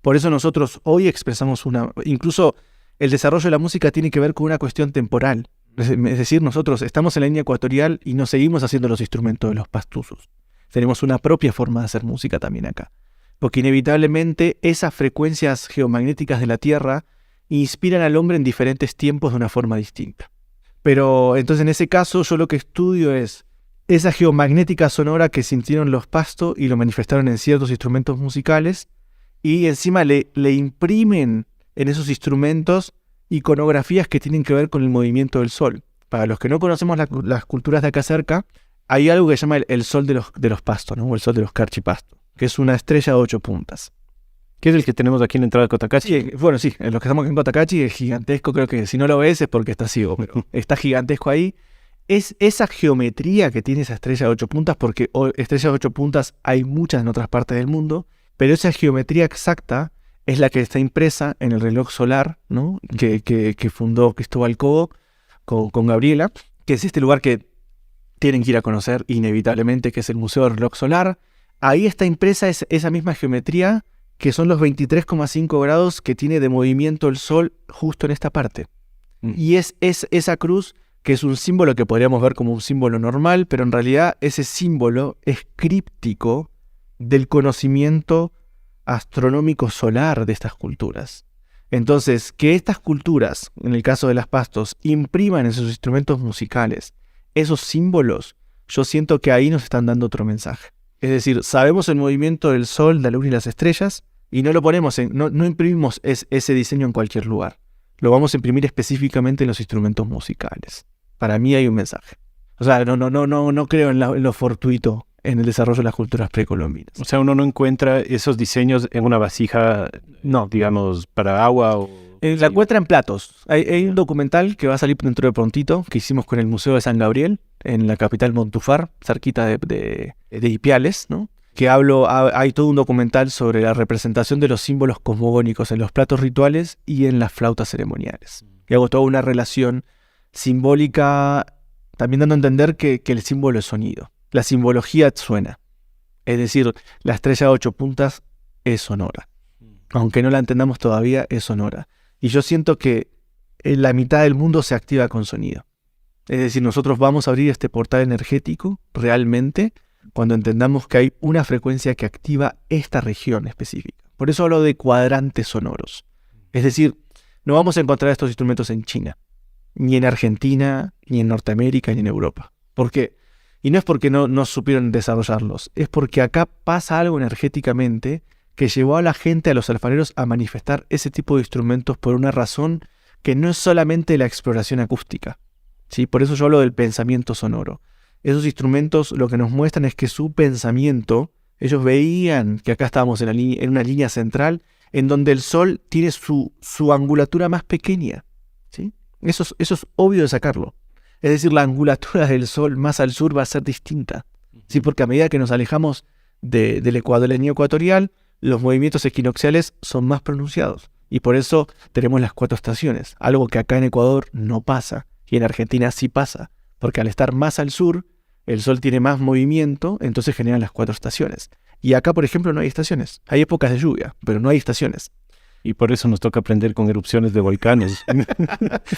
S2: Por eso nosotros hoy expresamos incluso el desarrollo de la música tiene que ver con una cuestión temporal. Es decir, nosotros estamos en la línea ecuatorial y no seguimos haciendo los instrumentos de los pastusos. Tenemos una propia forma de hacer música también acá. Porque inevitablemente esas frecuencias geomagnéticas de la Tierra inspiran al hombre en diferentes tiempos de una forma distinta. Pero entonces en ese caso yo lo que estudio es esa geomagnética sonora que sintieron los pastos y lo manifestaron en ciertos instrumentos musicales y encima le imprimen en esos instrumentos iconografías que tienen que ver con el movimiento del sol. Para los que no conocemos las culturas de acá cerca, hay algo que se llama el sol de los pastos, ¿no? O el sol de los carchipastos, que es una estrella de 8 puntas.
S1: ¿Qué es el que tenemos aquí en la entrada de Cotacachi?
S2: Sí, bueno, sí, los que estamos aquí en Cotacachi es gigantesco, creo que si no lo ves es porque está ciego, pero está gigantesco ahí. Es esa geometría que tiene esa estrella de 8 puntas, porque estrellas de 8 puntas hay muchas en otras partes del mundo, pero esa geometría exacta es la que está impresa en el reloj solar, ¿no? que fundó Cristóbal Cobo con Gabriela, que es este lugar que tienen que ir a conocer inevitablemente, que es el Museo del Reloj Solar. Ahí está impresa esa misma geometría, que son los 23,5 grados que tiene de movimiento el Sol justo en esta parte. Y es esa cruz, que es un símbolo que podríamos ver como un símbolo normal, pero en realidad ese símbolo es críptico del conocimiento astronómico solar de estas culturas. Entonces, que estas culturas, en el caso de las pastos, impriman en sus instrumentos musicales esos símbolos, yo siento que ahí nos están dando otro mensaje. Es decir, sabemos el movimiento del Sol, la Luna y las estrellas, y no lo ponemos no imprimimos ese diseño en cualquier lugar. Lo vamos a imprimir específicamente en los instrumentos musicales. Para mí hay un mensaje. O sea, no creo en lo fortuito en el desarrollo de las culturas precolombinas.
S1: O sea, uno no encuentra esos diseños en una vasija, no, digamos, para agua o...
S2: La encuentra en platos. Hay un documental que va a salir dentro de prontito, que hicimos con el Museo de San Gabriel, en la capital Montufar, cerquita de Ipiales, ¿no? Que hay todo un documental sobre la representación de los símbolos cosmogónicos en los platos rituales y en las flautas ceremoniales. Y hago toda una relación simbólica, también dando a entender que el símbolo es sonido. La simbología suena. Es decir, la estrella de 8 puntas es sonora. Aunque no la entendamos todavía, es sonora. Y yo siento que la mitad del mundo se activa con sonido. Es decir, nosotros vamos a abrir este portal energético realmente cuando entendamos que hay una frecuencia que activa esta región específica. Por eso hablo de cuadrantes sonoros. Es decir, no vamos a encontrar estos instrumentos en China, ni en Argentina, ni en Norteamérica, ni en Europa. ¿Por qué? Y no es porque no supieron desarrollarlos, es porque acá pasa algo energéticamente que llevó a la gente, a los alfareros, a manifestar ese tipo de instrumentos por una razón que no es solamente la exploración acústica, ¿sí? Por eso yo hablo del pensamiento sonoro. Esos instrumentos lo que nos muestran es que su pensamiento, ellos veían que acá estábamos en una línea central en donde el Sol tiene su angulatura más pequeña, ¿sí? Eso es obvio de sacarlo. Es decir, la angulatura del Sol más al sur va a ser distinta, ¿sí? Porque a medida que nos alejamos del Ecuador, de la línea ecuatorial, los movimientos equinocciales son más pronunciados. Y por eso tenemos las 4 estaciones, algo que acá en Ecuador no pasa, y en Argentina sí pasa, porque al estar más al sur, el sol tiene más movimiento, entonces generan las 4 estaciones. Y acá, por ejemplo, no hay estaciones. Hay épocas de lluvia, pero no hay estaciones.
S1: Y por eso nos toca aprender con erupciones de volcanes.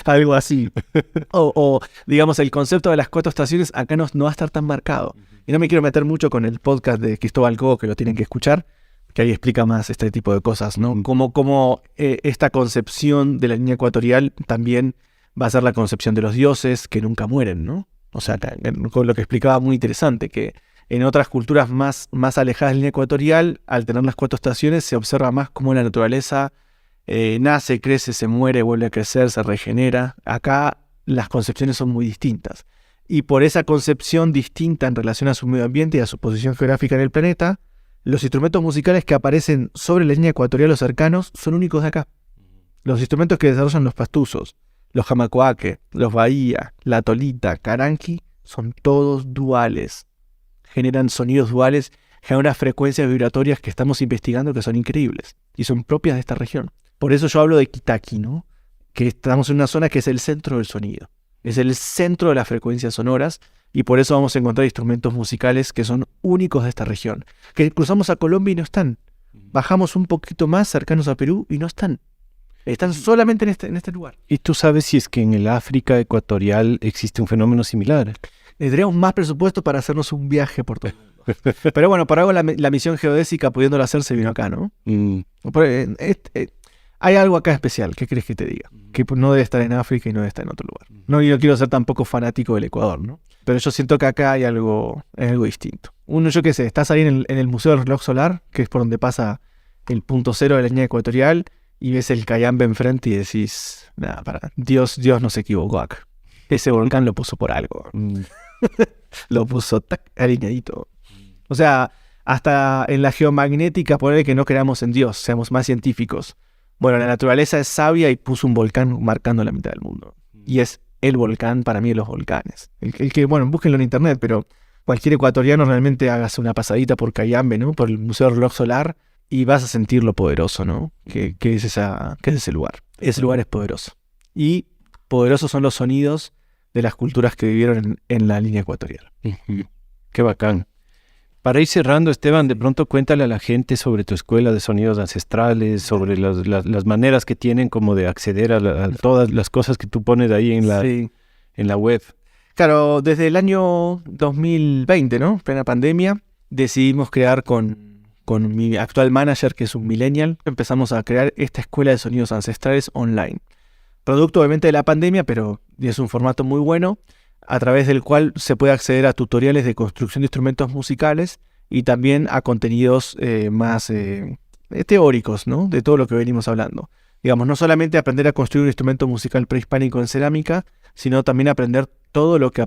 S2: Algo así. O, digamos, el concepto de las 4 estaciones acá no va a estar tan marcado. Y no me quiero meter mucho con el podcast de Cristóbal Cobo, que lo tienen que escuchar, que ahí explica más este tipo de cosas, ¿no? Como esta concepción de la línea ecuatorial también va a ser la concepción de los dioses que nunca mueren, ¿no? O sea, con lo que explicaba muy interesante, que en otras culturas más alejadas de la línea ecuatorial, al tener las 4 estaciones, se observa más cómo la naturaleza nace, crece, se muere, vuelve a crecer, se regenera. Acá las concepciones son muy distintas. Y por esa concepción distinta en relación a su medio ambiente y a su posición geográfica en el planeta, los instrumentos musicales que aparecen sobre la línea ecuatorial o cercanos son únicos de acá. Los instrumentos que desarrollan los pastuzos, los jamacuaque, los bahía, la tolita, caranqui, son todos duales. Generan sonidos duales, generan unas frecuencias vibratorias que estamos investigando que son increíbles y son propias de esta región. Por eso yo hablo de Quitaqui, ¿no? Que estamos en una zona que es el centro del sonido, es el centro de las frecuencias sonoras y por eso vamos a encontrar instrumentos musicales que son únicos de esta región. Que cruzamos a Colombia y no están. Bajamos un poquito más cercanos a Perú y no están. Están solamente en este lugar.
S1: ¿Y tú sabes si es que en el África ecuatorial existe un fenómeno similar?
S2: Tendríamos más presupuesto para hacernos un viaje por todo el mundo. Pero bueno, por algo la misión geodésica, pudiéndolo hacer, se vino acá, ¿no? Hay algo acá especial, ¿qué crees que te diga? Que no debe estar en África y no debe estar en otro lugar. No, yo no quiero ser tampoco fanático del Ecuador, ¿no? Pero yo siento que acá hay algo distinto. Uno, yo qué sé, estás ahí en el Museo del Reloj Solar, que es por donde pasa el punto cero de la línea ecuatorial, y ves el Cayambe enfrente y decís, nada, Dios no se equivocó acá. Ese volcán lo puso por algo. Lo puso alineadito. O sea, hasta en la geomagnética, ponerle que no creamos en Dios, seamos más científicos. Bueno, la naturaleza es sabia y puso un volcán marcando la mitad del mundo. Y es el volcán para mí de los volcanes. El que, bueno, búsquenlo en internet, pero cualquier ecuatoriano realmente hágase una pasadita por Cayambe, ¿no? Por el Museo del Reloj Solar y vas a sentir lo poderoso, ¿no? Que es ese lugar. Ese lugar es poderoso. Y poderosos son los sonidos de las culturas que vivieron en la línea ecuatorial.
S1: Qué bacán. Para ir cerrando, Esteban, de pronto cuéntale a la gente sobre tu escuela de sonidos ancestrales, sobre las maneras que tienen como de acceder a todas las cosas que tú pones ahí en la web.
S2: Claro, desde el año 2020, ¿no? Plena pandemia, decidimos crear con mi actual manager, que es un millennial, empezamos a crear esta escuela de sonidos ancestrales online. Producto obviamente de la pandemia, pero es un formato muy bueno, a través del cual se puede acceder a tutoriales de construcción de instrumentos musicales y también a contenidos más teóricos, ¿no? De todo lo que venimos hablando. Digamos, no solamente aprender a construir un instrumento musical prehispánico en cerámica, sino también aprender todo lo que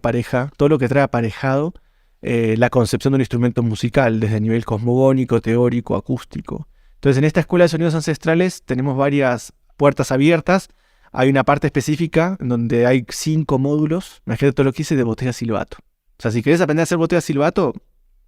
S2: trae aparejado la concepción de un instrumento musical, desde el nivel cosmogónico, teórico, acústico. Entonces, en esta escuela de sonidos ancestrales tenemos varias puertas abiertas. Hay una parte específica en donde hay 5 módulos. Imagínate todo lo que hice de botella silbato. O sea, si querés aprender a hacer botella silbato,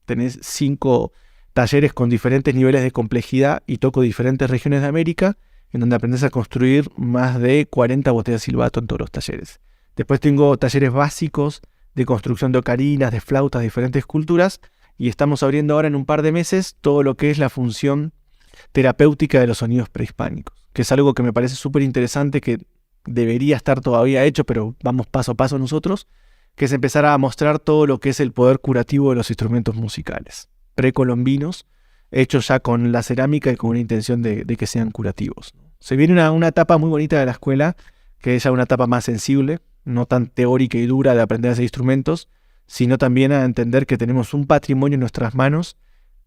S2: tenés 5 talleres con diferentes niveles de complejidad y toco diferentes regiones de América, en donde aprendes a construir más de 40 botellas silbato en todos los talleres. Después tengo talleres básicos de construcción de ocarinas, de flautas, de diferentes culturas, y estamos abriendo ahora en un par de meses todo lo que es la función terapéutica de los sonidos prehispánicos, que es algo que me parece súper interesante, que debería estar todavía hecho, pero vamos paso a paso nosotros, que es empezar a mostrar todo lo que es el poder curativo de los instrumentos musicales precolombinos, hechos ya con la cerámica y con una intención de que sean curativos. Se viene una etapa muy bonita de la escuela, que es ya una etapa más sensible, no tan teórica y dura de aprender a hacer instrumentos, sino también a entender que tenemos un patrimonio en nuestras manos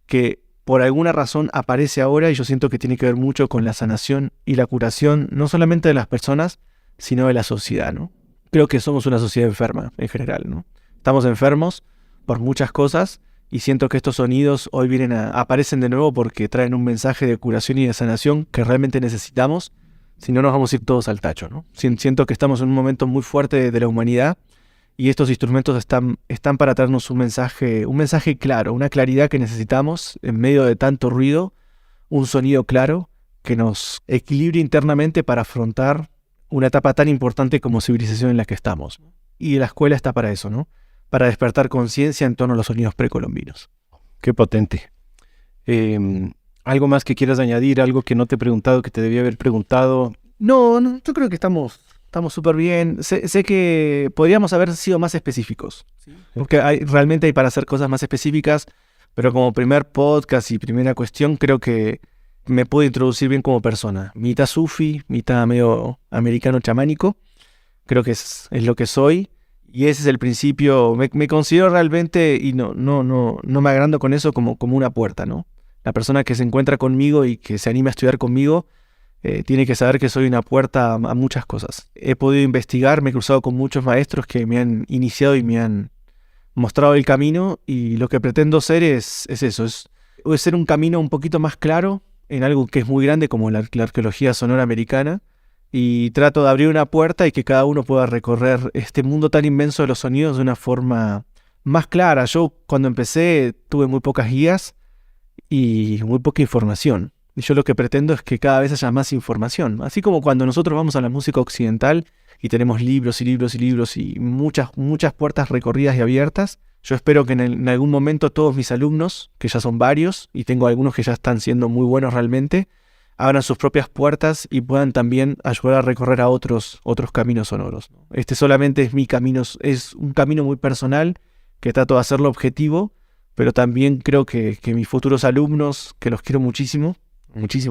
S2: que por alguna razón aparece ahora, y yo siento que tiene que ver mucho con la sanación y la curación, no solamente de las personas, sino de la sociedad, ¿no? Creo que somos una sociedad enferma en general, ¿no? Estamos enfermos por muchas cosas, y siento que estos sonidos hoy aparecen de nuevo porque traen un mensaje de curación y de sanación que realmente necesitamos, si no nos vamos a ir todos al tacho, ¿no? Siento que estamos en un momento muy fuerte de la humanidad, Y estos instrumentos están para darnos un mensaje claro, una claridad que necesitamos en medio de tanto ruido, un sonido claro que nos equilibre internamente para afrontar una etapa tan importante como civilización en la que estamos. Y la escuela está para eso, ¿no? Para despertar conciencia en torno a los sonidos precolombinos.
S1: Qué potente. ¿Algo más que quieras añadir? ¿Algo que no te he preguntado, que te debía haber preguntado?
S2: No, yo creo que estamos súper bien. Sé que podríamos haber sido más específicos, ¿sí? Porque realmente hay para hacer cosas más específicas, pero como primer podcast y primera cuestión, creo que me puedo introducir bien como persona. Mitad sufi, mitad medio americano chamánico. Creo que es lo que soy. Y ese es el principio. Me considero realmente, y no me agrando con eso como una puerta, ¿no? La persona que se encuentra conmigo y que se anima a estudiar conmigo tiene que saber que soy una puerta a muchas cosas. He podido investigar, me he cruzado con muchos maestros que me han iniciado y me han mostrado el camino, y lo que pretendo ser es eso, es ser un camino un poquito más claro en algo que es muy grande como la arqueología sonora americana, y trato de abrir una puerta y que cada uno pueda recorrer este mundo tan inmenso de los sonidos de una forma más clara. Yo cuando empecé tuve muy pocas guías y muy poca información. Y yo lo que pretendo es que cada vez haya más información. Así como cuando nosotros vamos a la música occidental y tenemos libros y libros y libros y muchas puertas recorridas y abiertas, yo espero que en algún momento todos mis alumnos, que ya son varios, y tengo algunos que ya están siendo muy buenos realmente, abran sus propias puertas y puedan también ayudar a recorrer a otros caminos sonoros. Este solamente es mi camino, es un camino muy personal que trato de hacerlo objetivo, pero también creo que mis futuros alumnos, que los quiero muchísimo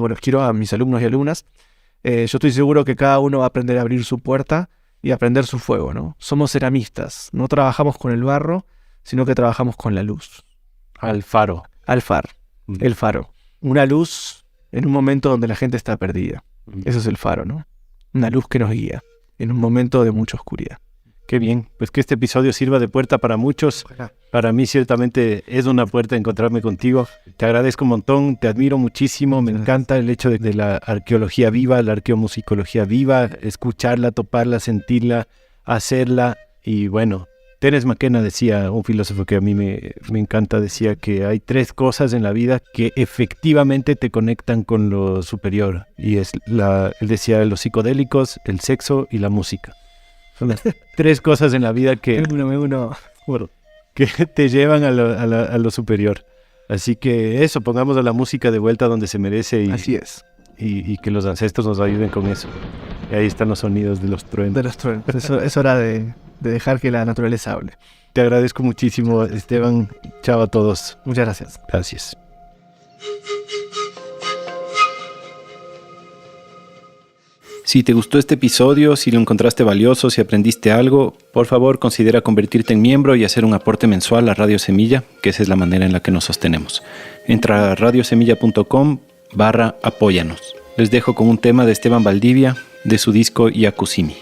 S2: los quiero a mis alumnos y alumnas, yo estoy seguro que cada uno va a aprender a abrir su puerta y a prender su fuego, ¿no? Somos ceramistas, no trabajamos con el barro, sino que trabajamos con la luz.
S1: Al faro.
S2: El faro. Una luz en un momento donde la gente está perdida. Eso es el faro, ¿no? Una luz que nos guía en un momento de mucha oscuridad.
S1: Qué bien, pues que este episodio sirva de puerta para muchos. Para mí ciertamente es una puerta encontrarme contigo. Te agradezco un montón, te admiro muchísimo, me encanta el hecho de la arqueología viva, la arqueomusicología viva, escucharla, toparla, sentirla, hacerla. Y bueno, Terence McKenna decía, un filósofo que a mí me encanta, decía que hay 3 cosas en la vida que efectivamente te conectan con lo superior. Y él decía los psicodélicos, el sexo y la música. Son las 3 cosas en la vida que te llevan a lo superior. Así que eso, pongamos a la música de vuelta donde se merece.
S2: Así es.
S1: Y que los ancestros nos ayuden con eso. Y ahí están los sonidos de los truenos.
S2: Es hora de dejar que la naturaleza hable.
S1: Te agradezco muchísimo, Esteban. Chao a todos.
S2: Muchas gracias.
S1: Gracias. Si te gustó este episodio, si lo encontraste valioso, si aprendiste algo, por favor considera convertirte en miembro y hacer un aporte mensual a Radio Semilla, que esa es la manera en la que nos sostenemos. Entra a radiosemilla.com/apóyanos. Les dejo con un tema de Esteban Valdivia, de su disco Yakusimi.